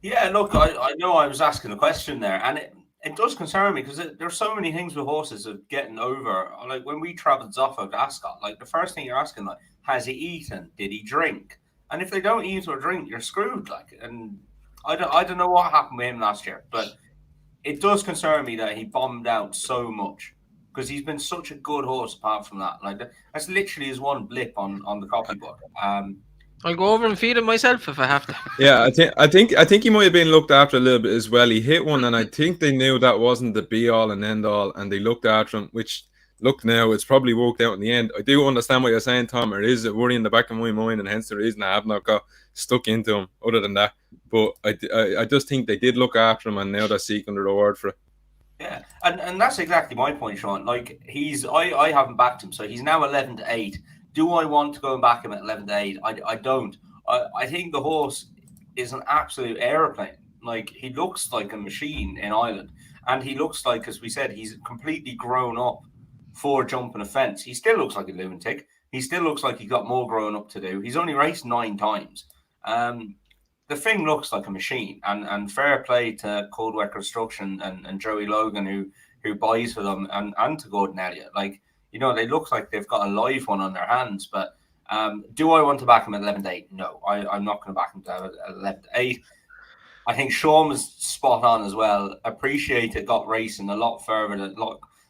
Yeah, look, I know I was asking the question there, and it does concern me because there's so many things with horses of getting over. Like when we travelled Zoffo to Ascot, like the first thing you're asking, like, has he eaten? Did he drink? And if they don't eat or drink, you're screwed. Like, and I don't know what happened with him last year, but it does concern me that he bombed out so much. Because he's been such a good horse apart from that. Like, that's literally his one blip on the copybook. I'll go over and feed him myself if I have to. Yeah, I think he might have been looked after a little bit as well. He hit one, and I think they knew that wasn't the be all and end all, and they looked after him. Which, look, now it's probably worked out in the end. I do understand what you're saying, Tom. It is a worry in the back of my mind, and hence the reason I have not got stuck into him. Other than that, but I just think they did look after him, and now they're seeking the reward for it. Yeah, and that's exactly my point, Sean. Like, I haven't backed him, so he's now 11-8. Do I want to go and back him at 11-8? I don't. I think the horse is an absolute aeroplane. Like, he looks like a machine in Ireland, and he looks like, as we said, he's completely grown up for jumping a fence. He still looks like a lunatic. He still looks like he's got more growing up to do. He's only raced 9 times. The thing looks like a machine, and fair play to Coldwell Construction and Joey Logan who buys for them, and to Gordon Elliott. Like, you know, they look like they've got a live one on their hands. But do I want to back him at 11-8? No, I'm not going to back him to 11-8. I think Sean was spot on as well. Appreciate it got racing a lot further,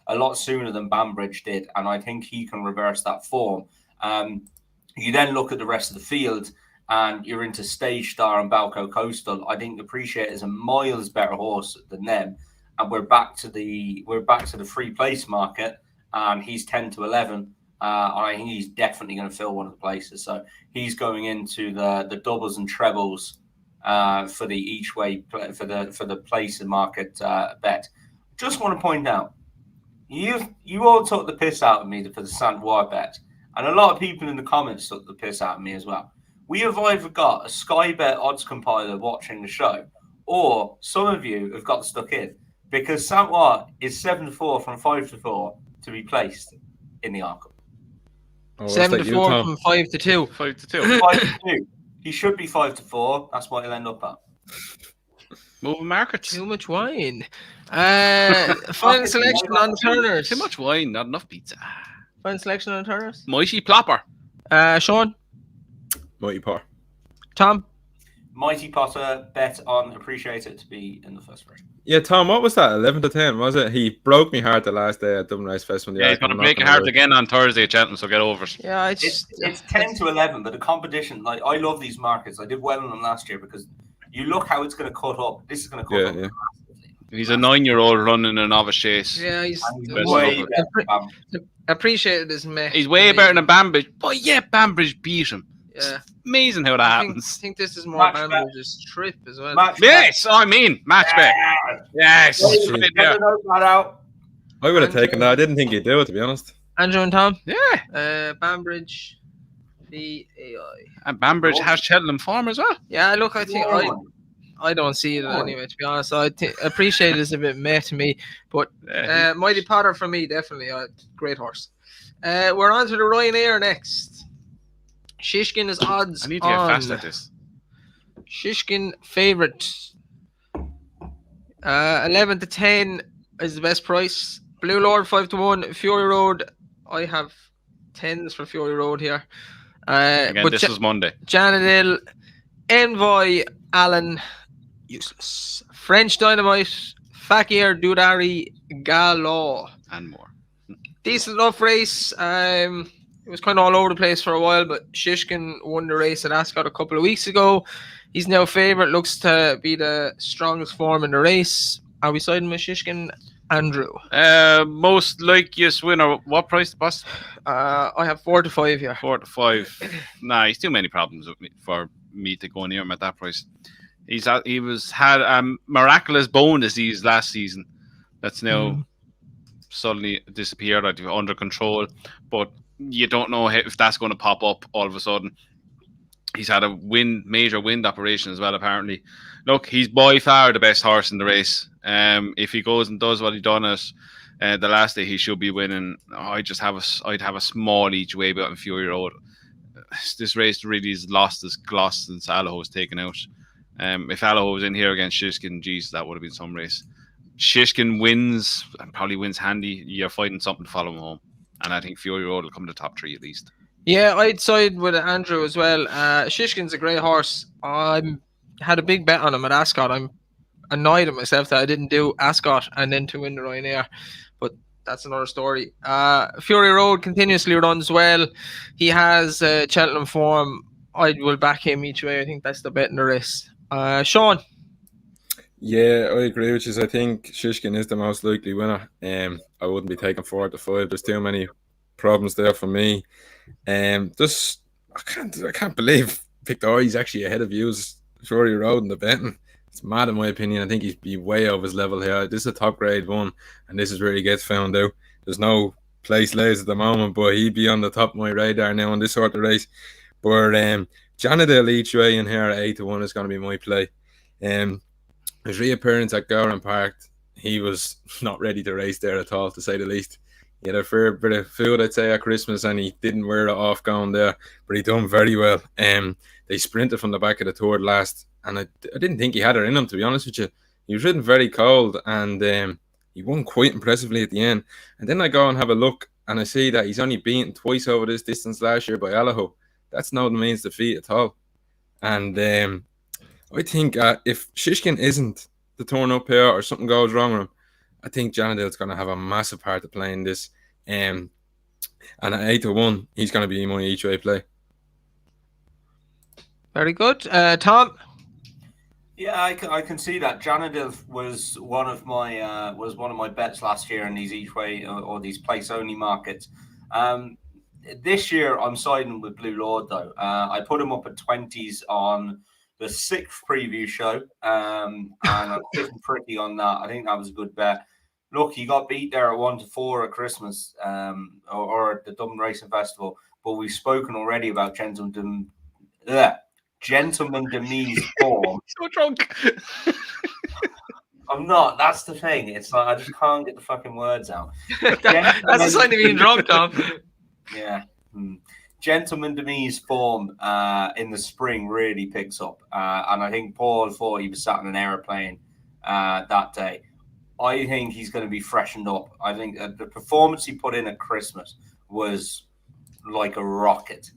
a lot sooner than Bambridge did, and I think he can reverse that form. You then look at the rest of the field, and you're into Stage Star and Balco Coastal. I think Appreciate is a miles better horse than them, and we're back to the free place market, and he's 10-11. And I think he's definitely going to fill one of the places. So he's going into the doubles and trebles for the each way for the place and market bet. Just want to point out, you all took the piss out of me for the Saint-Ouen bet, and a lot of people in the comments took the piss out of me as well. We have either got a Sky Bet odds compiler watching the show, or some of you have got stuck in, because Saint-Ouen is 7-4 from 5-4 to be placed in the Arkle. 7-4 from 5-2. 5-2. 5-2. He should be 5-4. That's what he'll end up at. Moving markets. Too much wine. Final selection on the turners. Too much wine, not enough pizza. Final selection on the turners. Mighty Plopper. Sean. Mighty Potter. Tom. Mighty Potter bet on Appreciate It to be in the first race. Yeah, Tom, what was that? 11-10, was it? He broke me heart the last day at Dublin Race Festival. Yeah, he's going to break it hard again on Thursday at Cheltenham, so get over it. Yeah, it's 10-11, but the competition, like, I love these markets. I did well in them last year because you look how it's going to cut up. This is going to cut up. Massively. He's a 9-year-old running a novice chase. Yeah, he's way Appreciated his meh. He's way better than Bambridge. But yeah, Bambridge beat him. Yeah. It's amazing how that happens. I think this is more Bambridge's trip as well. Yes, I mean, match bet. Yes. Get the note out. I would have Andrew. taken that. I didn't think he'd do it, to be honest. Andrew and Tom. Yeah. Banbridge, VAI. And Banbridge has Cheltenham form as well. Yeah, look, I think Norman. I don't see it Norman. anyway. To be honest, I appreciate it as a bit meh to me, but Mighty Potter for me definitely a great horse. We're on to the Ryanair next. Shishkin is odds. I need to get on. fast at this. Shishkin favourite. 11 to 10 is the best price. Blue Lord 5 to 1. Fury Road. I have 10s for Fury Road here. Again, but this was Monday. Janadil, Envoy, Allen, useless. French Dynamite, Fakir, Dudari, Galo. And more. Decent enough race. It was kind of all over the place for a while, but Shishkin won the race at Ascot a couple of weeks ago. He's now favourite. Looks to be the strongest form in the race. Are we siding with Shishkin, Andrew? Most likeliest winner. What price, boss? I have 4 to 5 here. 4 to 5. Nah, he's too many problems with me, for me to go near him at that price. Had a miraculous bone disease last season. That's now suddenly disappeared under control, but you don't know if that's going to pop up all of a sudden. He's had a major wind operation as well, apparently. Look, he's by far the best horse in the race. If he goes and does what he done at the last day, he should be winning. I'd have a small each way bet on Fury Road. This race really has lost its gloss since Allaho was taken out. If Allaho was in here against Shishkin, geez, that would have been some race. Shishkin wins and probably wins handy. You're fighting something to follow him home. And I think Fury Road will come to the top 3 at least. Yeah, I'd side with Andrew as well. Shishkin's a great horse. I had a big bet on him at Ascot. I'm annoyed at myself that I didn't do Ascot and then to win the Ryanair. But that's another story. Fury Road continuously runs well. He has Cheltenham form. I will back him each way. I think that's the bet in the race. Sean? Yeah, I agree with you. I think Shishkin is the most likely winner. I wouldn't be taking 4 to 5. There's too many problems there for me. I can't believe Victoria's actually ahead of Hughes Fury Road in the betting. It's mad in my opinion. I think he'd be way over his level here. This is a top grade one, and this is where he gets found out. There's no place lays at the moment, but he'd be on the top of my radar now in this sort of race. But Janadil each way in here at 8 to 1 is going to be my play. His reappearance at Gowran Park, he was not ready to race there at all, to say the least. He had a fair bit of food, I'd say, at Christmas, and he didn't wear it off going there, but he done very well. They sprinted from the back of the third last, and I didn't think he had it in him, to be honest with you. He was ridden very cold, and he won quite impressively at the end. And then I go and have a look, and I see that he's only beaten twice over this distance last year by Allaho. That's no means defeat at all. And I think if Shishkin isn't to turn up here or something goes wrong with him, I think Janadil's going to have a massive part to play in this. And at 8 to 1, he's going to be my each way play. Very good. Tom? Yeah, I can see that. Janadil was one of my bets last year in these each way or these place only markets. This year I'm siding with Blue Lord though. I put him up at 20s on the 6th preview show, and I'm sitting pretty on that. I think that was a good bet. Look, he got beat there at 1 to 4 at Christmas, or at the Dublin Racing Festival. But we've spoken already about Gentleman Demise form. So drunk. I'm not. That's the thing. It's like I just can't get the fucking words out. That's a sign of being drunk, Tom. Yeah. Gentleman Demise form in the spring really picks up. And I think Paul thought he was sat in an aeroplane that day. I think he's going to be freshened up. I think the performance he put in at Christmas was like a rocket.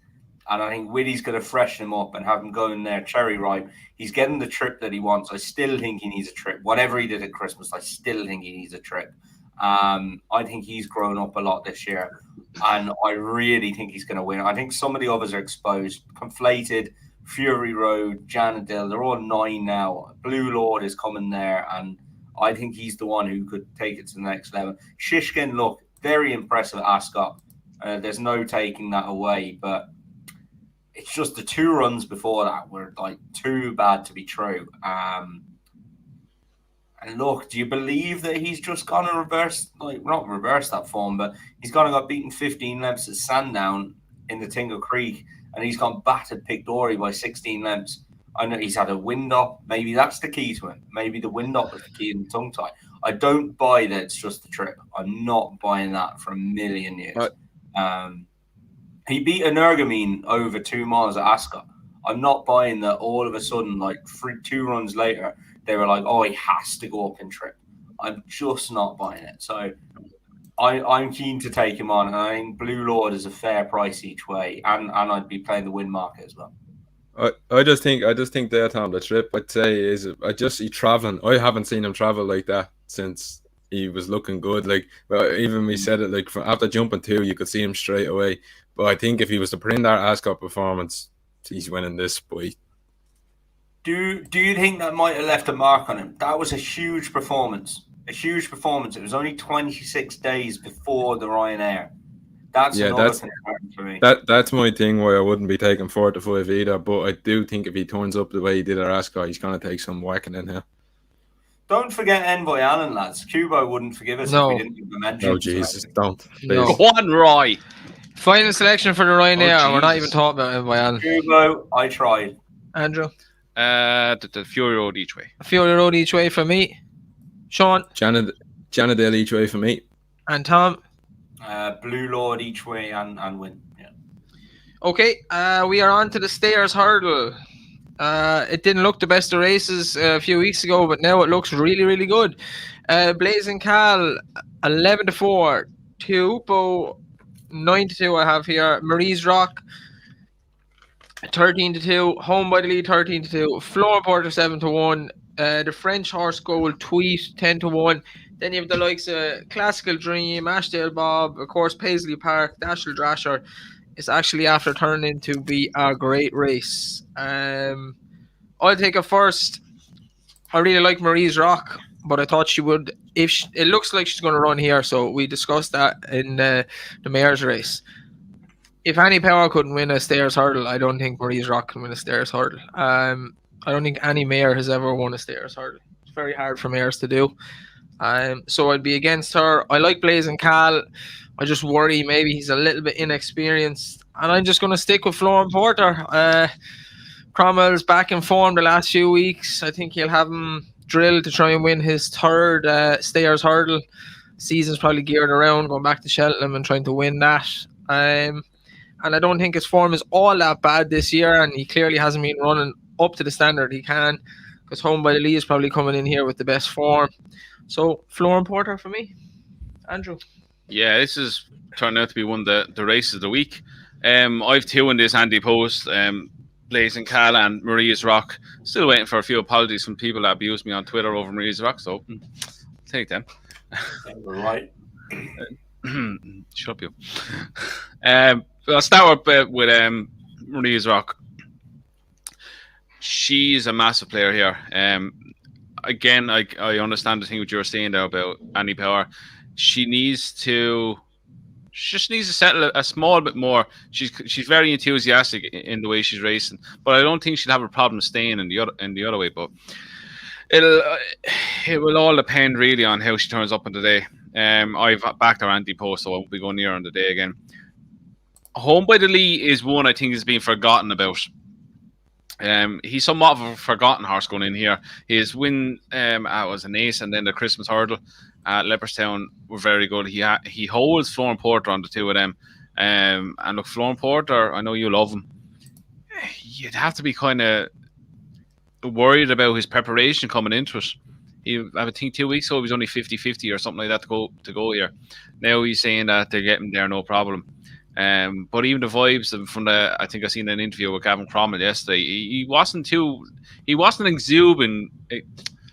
And I think Widdy's going to freshen him up and have him go in there cherry ripe. He's getting the trip that he wants. I still think he needs a trip. Whatever he did at Christmas, I still think he needs a trip. I think he's grown up a lot this year. And I really think he's going to win. I think some of the others are exposed. Conflated, Fury Road, Janadil, they're all 9 now. Blue Lord is coming there. And I think he's the one who could take it to the next level. Shishkin, look, very impressive at Ascot. There's no taking that away. But it's just the 2 runs before that were like too bad to be true. And look, do you believe that he's just going to not reverse that form, but he's going to got beaten 15 lengths at Sandown in the Tingle Creek, and he's gone battered Pictory by 16 lengths. I know he's had a wind up. Maybe that's the key to him. Maybe the wind up was the key in the tongue tie. I don't buy that it's just the trip. I'm not buying that for a million years. He beat Energumene over 2 miles at Ascot. I'm not buying that all of a sudden, like 2 runs later, they were like, oh, he has to go up in trip. I'm just not buying it. So I'm keen to take him on. And I think Blue Lord is a fair price each way. And I'd be playing the win market as well. I just think there, Tom, the trip I'd say is he's traveling. I haven't seen him travel like that since he was looking good. Like, well, even we said it, like after jumping 2, you could see him straight away. But I think if he was to put in that Ascot performance, he's winning this by. Do you think that might have left a mark on him? That was a huge performance. A huge performance. It was only 26 days before the Ryanair. That's concern for me. That's my thing why I wouldn't be taking 4 to 5 either. But I do think if he turns up the way he did at Ascot, he's going to take some whacking in here. Don't forget Envoy Allen, lads. Kubo wouldn't forgive us if we didn't give him mention. No, Jesus, don't. No. Go on, Roy. Final selection for the Ryanair. We're not even talking about Envoy Allen. Kubo, I tried. Andrew? The Fury Road each way. Fury Road each way for me. Sean? Janadale each way for me. And Tom? Blue Lord each way and win. Yeah. Okay, we are on to the Stayers Hurdle. It didn't look the best of races a few weeks ago, but now it looks really, really good. Blazing Cal, 11-4. Tupo, 9-2 I have here. Marie's Rock, 13-2. Home by the Lead, 13-2. Flora Porter, 7-1. The French Horse Gold Tweet, 10-1. Then you have the likes of Classical Dream, Ashdale Bob, of course, Paisley Park, Dashel Drasher. It's actually after turning to be a great race. I'll take it first. I really like Marie's Rock, but I thought she would. It looks like she's going to run here, so we discussed that in the Mayor's race. If Annie Power couldn't win a Stayers Hurdle, I don't think Marie's Rock can win a Stayers Hurdle. I don't think any Mayor has ever won a Stayers Hurdle. It's very hard for Mayors to do. So I'd be against her. I like Blazing Cal. I just worry maybe he's a little bit inexperienced. And I'm just going to stick with Florin Porter. Cromwell's back in form the last few weeks. I think he'll have him drilled to try and win his 3rd Stayers Hurdle. Season's probably geared around going back to Cheltenham and trying to win that. And I don't think his form is all that bad this year. And he clearly hasn't been running up to the standard he can. Because Home by the Lee is probably coming in here with the best form. So, Florin Porter for me. Andrew? Yeah, this is turned out to be one of the races of the week. I've 2 in this Andy Post, Blazing Cal and Maria's Rock. Still waiting for a few apologies from people that abused me on Twitter over Maria's Rock, so take them. Right. Shut up, you. I'll start with Maria's Rock. She's a massive player here. Again, I understand the thing what you were saying there about Annie Power. She just needs to settle a small bit more. She's very enthusiastic in the way she's racing, but I don't think she'll have a problem staying in the other way. But it will all depend really on how she turns up on the day. I've backed her anti-post, so I won't be going near her on the day again. Home by the Lee is one I think has been forgotten about. He's somewhat of a forgotten horse going in here. His win was an ace, and then the Christmas Hurdle at Leopardstown were very good. He holds Florin Porter on the 2 of them. And look, Florin Porter, I know you love him. You'd have to be kind of worried about his preparation coming into it. I think 2 weeks ago he was only 50-50 or something like that to go here. Now he's saying that they're getting there no problem. But even the vibes from I think I seen an interview with Gavin Cromwell yesterday. He wasn't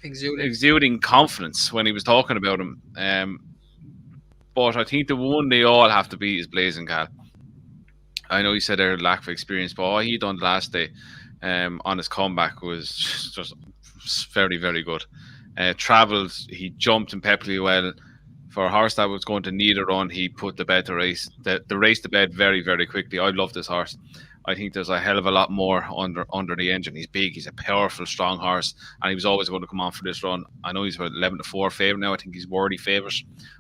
exuding confidence when he was talking about him. But I think the one they all have to beat is Blazing Cal. I know he said their lack of experience, but all he done last day on his comeback was just very, very good. Travelled, he jumped impeccably well. For a horse that was going to need a run, he put the race to bed very, very quickly. I love this horse. I think there's a hell of a lot more under the engine. He's big, he's a powerful, strong horse, and he was always going to come on for this run. I know he's about 11-4 favourite now. I think he's worthy favourite.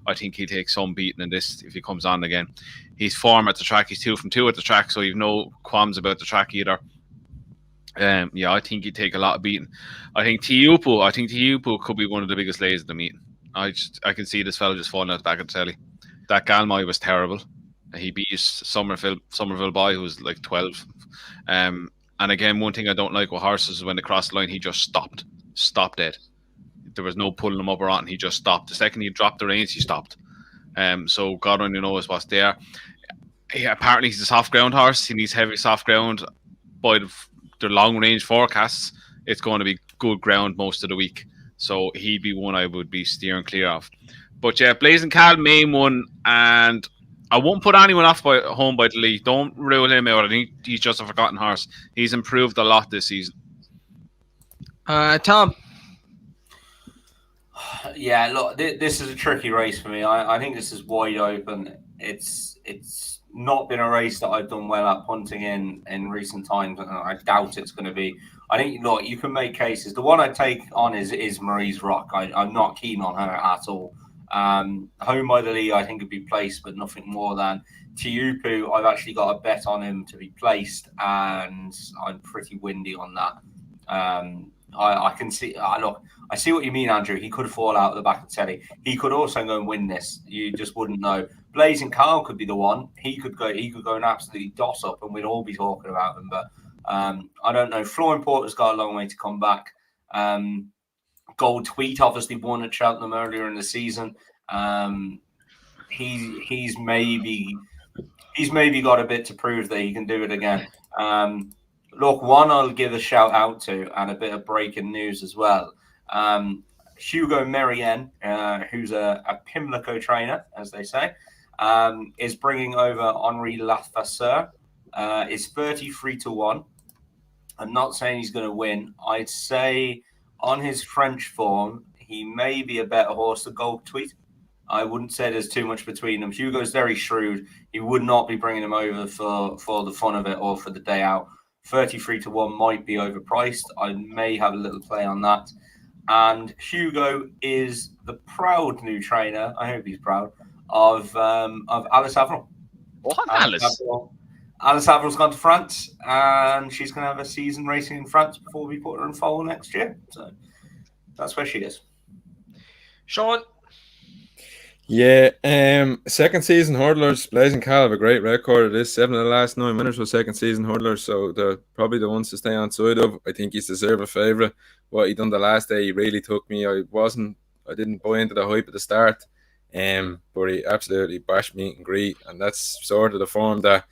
I think he'll take some beating in this if he comes on again. His form at the track, he's 2 from 2 at the track, so you've no qualms about the track either. Yeah, I think he'd take a lot of beating. I think Tiupu could be one of the biggest lays of the meeting. I can see this fella just falling out the back of the telly. That Galmai was terrible. He beat Somerville boy who was like 12. And again, one thing I don't like with horses is when they cross the line, he just stopped dead. There was no pulling him up or on. He just stopped. The second he dropped the reins, he stopped. So God only knows what's there. Apparently he's a soft ground horse. He needs heavy soft ground. By the long range forecasts, it's going to be good ground most of the week. So he'd be one I would be steering clear of. But yeah, Blazing Cal, main one, and I won't put anyone off home by the lead. Don't rule him out. I think he's just a forgotten horse. He's improved a lot this season. Tom. Yeah, look, this is a tricky race for me. I think this is wide open. It's not been a race that I've done well at punting in recent times, and I doubt it's going to be. I think, look, you can make cases. The one I take on is Marie's Rock. I'm not keen on her at all. Home by the lead, I think would be placed, but nothing more than. Tiupu, I've actually got a bet on him to be placed, and I'm pretty windy on that. I can see. Look, I see what you mean, Andrew. He could fall out of the back of Teddy. He could also go and win this. You just wouldn't know. Blazing Carl could be the one. He could go and absolutely doss up, and we'd all be talking about him. But I don't know. Flooring Porter's got a long way to come back. Gold Tweet obviously won at Cheltenham earlier in the season. He's maybe got a bit to prove that he can do it again. Look, one I'll give a shout out to, and a bit of breaking news as well. Hugo Merien, who's a Pimlico trainer, as they say, is bringing over Henri Lafasseur. Is 33-1. I'm not saying he's going to win. I'd say on his French form, he may be a better horse than Gold Tweet. I wouldn't say there's too much between them. Hugo's very shrewd. He would not be bringing him over for the fun of it or for the day out. 33-1 might be overpriced. I may have a little play on that. And Hugo is the proud new trainer. I hope he's proud of Alice Avril. What, Alice? Alice Avril's gone to France, and she's going to have a season racing in France before we put her in foal next year. So that's where she is. Sean. Yeah, second season hurdlers. Blazing Cal have a great record. It is 7 of the last 9 winners were second season hurdlers, so they're probably the ones to stay on side of. I think he's deserved a favourite. What he done the last day, he really took me. I didn't buy into the hype at the start, but he absolutely bashed meet and greet, and that's sort of the form that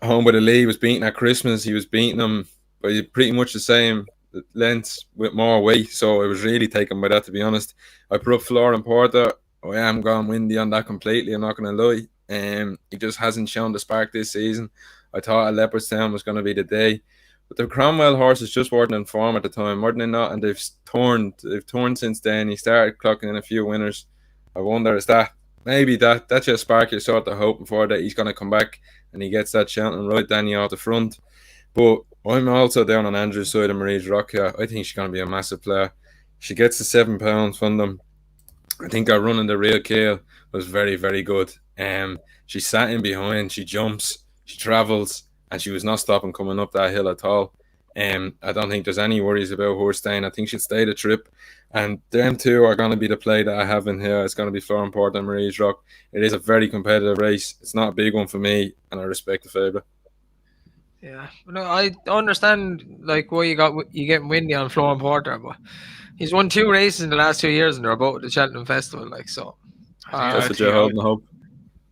Home by the League was beating at Christmas. He was beating them by pretty much the same lengths with more weight, so I was really taken by that, to be honest. I put up Flooring Porter. I am gone windy on that completely, I'm not going to lie. He just hasn't shown the spark this season. I thought Leopardstown was going to be the day. But the Cromwell horses just weren't in form at the time, weren't they not? And they've torn since then. He started clocking in a few winners. I wonder, is that maybe that's your spark you're sort of hoping for, that he's going to come back and he gets that Cheltenham right Danny off the front. But I'm also down on Andrew's side of Marie's Rock here. I think she's going to be a massive player. She gets the £7 from them. I think our run in the real Kale was very, very good. She sat in behind, she jumps, she travels, and she was not stopping coming up that hill at all. I don't think there's any worries about her staying. I think she'll stay the trip. And them two are going to be the play that I have in here. It's going to be Flooring Porter and Marie's Rock. It is a very competitive race. It's not a big one for me, and I respect the favourite. Yeah, no, I understand like why you getting windy on Flooring Porter, but he's won 2 races in the last 2 years, and they're both at the Cheltenham Festival. Like so, that's what you're holding hope.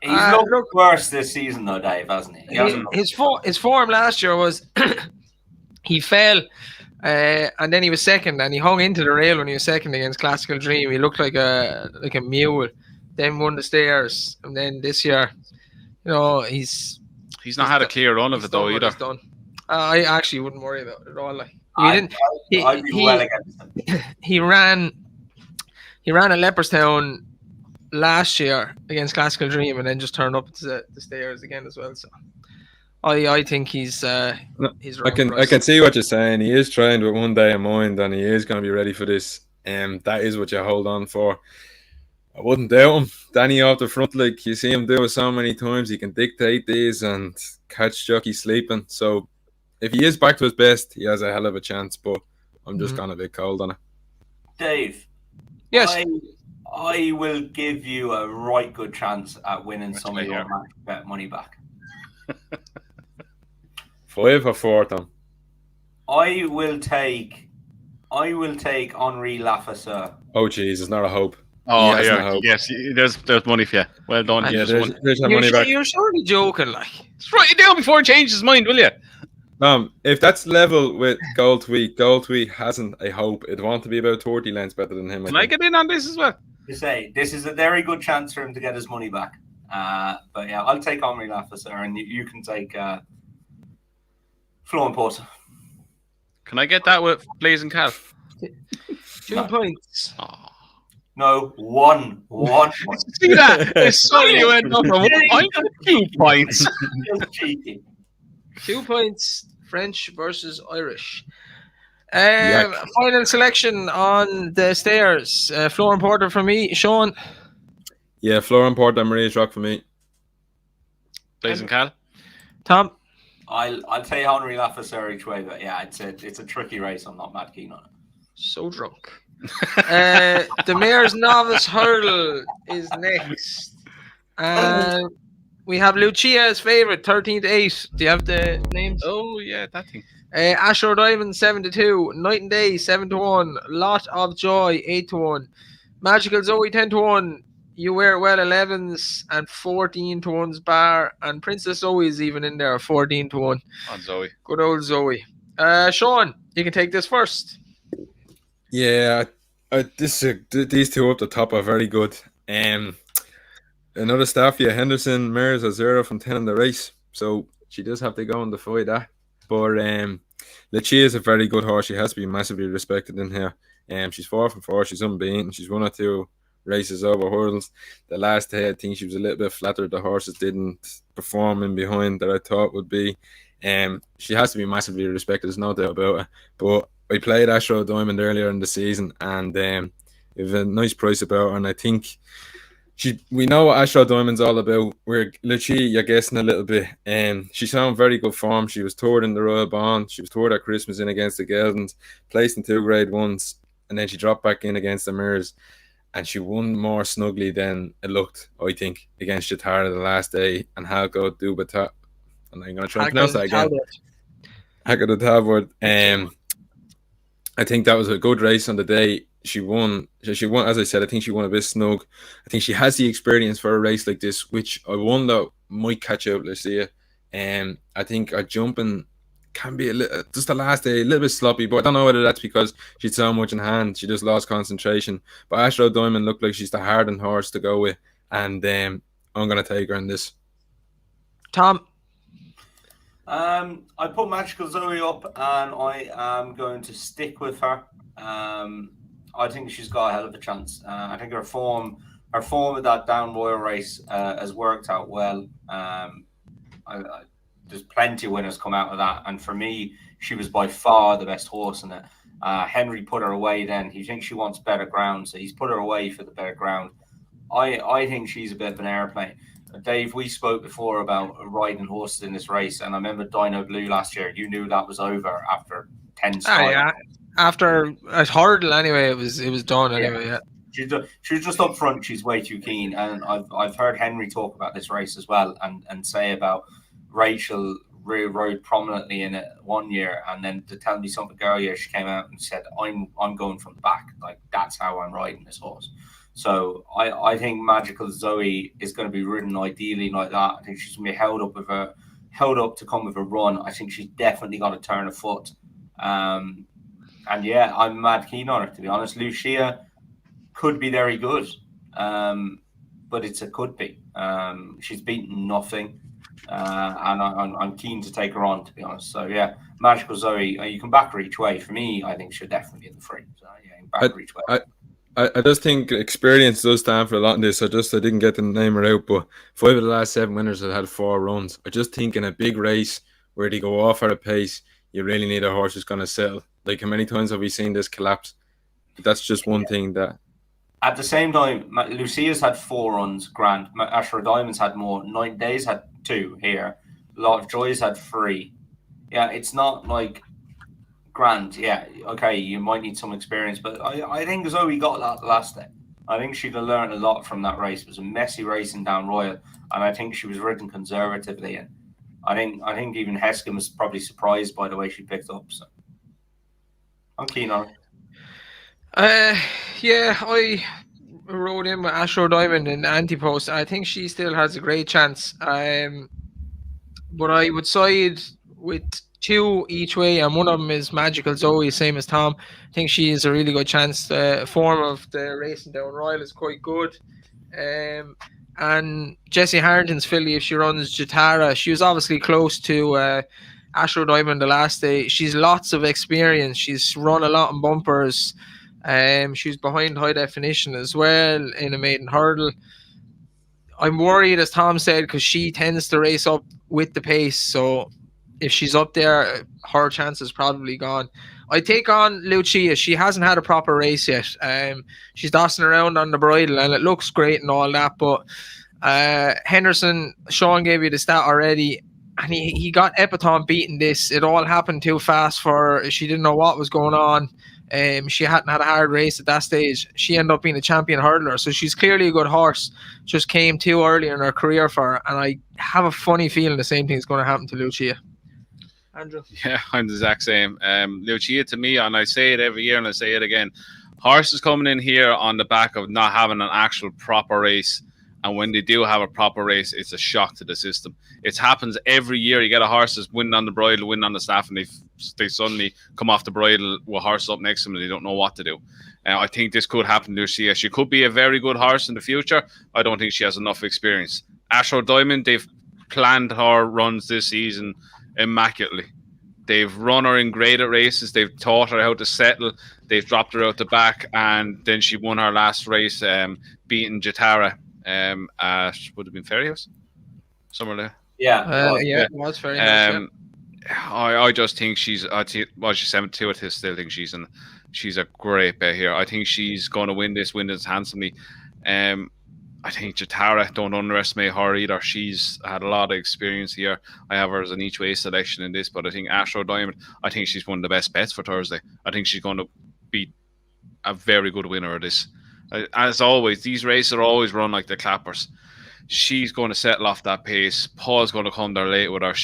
He's looked worse this season, though, Dave, hasn't he? His form last year was he fell, and then he was second, and he hung into the rail when he was second against Classical Dream. He looked like a mule, then won the stairs, and then this year, he's not had a clear run of it though either. I actually wouldn't worry about it at all. Like he ran at Leopardstown last year against Classical Dream, and then just turned up to the stairs again as well. So I think he's I right can for I us. can see what you're saying. He is trained with one day in mind, and he is going to be ready for this. That is what you hold on for. I wouldn't doubt him. Danny off the front, like you see him do it so many times, he can dictate these and catch jockey sleeping. So if he is back to his best, he has a hell of a chance. But I'm just gone a bit cold on it. Dave, Yes. I will give you a right good chance at winning some of your here. match bet money back. 5 or 4, Tom? I will take Henri Lafesseur. Oh, jeez, there's not a hope. Oh, He has here. no hope. Yes, there's money for you. Well done. You Yeah, just won. there's your money back. You're surely joking, like. Just write it down before he changes his mind, will you? If that's level with Gold Tweet hasn't a hope. It'd want to be about 30 lengths better than him. Can I get in on this as well? To say this is a very good chance for him to get his money back. But yeah, I'll take Henri Lafesseur, and you can take Flo and Porter. Can I get that with Blazing Cal? 2 points. Oh. No, one point. See that? It's suddenly you went up for 1 point, 2 points. Just cheeky. 2 points. French versus Irish. Yak. Final selection on the stairs. Flo and Porter for me. Sean. Yeah, Florian Porter, Maria's Rock for me. Blazing Cal. Tom. I'll take Henri Lafesseur each way, but yeah, it's a tricky race. I'm not mad keen on it. So drunk. The Mayor's Novice Hurdle is next. We have Lucia's favourite, 13-8. Do you have the names? Oh, yeah, that thing. Ashore Diamond, 7-2. Night and Day, 7-1. Lot of Joy, 8-1. Magical Zoe, 10-1. You Wear It Well, 11s and 14-1s bar. And Princess Zoe's even in there, 14-1. On Zoe. Good old Zoe. Sean, you can take this first. Yeah, these two up the top are very good. Another Staffia Henderson, Mares a 0 from 10 in the race, so she does have to go and defy that. But Lucia is a very good horse. She has to be massively respected in here. She's 4 from 4. She's unbeaten. She's 1 or 2 races over hurdles. The last day, I think she was a little bit flattered. The horses didn't perform in behind that I thought would be. She has to be massively respected. There's no doubt about it. But I played Astro Diamond earlier in the season, and it was a nice price about her, and I think we know what Astro Diamond's all about. Where Lucia, you're guessing a little bit. She's found very good form. She was toured in the Royal Bond. She was toured at Christmas in against the Geldens, placed in 2 Grade 1s, and then she dropped back in against the Mirrors, and she won more snugly than it looked, I think, against Jatara the last day, and Halko Dubata. And I'm going to try and pronounce that again. Halko the Talbot. I think that was a good race on the day. She won, as I said. I think she won a bit snug. I think she has the experience for a race like this, which I wonder might catch out Lucia. I think her jumping can be just the last day a little bit sloppy, but I don't know whether that's because she'd so much in hand, she just lost concentration. But Astro Diamond looked like she's the hardened horse to go with, and I'm going to take her in this. Tom. I put Magical Zoe up, and I am going to stick with her. I think she's got a hell of a chance. I think her form at that Down Royal race has worked out well. There's plenty of winners come out of that, and for me, she was by far the best horse in it. Henry put her away then. He thinks she wants better ground, so he's put her away for the better ground. I think she's a bit of an airplane. Dave, we spoke before about riding horses in this race, and I remember Dino Blue last year. You knew that was over after 10 starts. Yeah. After a hurdle, anyway, it was done anyway. Yeah. She was just up front. She's way too keen, and I've heard Henry talk about this race as well, and say about Rachel rode prominently in it one year, and then to tell me something earlier, she came out and said, "I'm going from the back. Like that's how I'm riding this horse." So I think Magical Zoe is going to be ridden ideally like that. I think she's going to be held up to come with a run. I think she's definitely got to turn a foot. And yeah, I'm mad keen on her, to be honest. Lucia could be very good, but it's a could be. She's beaten nothing, and I'm keen to take her on, to be honest. So yeah, Magical Zoe, you can back her each way. For me, I think she'll definitely be in the free. So yeah, you can back her each way. I just think experience does stand for a lot in this. I didn't get the name her out, but 5 of the last 7 winners have had 4 runs. I just think in a big race where they go off at a pace, you really need a horse who's going to settle. Like, how many times have we seen this collapse? But that's just one thing that. At the same time, Lucia's had 4 runs, grand. Asher Diamond's had more. 9 Days had 2 here. A Lot of Joy's had 3. Yeah, it's not like grand. Yeah, okay, you might need some experience, but I think Zoe got that last day. I think she'd have learned a lot from that race. It was a messy race in Down Royal, and I think she was ridden conservatively. And I think even Heskin was probably surprised by the way she picked up. So I'm keen on it. Yeah, I rode in with Astro Diamond in anti-post. I think she still has a great chance. But I would side with 2 each way, and one of them is Magical Zoe, same as Tom. I think she has a really good chance. The form of the racing down Royal is quite good. And Jessie Harrington's filly, if she runs Jatara, she was obviously close to Astro Diamond the last day. She's lots of experience. She's run a lot in bumpers. She's behind High Definition as well in a maiden hurdle. I'm worried, as Tom said, because she tends to race up with the pace. So if she's up there, her chance is probably gone. I take on Lucia. She hasn't had a proper race yet. She's tossing around on the bridle, and it looks great and all that. But Henderson, Sean gave you the stat already, and he got Epiton beating this. It all happened too fast for her. She didn't know what was going on. She hadn't had a hard race at that stage. She ended up being a champion hurdler, so she's clearly a good horse. Just came too early in her career for her, and I have a funny feeling the same thing is going to happen to Lucia. Andrew? Yeah, I'm the exact same. Lucia, to me, and I say it every year and I say it again, horses coming in here on the back of not having an actual proper race, and when they do have a proper race, it's a shock to the system. It happens every year. You get a horse that's winning on the bridle, winning on the staff, and they suddenly come off the bridle with a horse up next to them and they don't know what to do. I think this could happen to Lucia. She could be a very good horse in the future. I don't think she has enough experience. Astro Diamond, they've planned her runs this season immaculately. They've run her in graded races. They've taught her how to settle. They've dropped her out the back, and then she won her last race, beating Jatara at, would have been Ferryhouse, somewhere there. Yeah, it was very nice. I just think she's 72. I still think she's a great bet here. I think she's going to win this handsomely. I think Jatara, don't underestimate her either. She's had a lot of experience here. I have her as an each way selection in this, but I think Astro Diamond, I think she's one of the best bets for Thursday. I think she's going to be a very good winner of this. As always, these races are always run like the clappers. She's going to settle off that pace. Paul's going to come there late with her.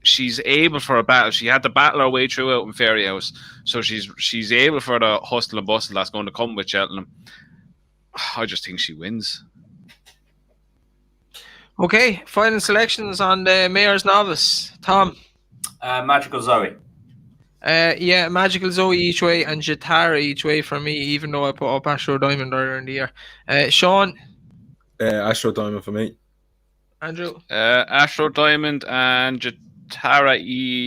She's able for a battle. She had to battle her way through out in Ferryhouse, so she's able for the hustle and bustle that's going to come with Cheltenham. I just think she wins. Okay, final selections on the Mayor's Novice. Tom? Magical Zoe. Yeah, Magical Zoe each way and Jatara each way for me, even though I put up Astro Diamond earlier in the year. Sean? Astro Diamond for me. Andrew? Astro Diamond and Jatara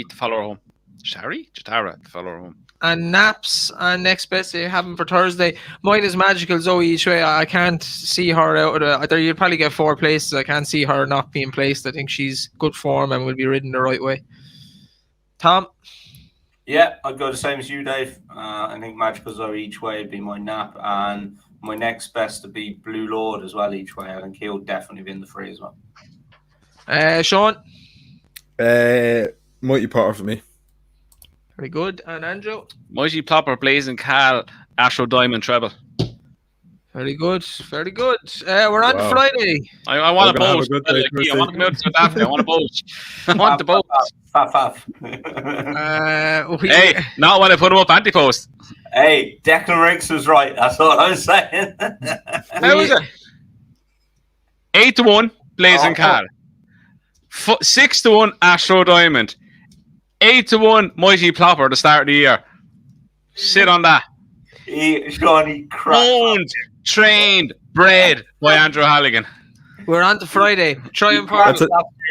to follow her home. Jatara to follow her home. And Naps and next best they have them for Thursday. Mine is Magical Zoe each way. I can't see her out of the. You'll probably get 4 places. I can't see her not being placed. I think she's good form and will be ridden the right way. Tom? Yeah, I'd go the same as you, Dave. I think Magical Zoe each way would be my nap, and my next best would be Blue Lord as well each way. I think he'll definitely be in the free as well. Sean? Mighty Potter for me. Very good. And Andrew? Mighty Plopper, Blazing Cal, Astro Diamond treble. Very good. Very good. We're on to Friday. I want a boat. I want to come out to South Africa. I want a boat. I want the boat. Hey, not when I put him up anti-post. Hey, Declan Riggs was right. That's all I'm saying. How is it? 8-1, Blazing Cal. 6-1, Astro Diamond. 8-1, Mighty Plopper, the start of the year. Sit on that. Sean, owned, trained, bred by Andrew Halligan. We're on to Friday. Try and park.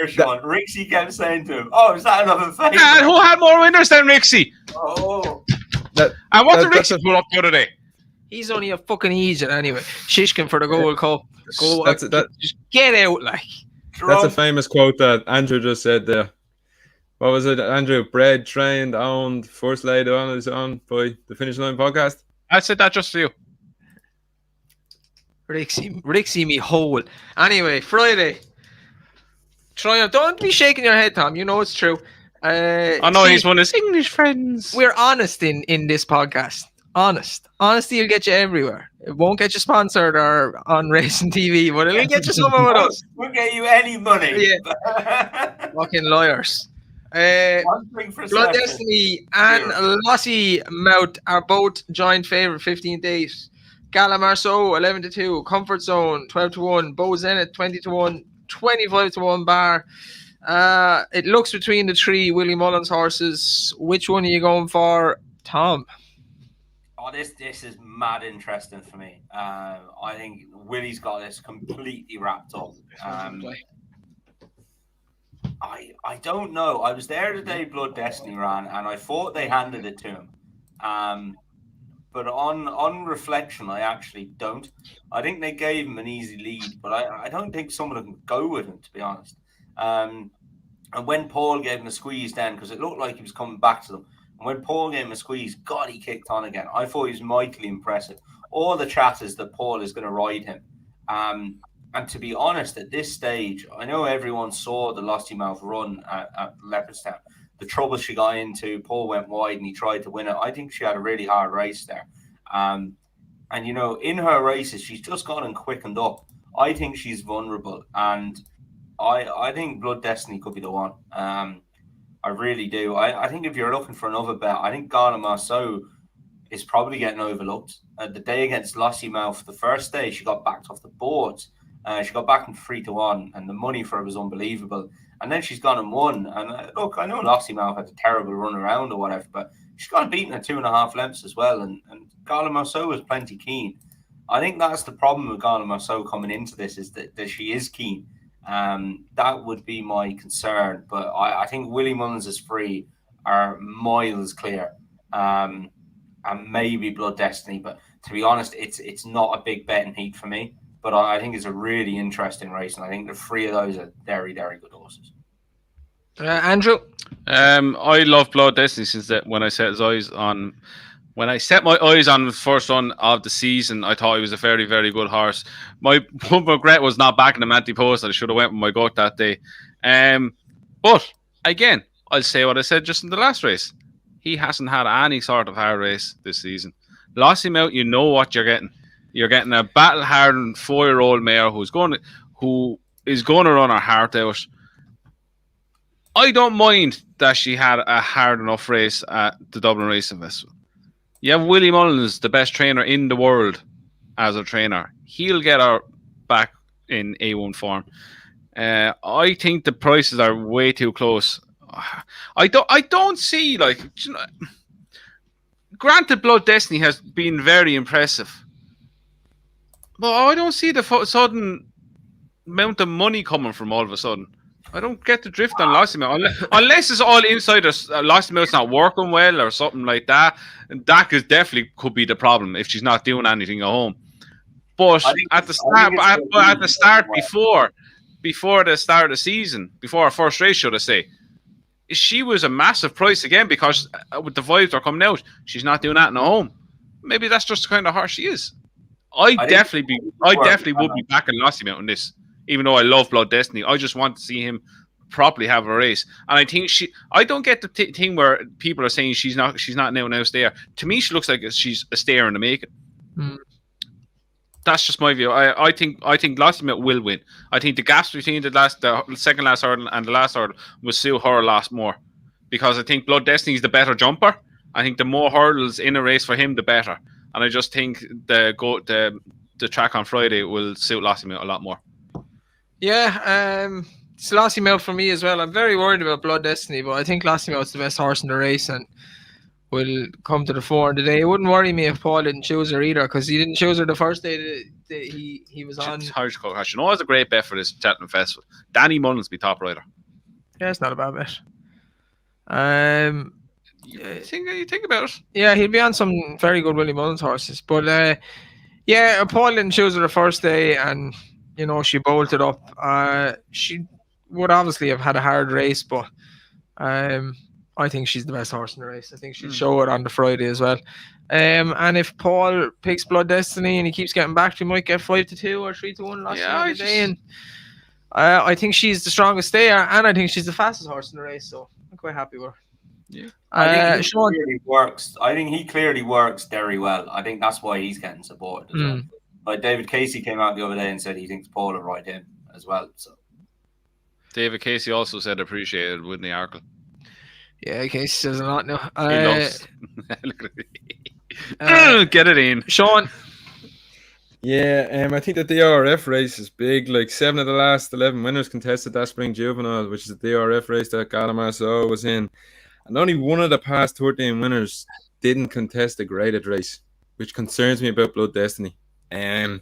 Sean. Rixie kept saying to him, "Oh, is that another favourite?" And who had more winners than Rixie? Oh. And what did Rixie put up the other day? He's only a fucking Egypt anyway. Shishkin for the Gold Cup. Go, just get out, like. That's a famous quote that Andrew just said there. What was it, Andrew? Bred, trained, owned, first laid on his own by the Finish Line podcast. I said that just for you. Rixie me whole. Anyway, Friday. Don't be shaking your head, Tom. You know it's true. I know he's one of his English friends. We're honest in this podcast. Honest. Honesty will get you everywhere. It won't get you sponsored or on racing TV, but it'll get you somewhere with us. We'll get you any money. Yeah. Fucking lawyers. Blood Destiny and Lossy Mouth are both joint favourite 15-8. Gala Marceau 11-2. Comfort Zone 12-1. Bo Zenith 20-1. 25-1 bar. It looks between the three Willie Mullins horses. Which one are you going for, Tom? Oh, this is mad interesting for me. I think Willie's got this completely wrapped up. I don't know. I was there the day Blood Destiny ran, and I thought they handed it to him. But on reflection, I actually don't. I think they gave him an easy lead, but I don't think someone can go with him, to be honest. And when Paul gave him a squeeze then, because it looked like he was coming back to them, and when Paul gave him a squeeze, God, he kicked on again. I thought he was mightily impressive. All the chat is that Paul is going to ride him. And to be honest, at this stage, I know everyone saw the Losty Mouth run at Leopardstown. The trouble she got into, Paul went wide and he tried to win it. I think she had a really hard race there. And, you know, in her races, she's just gotten quickened up. I think she's vulnerable. And I think Blood Destiny could be the one. I really do. I think if you're looking for another bet, I think Galopin Marceau is probably getting overlooked. The day against Lossy Mouth, the first day, she got backed off the boards. She got back in 3-1, and the money for her was unbelievable. And then she's gone and won. And look, I know Lossy Mouth had a terrible run around or whatever, but she's got beaten at 2.5 lengths as well. And Galopin Marceau was plenty keen. I think that's the problem with Galopin Marceau coming into this, is that she is keen. That would be my concern. But I think Willie Mullins is free are miles clear. And maybe Blood Destiny. But to be honest, it's not a big betting heat for me. But I think it's a really interesting race, and I think the three of those are very, very good horses. Andrew? I love Blood Destiny since when I set my eyes on the first run of the season. I thought he was a very, very good horse. My one regret was not backing him anti-post. I should have went with my gut that day. But again, I'll say what I said just in the last race. He hasn't had any sort of hard race this season. Lossy Mouth, you know what you're getting. You're getting a battle-hardened 4-year-old mare who is going to run her heart out. I don't mind that she had a hard enough race at the Dublin Racing Festival. You have Willie Mullins, the best trainer in the world as a trainer. He'll get her back in A1 form. I think the prices are way too close. I don't see, like, you know, granted, Blood Destiny has been very impressive. But I don't see the sudden amount of money coming from all of a sudden. I don't get the drift on Lossy Mouth. Unless it's all insiders, Lossy Mouth's not working well or something like that. And that could be the problem if she's not doing anything at home. But at the start, before the start of the season, before our first race, should I say, she was a massive price again because with the vibes are coming out, she's not doing that at home. Maybe that's just the kind of horse she is. I definitely would be backing Lossy Mouth on this, even though I love Blood Destiny. I just want to see him properly have a race, and I think I don't get the thing where people are saying she's not now stayer. To me, she looks like she's a stayer in the making. That's just my view. I think Lossy Mouth will win. I think the gaps between the second last hurdle and the last hurdle will suit her a lot more, because I think Blood Destiny is the better jumper. I think the more hurdles in a race for him, the better. And I just think the track on Friday will suit Lossy Mouth a lot more. Yeah, it's Lossy Mouth for me as well. I'm very worried about Blood Destiny, but I think Lossy Mouth's the best horse in the race and will come to the fore today. It wouldn't worry me if Paul didn't choose her either, because he didn't choose her the first day that he was on. You know, it's a great bet for this Cheltenham Festival. Danny Mullins be top rider. Yeah, it's not a bad bet. You think about it. Yeah, he'll be on some very good Willie Mullins horses. But yeah, Paul didn't choose her the first day, and she bolted up. She would obviously have had a hard race, but I think she's the best horse in the race. I think she'll show it on the Friday as well. And if Paul picks Blood Destiny and he keeps getting back, he might get 5-2 or 3-1 last day. And I think she's the strongest stayer, and I think she's the fastest horse in the race. So I'm quite happy with her. Yeah. I think he clearly works. I think he clearly works very well. I think that's why he's getting supported as well. Like David Casey came out the other day and said he thinks Paul will ride him as well. So David Casey also said appreciated Whitney Arkle. Yeah, Casey says a lot now. He loves. Get it in, Sean. Yeah, I think the DRF race is big. Like 7 of the last 11 winners contested that Spring Juvenile, which is the DRF race that Galopin Des Champs was in. And only one of the past 13 winners didn't contest a graded race, which concerns me about Blood Destiny. I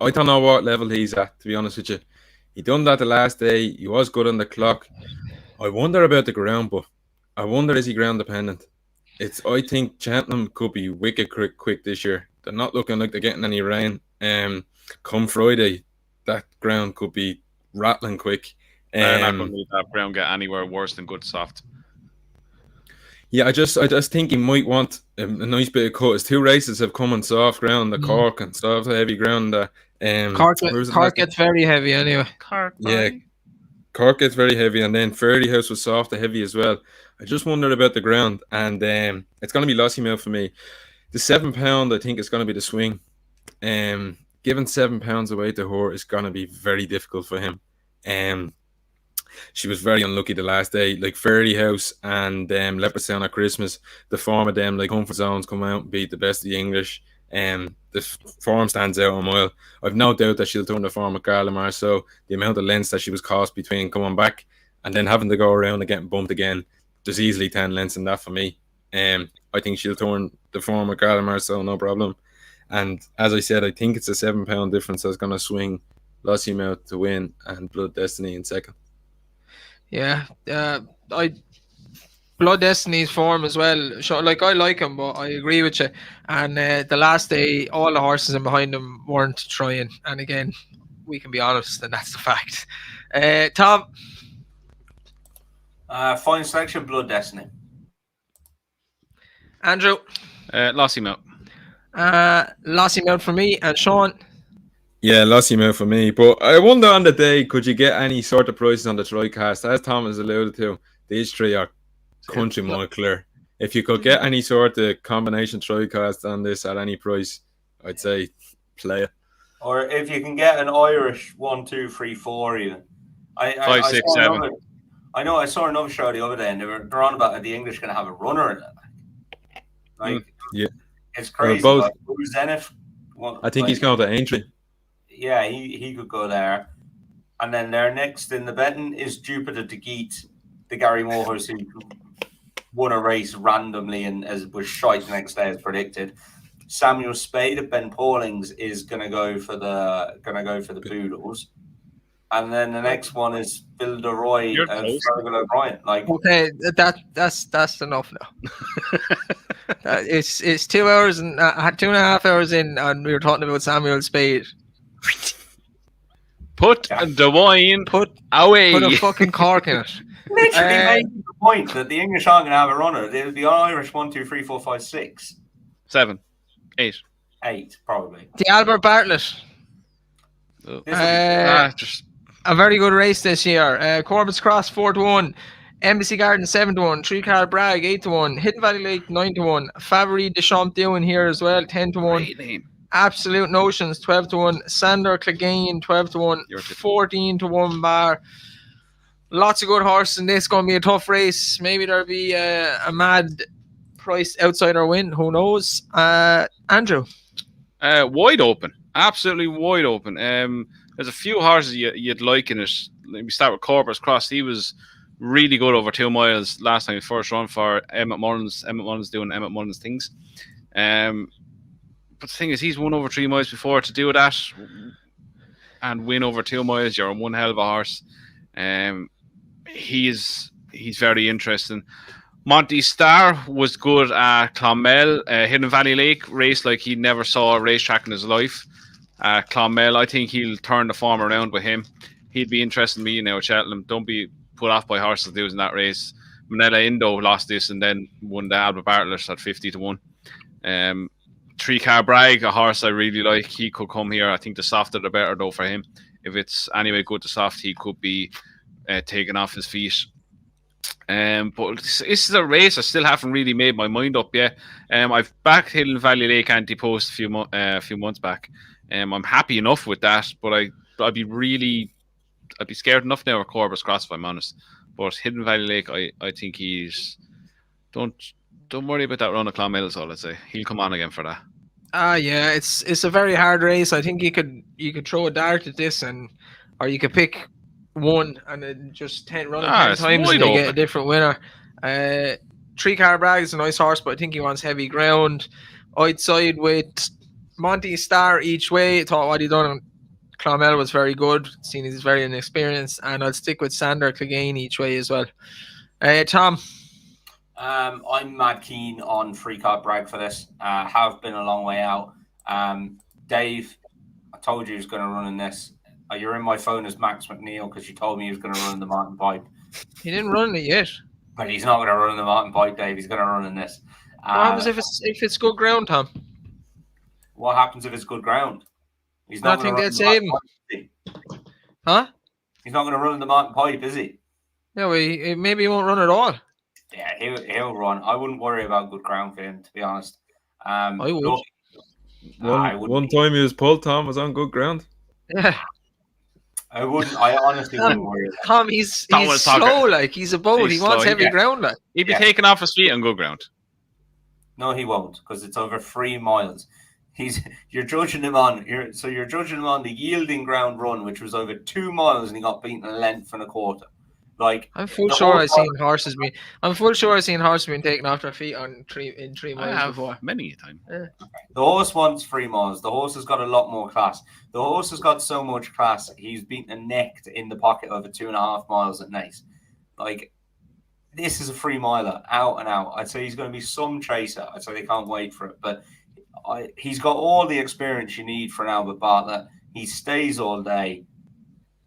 don't know what level he's at, to be honest with you. He done that the last day. He was good on the clock. I wonder about the ground, but I wonder, is he ground dependent? I think Cheltenham could be wicked quick this year. They're not looking like they're getting any rain. Come Friday, that ground could be rattling quick. They're not going to let that ground get anywhere worse than good soft. Yeah, I just think he might want a nice bit of cut. His 2 races have come on soft ground, the Cork and soft heavy ground. Cork gets very heavy anyway. Cork gets very heavy, and then Fairley House was soft and heavy as well. I just wondered about the ground, and it's going to be Lossy Mill for me. The £7, I think, is going to be the swing. Giving £7 away to her is going to be very difficult for him. She was very unlucky the last day. Like Fairley House and Leopardstown at Christmas, the form of them, like Comfort Zones, come out and beat the best of the English. The form stands out a mile. I've no doubt that she'll turn the form with Gallimar. So the amount of lengths that she was cost between coming back and then having to go around and getting bumped again, there's easily 10 lengths in that for me. I think she'll turn the form with Gallimar, so no problem. And as I said, I think it's a £7 difference that's going to swing Lossy Mouth to win and Blood Destiny in second. Yeah, Blood Destiny's form as well. Like, I like him, but I agree with you. And the last day, all the horses in behind him weren't trying. And again, we can be honest, and that's the fact. Tom? Fine selection, Blood Destiny. Andrew? Lossy Mouth. Lossy Mouth for me. And Sean? Yeah, Lossy Mouth for me. But I wonder on the day, could you get any sort of prices on the TriCast? As Thomas alluded to, these 3 are country mile clear. If you could get any sort of combination TriCast on this at any price, I'd say play it. Or if you can get an Irish 1, 2, 3, 4 even. 5, 6, 7. I know I saw another show the other day and they're on about the English going to have a runner in it. Like, yeah, it's crazy. Both. Like, Zenith, I think he's going to Aintree. Yeah, he could go there. And then their next in the betting is Jupiter de Geet, the Gary Moore horse who won a race randomly and was shite the next day as predicted. Samuel Spade of Ben Paulings is gonna go for the Poodles. And then the next one is Phil DeRoy of Fergal O'Brien. Like, okay, that's enough now. It's 2 hours and 2.5 hours in, and we were talking about Samuel Spade. Put the wine away. Put a fucking cork in it. Literally making the point that the English aren't going to have a runner. It'll be Irish 1, 2, 3, 4, 5, 6. 7, 8. 8, probably. The Albert Bartlett. A very good race this year. Corbett's Cross 4-1. Embassy Garden 7-1. 3 Bragg 8-1. Hidden Valley Lake 9-1. Favori Des Champs doing here as well 10-1. Great name. Absolute Notions 12-1. Sander Clegane 12-1. 14-1 Bar. Lots of good horses in this. Going to be a tough race. Maybe there'll be a mad price outsider win. Who knows? Andrew? Wide open. Absolutely wide open. There's a few horses you'd like in it. Let me start with Corbett's Cross. He was really good over 2 miles last time, first run for Emmett Mullins. Emmett Mullins doing Emmett Mullins things. But the thing is, he's won over 3 miles before. To do that and win over 2 miles, you're on one hell of a horse. He's very interesting. Monty Starr was good at Clonmel. Hidden Valley Lake raced like he never saw a racetrack in his life. Clonmel, I think he'll turn the form around with him. He'd be interested in me now at Cheltenham. Don't be put off by horses losing that race. Manila Indo lost this and then won the Albert Bartlett at 50-1. 3-Car Bragg, a horse I really like. He could come here. I think the softer the better though for him. If it's anyway good to soft, he could be taken off his feet. But this is a race I still haven't really made my mind up yet. I've backed Hidden Valley Lake anti-post a few months back. I'm happy enough with that, but I'd be scared enough now of Corbett's Cross if I'm honest. But Hidden Valley Lake, I think he's don't worry about that run of Clonmel is all I'd say. He'll come on again for that. Yeah, it's a very hard race. I think you could throw a dart at this, or you could pick one and then just run it 10 times and you get a different winner. 3-Car Bragg is a nice horse, but I think he wants heavy ground. I'd side with Monty Starr each way. I thought what he done on Clonmel was very good, seeing he's very inexperienced, and I'll stick with Sander Clegane each way as well. Tom? I'm mad keen on 3-Car Bragg for this. Have been a long way out. Dave, I told you he was going to run in this. You're in my phone as Max McNeil because you told me he was going to run in the Martin Pipe. He didn't run it yet. But he's not going to run in the Martin Pipe, Dave. He's going to run in this. What happens if it's good ground, Tom? What happens if it's good ground? He's not Nothing going gets to run in him. the Martin Pipe, Huh? He's not going to run in the Martin Pipe, is he? Yeah, well, maybe he won't run at all. Yeah, he'll run. I wouldn't worry about good ground for him, to be honest. I would. Look, One time he was pulled, Tom was on good ground. Yeah. I wouldn't. I honestly wouldn't worry about Tom, he's slow, like he's a boat. He wants heavy ground, like. He'd be taken off his feet on good ground. No, he won't, because it's over 3 miles. You're judging him on the yielding ground run, which was over 2 miles, and he got beaten a length and a quarter. Like I'm full sure I've seen horses being taken off their feet in 3 miles before. Many a time. Yeah. The horse wants 3 miles. The horse has got a lot more class. The horse has got so much class. He's beaten a necked in the pocket over 2.5 miles at Naas. Like, this is a 3 miler, out and out. I'd say he's going to be some chaser. I'd say they can't wait for it. But he's got all the experience you need for an Albert Bartlett. He stays all day.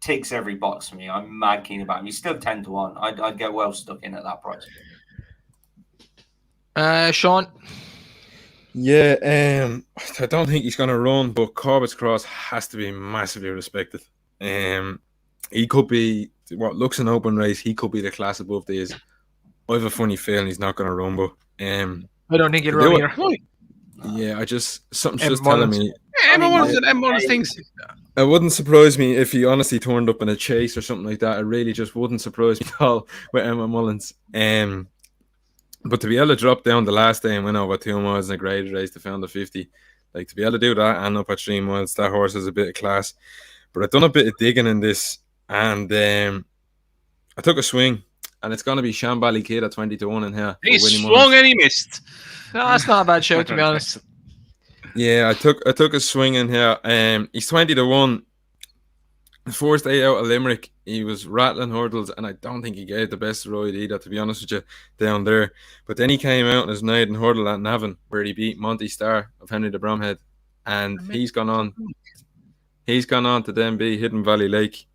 Ticks every box for me. I'm mad keen about him. He's still 10-1. I'd get well stuck in at that price. Sean? Yeah, I don't think he's going to run, but Corbett's Cross has to be massively respected. He could be, what looks an open race, he could be the class above these. I have a funny feeling he's not going to run, but I don't think he'll run here. Yeah, something's just telling me. M1's things. It wouldn't surprise me if he honestly turned up in a chase or something like that. It really just wouldn't surprise me at all with Emma Mullins. But to be able to drop down the last day and win over 2 miles in a graded race to found the 50, like to be able to do that and up at 3 miles, that horse has a bit of class. But I've done a bit of digging in this, and I took a swing, and it's going to be Shambally Kid at 20-1 in here. He swung and he missed. No, that's not a bad show, to be honest. Yeah, I took a swing in here. He's 20-1. The first day out of Limerick, he was rattling hurdles, and I don't think he gave the best ride either, to be honest with you, down there. But then he came out in his maiden hurdle at Navan, where he beat Monty Starr of Henry de Bromhead, and he's gone on to then be Hidden Valley Lake.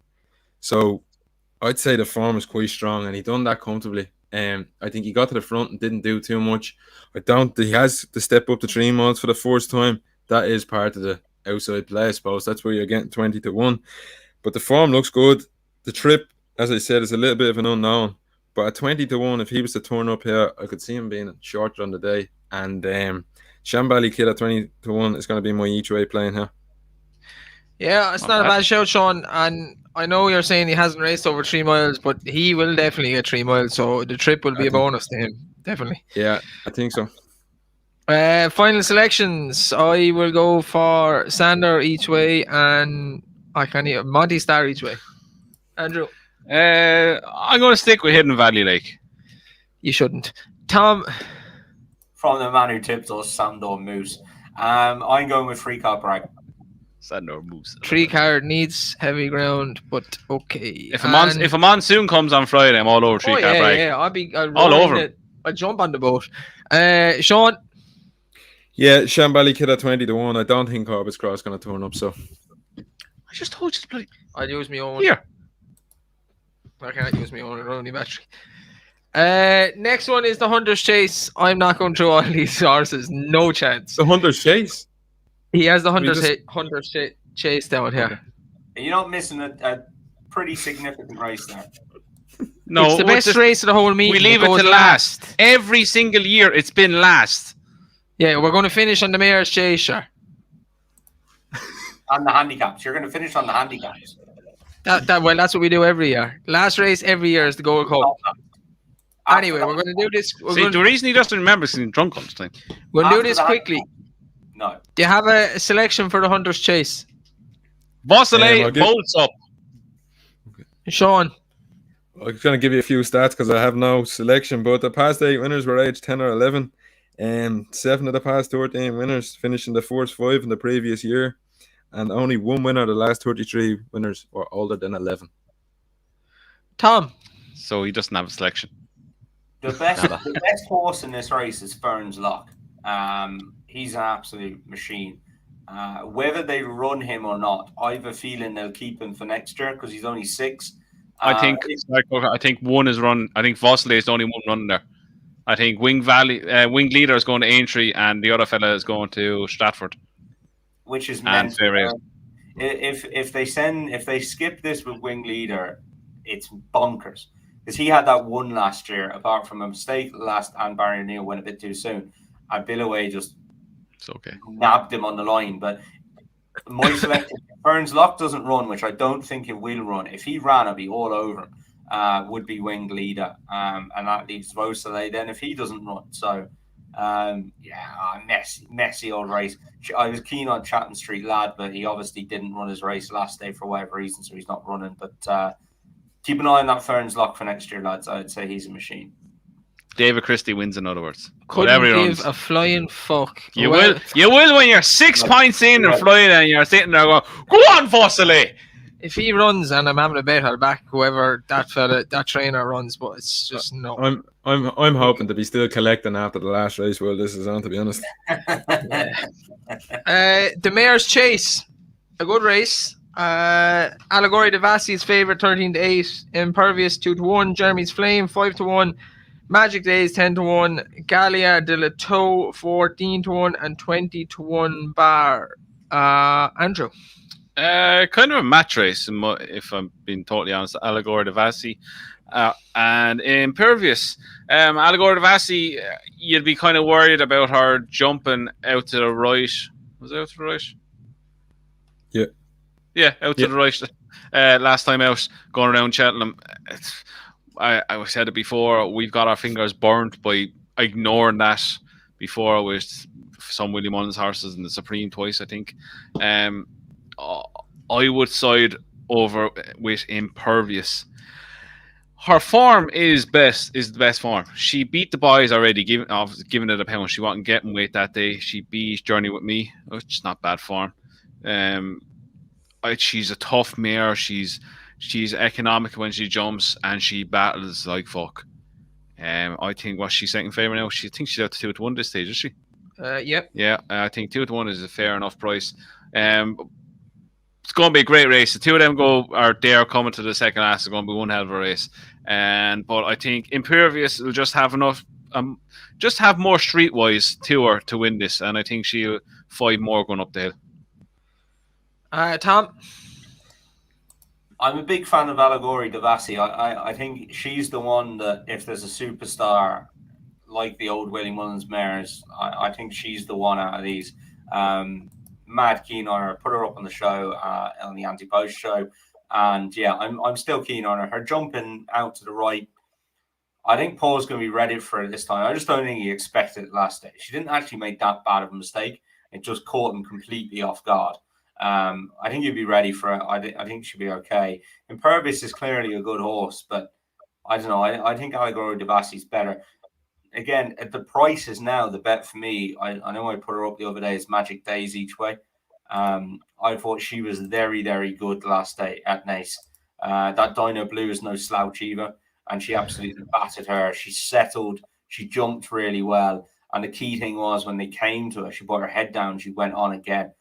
So I'd say the form is quite strong, and he done that comfortably. I think he got to the front and didn't do too much. He has to step up to 3 miles for the first time. That is part of the outside play, I suppose. That's where you're getting 20-1. But the form looks good. The trip, as I said, is a little bit of an unknown. But at 20-1, if he was to turn up here, I could see him being shorter on the day. And Shambally Kid at 20-1 is going to be my each way playing here. Yeah, it's not a bad shout, Sean. And I know you're saying he hasn't raced over 3 miles, but he will definitely get 3 miles. So the trip will be a bonus to him. Definitely. Yeah, I think so. Final selections. I will go for Sander each way, and Monty Starr each way. Andrew? I'm going to stick with Hidden Valley Lake. You shouldn't. Tom? From the man who tipped us, Sandor Moose. I'm going with 3-Car Bragg. Sandor Moose. 3-Car needs heavy ground, but okay. If a monsoon comes on Friday, I'm all over 3-Car Bragg. Yeah, I'd I'll jump on the boat. Sean, Yeah, Shambally Kid at 20-1. I don't think Corbis Cross going to turn up. So I just told you to bloody I'll use my own. here. I can't use my own only battery. Next one is the Hunter's Chase. I'm not going through all these horses. No chance. the Hunter's Chase. He has the just- Hunter's Chase down here. Okay. You're not missing a pretty significant race there. No, It's the we're best just- race of the whole meeting. we leave it goes to last. Every single year, it's been last. Yeah, we're going to finish on the Mayor's Chase, sure. On the handicaps. You're going to finish on the handicaps. Well, that's what we do every year. Last race every year is the Gold Cup. Anyway, we're going to do this. We're See, going the reason he doesn't remember is he's drunk all the time. to do After this the quickly. No. Do you have a selection for the Hunter's Chase? Vasile I'll give- bolts up. Sean, I'm going to give you a few stats because I have no selection. But the past 8 winners were aged 10 or 11. 7 of the past 13 winners finishing the first 5 in the previous year. And only 1 winner of the last 33 winners were older than 11. Tom, So he doesn't have a selection. The best horse in this race is Ferns Lock. He's an absolute machine. Whether they run him or not, I have a feeling they'll keep him for next year because he's only 6. I think one is run. I think Vasile is the only one running there. I think Wing Leader is going to Aintree and the other fella is going to Stratford. which is And meant fair race. if they skip this with Wing Leader, it's bonkers because he had that one last year. Apart from a mistake last, and Barry O'Neill went a bit too soon, and Billaway just It's okay. nabbed him on the line. But my selection, Ferns Lock doesn't run, which I don't think it will run. If he ran, I'd be all over him. Would be Winged Leader, and that leaves Vosale then if he doesn't run. So, messy old race. I was keen on Chatham Street Lad, but he obviously didn't run his race last day for whatever reason, so he's not running. But keep an eye on that Ferns Lock for next year, lads. I'd say he's a machine. David Christie wins, in other words. couldn't Whatever he give runs. a flying fuck. You Well, will when you're 6 points in and Right. flying and you're sitting there going, go on, Vasile! If he runs and I'm having a bet, I'll back whoever that trainer runs. But it's just no. I'm hoping to be still collecting after the last race. Well, this is on, to be honest. The Mayor's Chase, a good race. Allegory de Vassi's favourite 13-8, Impervious 2-1, Jeremy's Flame 5-1, Magic Days 10-1, Galia de la Toe 14-1, and 20-1 Bar. Andrew. Kind of a match race, if I'm being totally honest. Allegory de Vassi and Impervious. Allegory de Vassi, you'd be kind of worried about her jumping out to the right. Was it out to the right? Yeah. Yeah, out to the right. Last time out, going around Cheltenham. I said it before, we've got our fingers burnt by ignoring that before with some Willie Mullins horses in the Supreme twice, I think. I would side over with Impervious. Her form is the best form. She beat the boys already, giving it a pound. She wasn't getting weight that day. She beat Journey with Me, which is not bad form. She's a tough mare. She's economic when she jumps and she battles like fuck. I think she's second favourite now. She thinks she's out to 2-1 this stage, is she? Yep. Yeah, I think 2-1 is a fair enough price. It's going to be a great race. The two of them they're coming to the second last. It's going to be one hell of a race. But I think Impervious will just have enough, just have more streetwise to her to win this, and I think she'll 5 more going up the hill. Tom. I'm a big fan of Allegory de Vassi. I think she's the one that if there's a superstar like the old Willie Mullins mares, I think she's the one out of these. Mad keen on her. Put her up on the show, on the Anti-Post show. And yeah, I'm still keen on her. Her jumping out to the right, I think Paul's going to be ready for it this time. I just don't think he expected it last day. She didn't actually make that bad of a mistake. It just caught him completely off guard. I think he'd be ready for it. I think she'll be okay. Impervious is clearly a good horse, but I don't know. I think Allegory de Vassi's better. Again, at the prices now, the bet for me, I know I put her up the other day, is Magic Days each way. I thought she was very, very good last day at Naas. That Dino Blue is no slouch either, and she absolutely battered her. She settled. She jumped really well. And the key thing was when they came to her, she brought her head down, she went on again.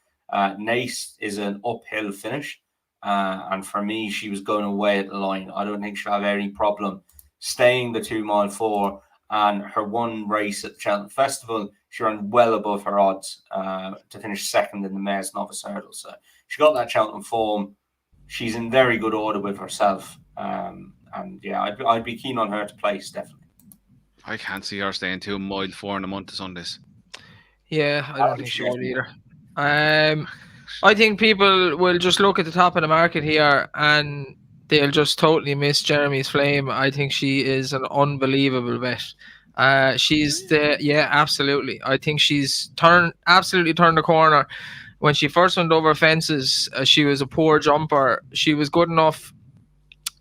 Nace is an uphill finish. And for me, she was going away at the line. I don't think she'll have any problem staying the 2 mile 4. And her one race at the Cheltenham Festival, she ran well above her odds to finish second in the Mares Novice Hurdle. So she got that Cheltenham form. She's in very good order with herself. And yeah, I'd be keen on her to place, definitely. I can't see her staying 2 mile 4 in a month of Sundays. Yeah, I don't think she would either. I think people will just look at the top of the market here and they'll just totally miss Jeremy's Flame. I think she is an unbelievable bet. Absolutely. I think she's absolutely turned the corner. When she first went over fences, she was a poor jumper. She was good enough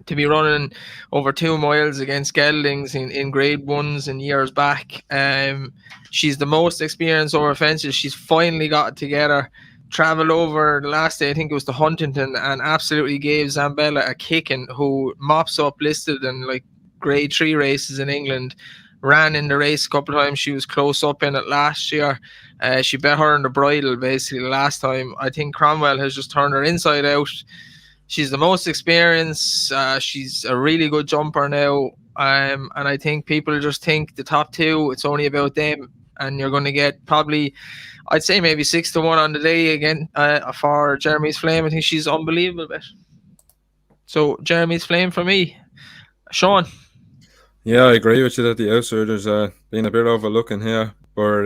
to be running over 2 miles against geldings in grade 1s in years back. She's the most experienced over fences. She's finally got it together. Travelled over the last day, I think it was to Huntington, and absolutely gave Zambella a kicking, who mops up listed in like grade 3 races in England. Ran in the race a couple of times. She was close up in it last year. She bet her in the bridle basically the last time. I think Cromwell has just turned her inside out. She's the most experienced. She's a really good jumper now. And I think people just think the top 2, it's only about them. And you're going to get probably, I'd say maybe 6 to 1 on the day again for Jeremy's Flame. I think she's unbelievable bet. So Jeremy's Flame for me. Sean? Yeah, I agree with you that the outsiders been a bit overlooking here. But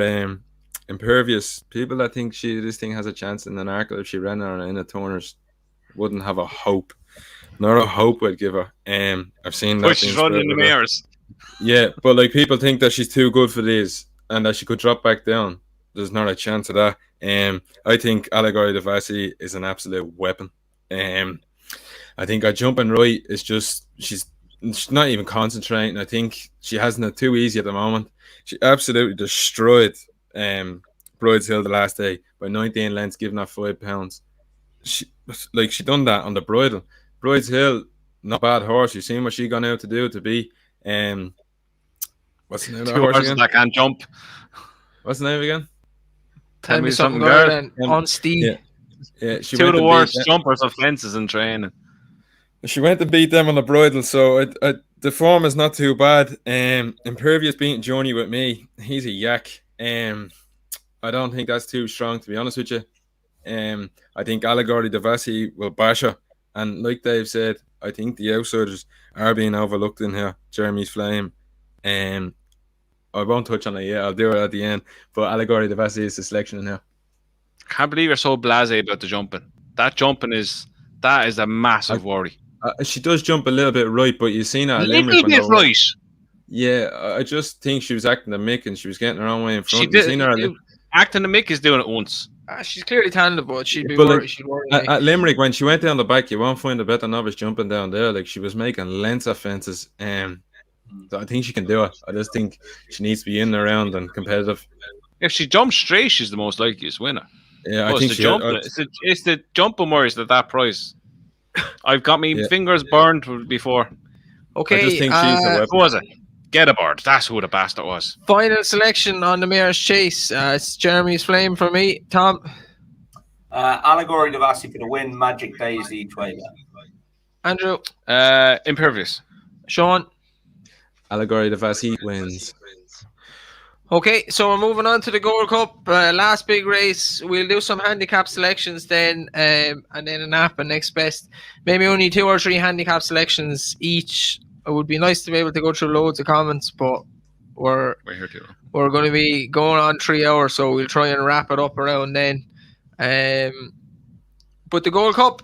Impervious, people that think this thing has a chance in an arc if she ran her in the Turners wouldn't have a hope. Not a hope I'd give her. I've seen that. But she's running the Mares. Yeah, but like people think that she's too good for these and that she could drop back down. There's not a chance of that. I think Allegory Des Champs is an absolute weapon. I think her jumping right is just she's not even concentrating. I think she hasn't it too easy at the moment. She absolutely destroyed Bride's Hill the last day by 19 lengths, giving her £5. She done that on the bridle. Bride's Hill, not bad horse. You've seen what she gone out to do to be what's the name of that 2 horse horses again? that can't jump. What's the name again? Tell me something girl. good then. On Steve. Yeah, she 2 went of the to worst beat jumpers of fences in training. She went to beat them on the bridle, so the form is not too bad. Impervious beating Johnny with me. He's a yak. I don't think that's too strong, to be honest with you. I think Allegory Des Champs will bash her. And like Dave said, I think the outsiders are being overlooked in here. Jeremy's Flame. I won't touch on it yet. I'll do it at the end. But Allegory Des Champs is the selection in here. Can't believe you're so blasé about the jumping. That jumping is a massive worry. She does jump a little bit right, but you've seen her A at little Limerick. bit right. Yeah, I just think she was acting the mick and she was getting her own way in front. She did. Acting the Mick is doing it once. She's clearly talented, but she'd be But worried. like, She'd worry. at Limerick, when she went down the back, you won't find a better novice jumping down there. Like she was making lengths of fences. So I think she can do it. I just think she needs to be in, around, and competitive. If she jumps straight, she's the most likeliest winner. Yeah, Plus I think the she. jumping, it's the jumping worries that price. I've got me fingers burned before. Okay, I just think she's the weapon. Who was it? Get aboard. That's who the bastard was. Final selection on the Mayor's Chase. It's Jeremy's Flame for me. Tom? Allegory Des Champs for the win. Magic Days each way. Andrew? Impervious. Sean? Allegory Des Champs wins. Okay, so we're moving on to the Gold Cup. Last big race. We'll do some handicap selections then, and then a nap and next best. Maybe only 2 or 3 handicap selections each. It would be nice to be able to go through loads of comments, but we're here too. We're going to be going on 3 hours, so we'll try and wrap it up around then. But the Gold Cup,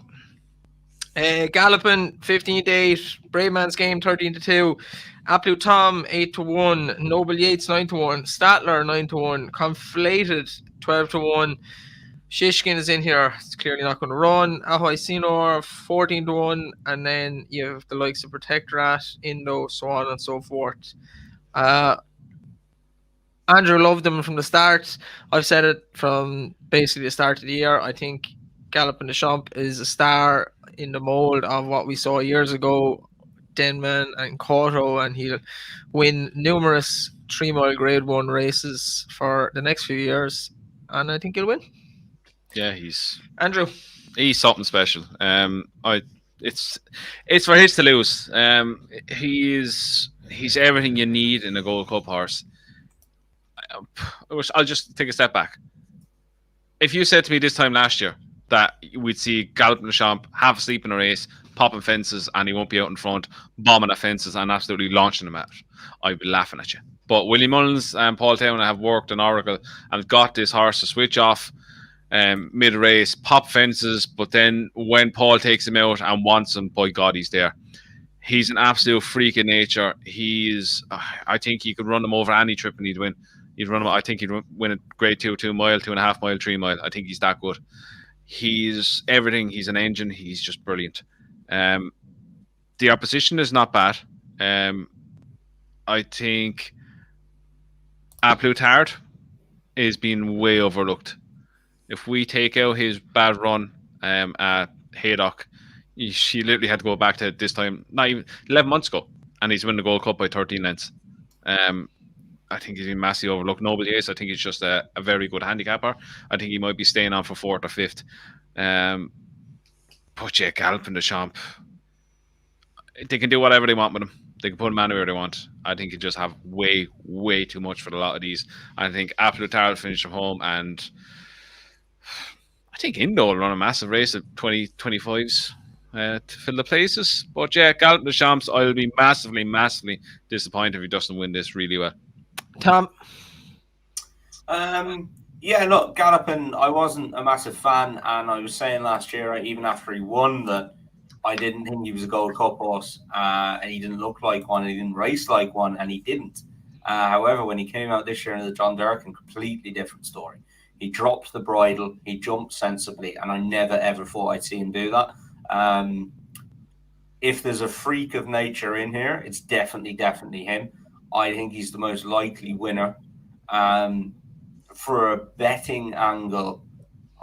Galopin 15-8, Brave Man's Game 13-2, Absolute Tom 8-1, Noble Yates 9-1, Statler 9-1, Conflated 12-1. Shishkin is in here. It's clearly not going to run. Ahoy Sinor 14-1, and then you have the likes of Protectorat, Indo, so on and so forth. Andrew loved them from the start. I've said it from basically the start of the year. I think Galopin Des Champs is a star in the mold of what we saw years ago, Denman and Cotto, and he'll win numerous 3-mile Grade 1 races for the next few years, and I think he'll win. Yeah, he's Andrew. something special. It's for his to lose. He's everything you need in a Gold Cup horse. I'll just take a step back. If you said to me this time last year that we'd see Galopin Des Champs half asleep in a race, popping fences, and he won't be out in front, bombing at fences, and absolutely launching them out, I'd be laughing at you. But Willie Mullins and Paul Town have worked in Oracle and got this horse to switch off mid-race, pop fences, but then when Paul takes him out and wants him, by God, he's there. He's an absolute freak in nature. I think he could run him over any trip and he'd win. I think he'd win a Grade 2, 2 mile, 2.5 mile, 3 mile. I think he's that good. He's everything. He's an engine. He's just brilliant. The opposition is not bad. I think A Plutard is being way overlooked. If we take out his bad run at Haydock, she literally had to go back to this time, not even 11 months ago, and he's winning the Gold Cup by 13 lengths. I think he's been massively overlooked. Nobody is. I think he's just a very good handicapper. I think he might be staying on for 4th or 5th. But yeah, Galopin Des Champs, they can do whatever they want with him. They can put him anywhere they want. I think he just have way, way too much for a lot of these. I think A Plutard will finish him home, and I think Indo will run a massive race at 2025s to fill the places. But yeah, Galopin Des Champs, I'll be massively, massively disappointed if he doesn't win this really well. Tom. Yeah, look, Galopin, I wasn't a massive fan, and I was saying last year, even after he won, that I didn't think he was a Gold Cup horse, and he didn't look like one, and he didn't race like one, and he didn't. However, when he came out this year in the John Durkan, completely different story. He dropped the bridle, he jumped sensibly, and I never ever thought I'd see him do that. If there's a freak of nature in here, it's definitely him. I think he's the most likely winner. For a betting angle,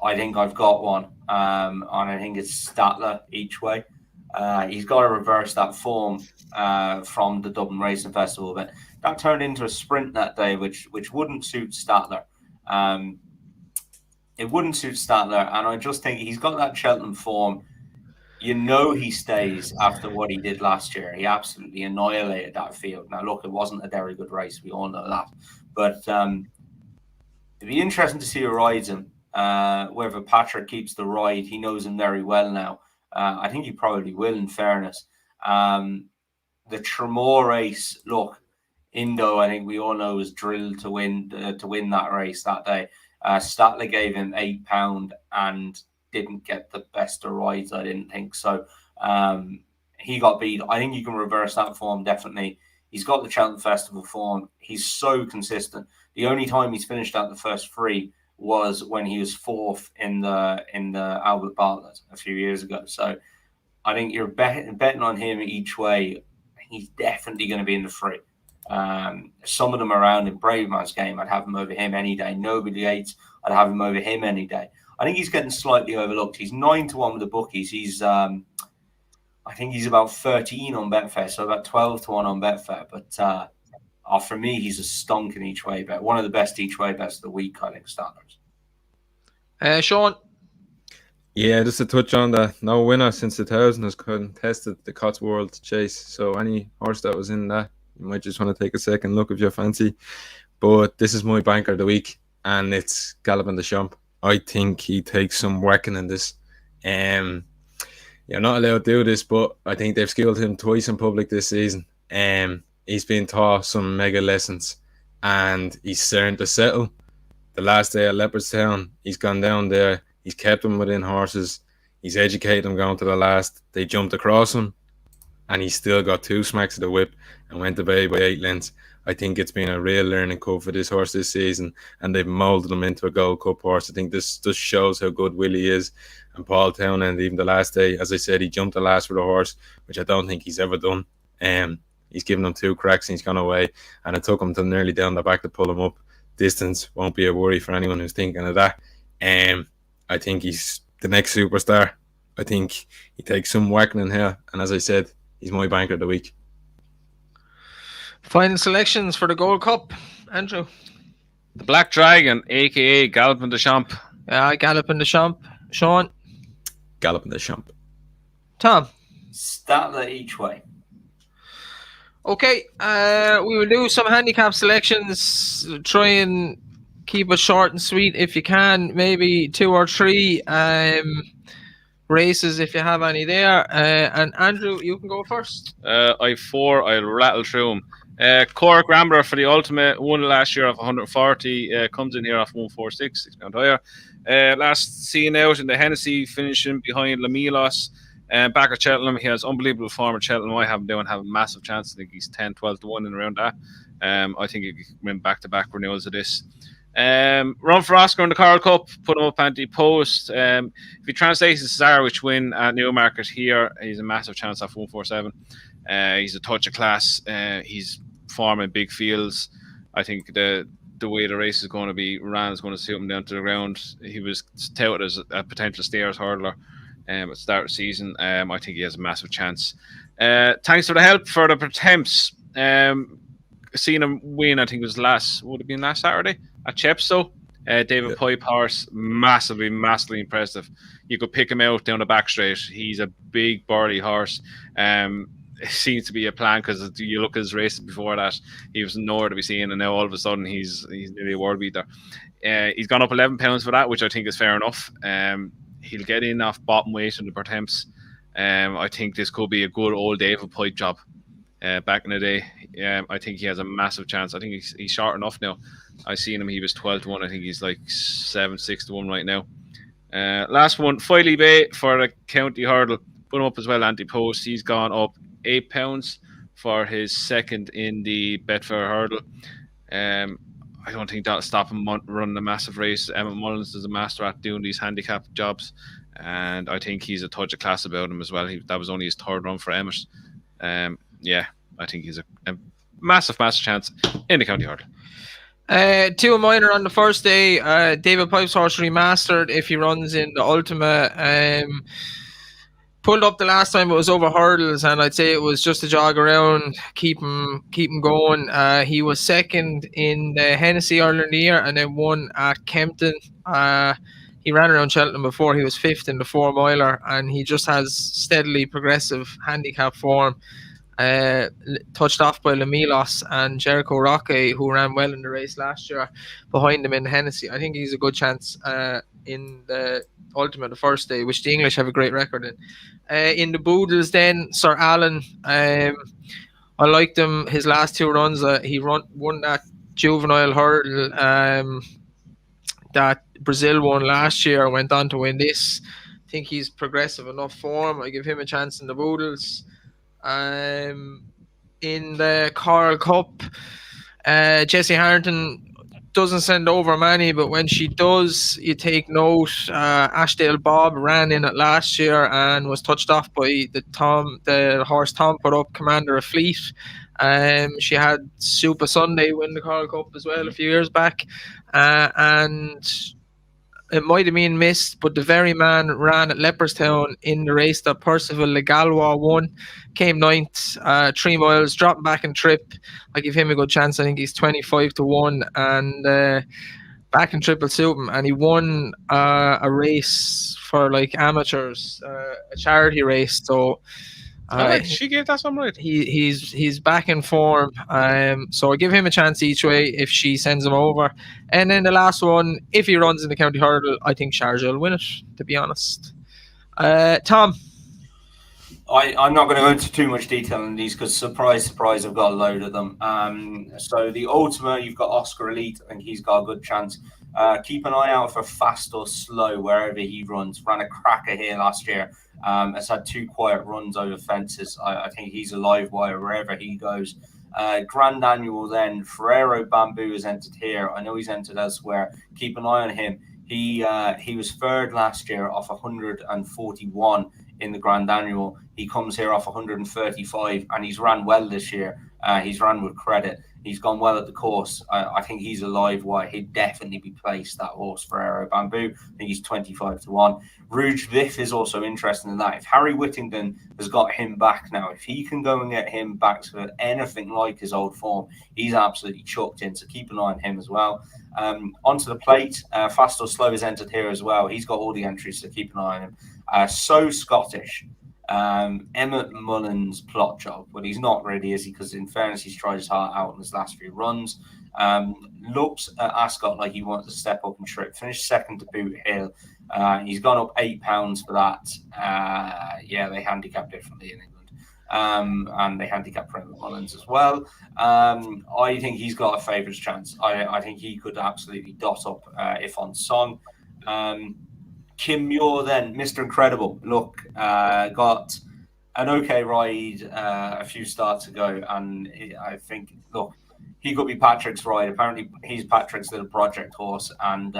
I think I've got one. And I think it's Statler each way. He's got to reverse that form from the Dublin Racing Festival event. That turned into a sprint that day, which wouldn't suit Statler. It wouldn't suit Statler, and I just think he's got that Cheltenham form. You know he stays after what he did last year. He absolutely annihilated that field. Now, look, it wasn't a very good race. We all know that. But it'd be interesting to see who rides him. Whether Patrick keeps the ride, he knows him very well now. I think he probably will, in fairness. The Tremor race, look, Indo, I think we all know, was drilled to win that race that day. Statler gave him £8 and didn't get the best of rides, I didn't think. So he got beat. I think you can reverse that form, definitely. He's got the Cheltenham Festival form. He's so consistent. The only time he's finished out the first 3 was when he was 4th in the Albert Bartlett a few years ago. So I think you're betting on him each way. He's definitely going to be in the 3. Some of them around in Brave Man's Game, I'd have him over him any day. Nobody Yates, I'd have him over him any day. I think he's getting slightly overlooked. He's 9-1 with the bookies. He's I think he's about 13 on Betfair, so about 12-1 on Betfair. But for me, he's a stonking each way bet. One of the best each way bets of the week, I think, Standards. Sean. Yeah, just to touch on that, no winner since 2000 has contested the Cotswold Chase. So any horse that was in that, you might just want to take a second look if you're fancy. But this is my banker of the week, and it's Galopin Des Champs. I think he takes some whacking in this. You're not allowed to do this, but I think they've skilled him twice in public this season. He's been taught some mega lessons, and he's starting to settle. The last day at Leopardstown, he's gone down there. He's kept them within horses. He's educated them going to the last. They jumped across him, and he still got 2 smacks of the whip and went to bay by 8 lengths. I think it's been a real learning curve for this horse this season, and they've moulded him into a Gold Cup horse. I think this just shows how good Willie is. And Paul Townend, even the last day, as I said, he jumped the last for the horse, which I don't think he's ever done. He's given him 2 cracks and he's gone away, and it took him to nearly down the back to pull him up. Distance won't be a worry for anyone who's thinking of that. I think he's the next superstar. I think he takes some whacking in here, and as I said, he's my banker of the week. Final selections for the Gold Cup, Andrew. The Black Dragon, aka Galopin Des Champs. Galopin Des Champs. Sean. Galopin Des Champs. Tom. Statler each way. Okay, we will do some handicap selections. Try and keep it short and sweet if you can. Maybe 2 or 3 races if you have any there. And Andrew, you can go first. I've 4. I'll rattle through them. Cork Rambler for the ultimate, won last year off 140. Comes in here off 146, £6 higher. Last seen out in the Hennessy, finishing behind Lamilos. Back at Cheltenham, he has unbelievable form at Cheltenham. I have him down, have a massive chance. I think he's 10, 12 to 1 and around that. I think he can win back-to-back renewals of this. Run for Oscar in the Coral Cup, put him up anti-post. If he translates the Cesar, which win at Newmarket here, he's a massive chance off 147. He's a touch of class. He's forming big fields. I think the way the race is going to be ran is going to suit him down to the ground. He was touted as a potential stairs hurdler at the start of the season. I think he has a massive chance. Thanks for the help for the attempts. Seen him win, I think it was last Saturday at Chepstow. David Pipe horse, massively impressive. You could pick him out down the back straight. He's a big burly horse. It seems to be a plan, because you look at his races before that, he was nowhere to be seen, and now all of a sudden he's nearly a world beater. He's gone up £11 for that, which I think is fair enough. He'll get in off bottom weight in the attempts. I think this could be a good old David Pipe job. Back in the day, I think he has a massive chance. I think he's short enough now. I seen him; he was 12 to 1. I think he's like 7-6 to 1 right now. Last one, Filey Bay for the county hurdle. Put him up as well, anti-post. He's gone up £8 for his second in the Betfair hurdle. I don't think that'll stop him running a massive race. Emmett Mullins is a master at doing these handicap jobs, and I think he's a touch of class about him as well. That was only his 3rd run for Emmett. I think he's a massive chance in the county hurdle. 2 of mine are on the first day. David Pipe's horse Remastered, if he runs in the ultimate. Pulled up the last time, it was over hurdles, and I'd say it was just a jog around, keep him going. He was second in the Hennessy Ireland of the Year, and then won at Kempton. He ran around Cheltenham before. He was 5th in the 4 miler, and he just has steadily progressive handicap form. Touched off by Lamilos and Jericho Roque, who ran well in the race last year behind him in Hennessy. I think he's a good chance in the ultimate the first day, which the English have a great record in. In the Boodles then, Sir Alan, I liked him his last 2 runs. He won that juvenile hurdle that Brazil won last year, went on to win this. I think he's progressive enough form. I give him a chance in the Boodles. In the Coral Cup, Jessie Harrington doesn't send over many, but when she does, you take note. Ashdale Bob ran in it last year and was touched off by the horse Tom put up, Commander of Fleet. She had Super Sunday win the Coral Cup as well a few years back, and it might have been missed, but the very man ran at Leopardstown in the race that Percival Le Galois won, came 9th, 3 miles, dropped back in trip. I give him a good chance. I think he's 25 to 1, and back in triple suit him. And he won a race for like amateurs, a charity race. So she gave that some right. He's back in form. So I give him a chance each way if she sends him over. And then the last one, if he runs in the county hurdle, I think Sharjah will win it, to be honest. Tom? I'm not going to go into too much detail on these because, surprise, I've got a load of them. So the ultimate, you've got Oscar Elite. I think he's got a good chance. Keep an eye out for Fast or Slow wherever he runs. Ran a cracker here last year. Has had 2 quiet runs over fences. I think he's a live wire wherever he goes. Grand Annual then, Ferrero Bamboo is entered here. I know he's entered elsewhere. Keep an eye on him. He was 3rd last year off 141 in the Grand Annual. He comes here off 135 and he's ran well this year. He's run with credit. He's gone well at the course. I think he's a live wire. He'd definitely be placed, that horse, Ferrero Bamboo. I think he's 25-1. Rouge Vif is also interesting in that. If Harry Whittington has got him back now, if he can go and get him back to anything like his old form, he's absolutely chucked in. So keep an eye on him as well. Onto the plate, Fast or Slow is entered here as well. He's got all the entries, so keep an eye on him. So Scottish. Emmett Mullins plot job, but he's not really, is he? Because in fairness, he's tried his heart out in his last few runs. Looks at Ascot like he wants to step up and trip. Finished second to Boot Hill. He's gone up £8 for that. They handicap differently in England. And they handicap Emmett Mullins as well. I think he's got a favourite's chance. I think he could absolutely dot up if on song. Kim Muir then, Mr. Incredible. Look, got an okay ride a few starts ago, and I think, look, he could be Patrick's ride. Apparently, he's Patrick's little project horse, and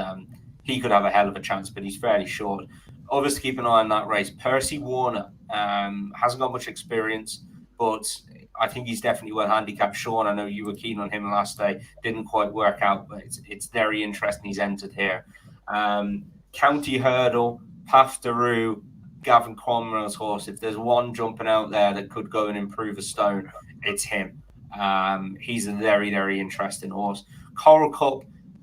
he could have a hell of a chance, but he's fairly short. Others to keep an eye on that race. Percy Warner hasn't got much experience, but I think he's definitely well handicapped. Sean, I know you were keen on him last day. Didn't quite work out, but it's very interesting he's entered here. County Hurdle, Paf Daru, Gavin Cromwell's horse. If there's one jumping out there that could go and improve a stone, it's him. He's a very, very interesting horse. Coral Cup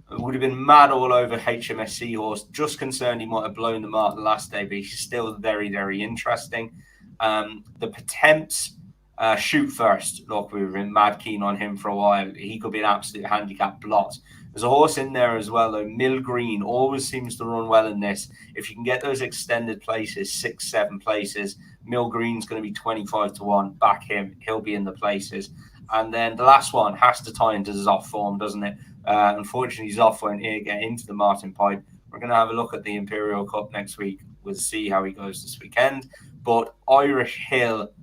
would have been mad all over HMSC horse. Just concerned he might have blown the mark the last day, but he's still very, very interesting. The Potemps, Shoot First. Look, we've been mad keen on him for a while. He could be an absolute handicap blot. There's a horse in there as well, though. Mill Green always seems to run well in this. If you can get those extended places, 6-7 places, Mill Green's going to be 25-1. Back him. He'll be in the places. And then the last one has to tie into his off form, doesn't it? Unfortunately, his off won't get into the Martin Pipe. We're going to have a look at the Imperial Cup next week. We'll see how he goes this weekend. But Irish Hill,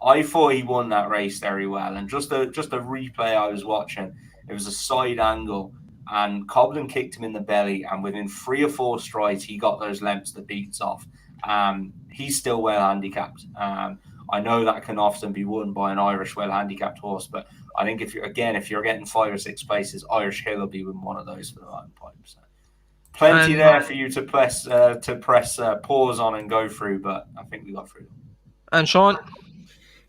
I thought he won that race very well. And just a replay I was watching, it was a side angle. And Cobden kicked him in the belly, and within 3 or 4 strides, he got those lemps the beats off. He's still well handicapped. I know that can often be won by an Irish well handicapped horse, but I think if you're getting 5 or 6 places, Irish Hill will be with one of those for the Martin Pipe. So plenty there for you to press pause on and go through, but I think we got through them. And Sean?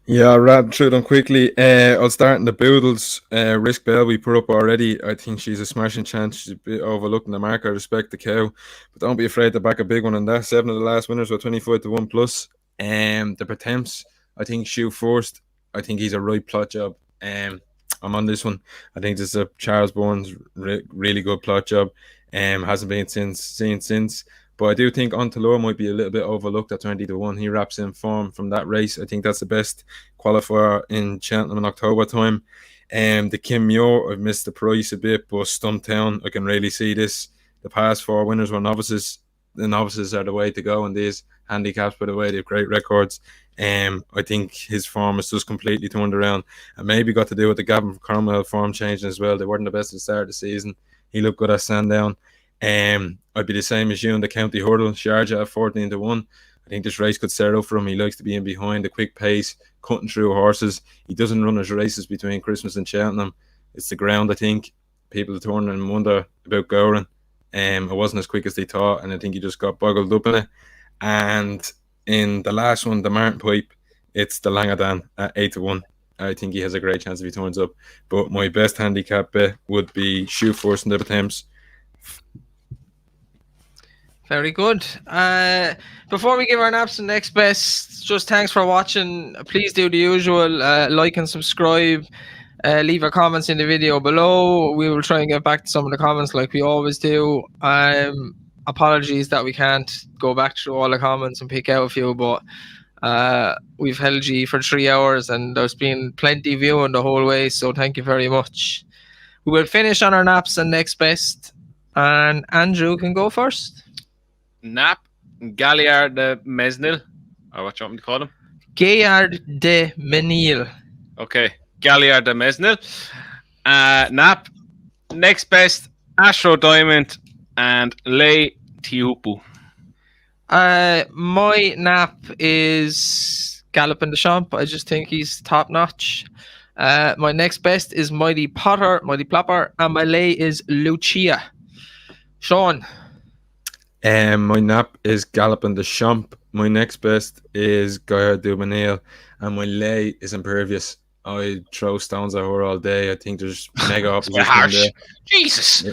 Yeah, I'll wrap through them quickly. I'll start in the Boodles. Risk Bell we put up already. I think she's a smashing chance. She's a bit overlooked in the mark. I respect the cow, but don't be afraid to back a big one on that. 7 of the last winners were 25-1 plus. The Potemps, I think Shoot First. I think he's a right plot job. I'm on this one. I think this is a Charles Bourne's really good plot job. Hasn't been seen since. But I do think Ontalore might be a little bit overlooked at 20-1. He wraps in form from that race. I think that's the best qualifier in Cheltenham in October time. The Kim Muir, I've missed the price a bit, but Stumptown, I can really see this. The past 4 winners were novices. The novices are the way to go in these handicaps, by the way. They have great records. I think his form is just completely turned around. And maybe got to do with the Gavin Cromwell form changing as well. They weren't the best at the start of the season. He looked good at Sandown. I'd be the same as you in the County Hurdle. Sharjah at 14-1. I think this race could set up for him. He likes to be in behind, a quick pace, cutting through horses. He doesn't run his races between Christmas and Cheltenham. It's the ground, I think. People turn and wonder about Gowran. It wasn't as quick as they thought, and I think he just got boggled up in it. And in the last one, the Martin Pipe, it's the Langadan at 8-1. I think he has a great chance if he turns up. But my best handicap bet would be Shoot First in the Potemps. Very good. Before we give our naps and next best, just thanks for watching. Please do the usual, like and subscribe. Leave your comments in the video below. We will try and get back to some of the comments like we always do. Apologies that we can't go back through all the comments and pick out a few, but we've held you for 3 hours and there's been plenty viewing the whole way, so thank you very much. We will finish on our naps and next best, and Andrew can go first. Nap, Galliard de Mesnil, or what you want me to call him? Gaillard de Menil. Okay, Galliard de Mesnil. Nap, next best, Astro Diamond, and Lei Tiupu. My nap is Galopin Des Champs. I just think he's top notch. My next best is Mighty Plopper, and my lay is Lucia. Sean. My nap is Galopin Des Champs. My next best is Gaia Dubanil, and my lay is Impervious. I throw stones at her all day. I think there's mega It's quite opposition harsh. there. Jesus.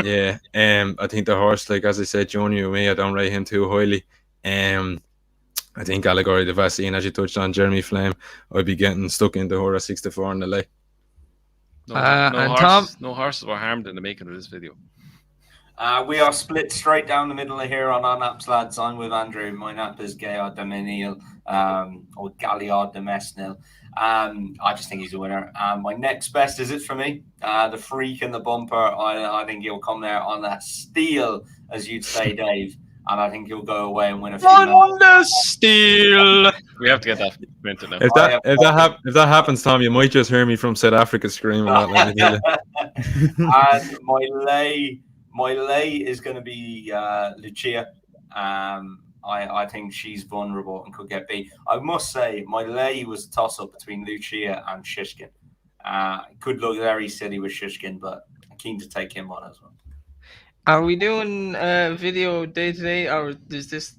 Yeah. I think the horse, like as I said, Joni with me, I don't rate him too highly. I think Allegory the Vaccine, as you touched on, Jeremy Flame, I'd be getting stuck into her at 64 in the lay. No horses were harmed in the making of this video. We are split straight down the middle of here on our naps, lads. I'm with Andrew. My nap is Gaillard de Menil, or Galliard de Mesnil. I just think he's a winner. My next best is it for me. The Freak in the Bumper. I think he'll come there on that steal, as you'd say, Dave. And I think he'll go away and win a few. On the steal. We have to get that printed now. If that happens, Tom, you might just hear me from South Africa screaming that. Let me tell you. And my lay is going to be Lucia. I think she's vulnerable and could get beat. I must say, my lay was a toss-up between Lucia and Shishkin. Could look very silly with Shishkin, but I'm keen to take him on as well. Are we doing video day to day, or is this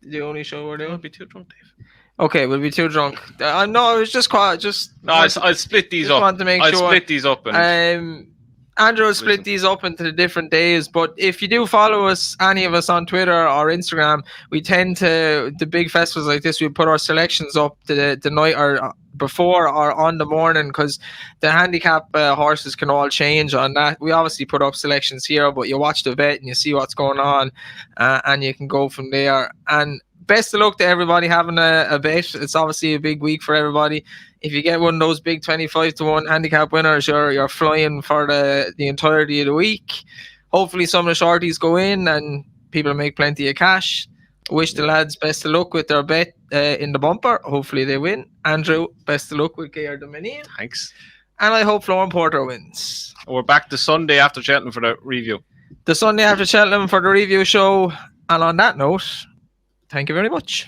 the only show we're doing? Don't be too drunk, Dave. Okay, we'll be too drunk. I know. It was just quite. I'll split these up. Want to make I'll sure. split these up. And Andrew will split these up into the different days, but if you do follow us, any of us on Twitter or Instagram, we tend to, the big festivals like this, we put our selections up the night or before or on the morning, because the handicap horses can all change on that. We obviously put up selections here, but you watch the bet and you see what's going on, and you can go from there. And best of luck to everybody having a bet. It's obviously a big week for everybody. If you get one of those big 25-1 handicap winners, you're flying for the entirety of the week. Hopefully some of the shorties go in and people make plenty of cash. Wish the lads best of luck with their bet in the bumper. Hopefully they win. Andrew, best of luck with Gaillard de Menil. thanks. And I hope Florence Porter wins. We're back the Sunday after Cheltenham for the review. The Sunday after Cheltenham for the review show. And on that note, thank you very much.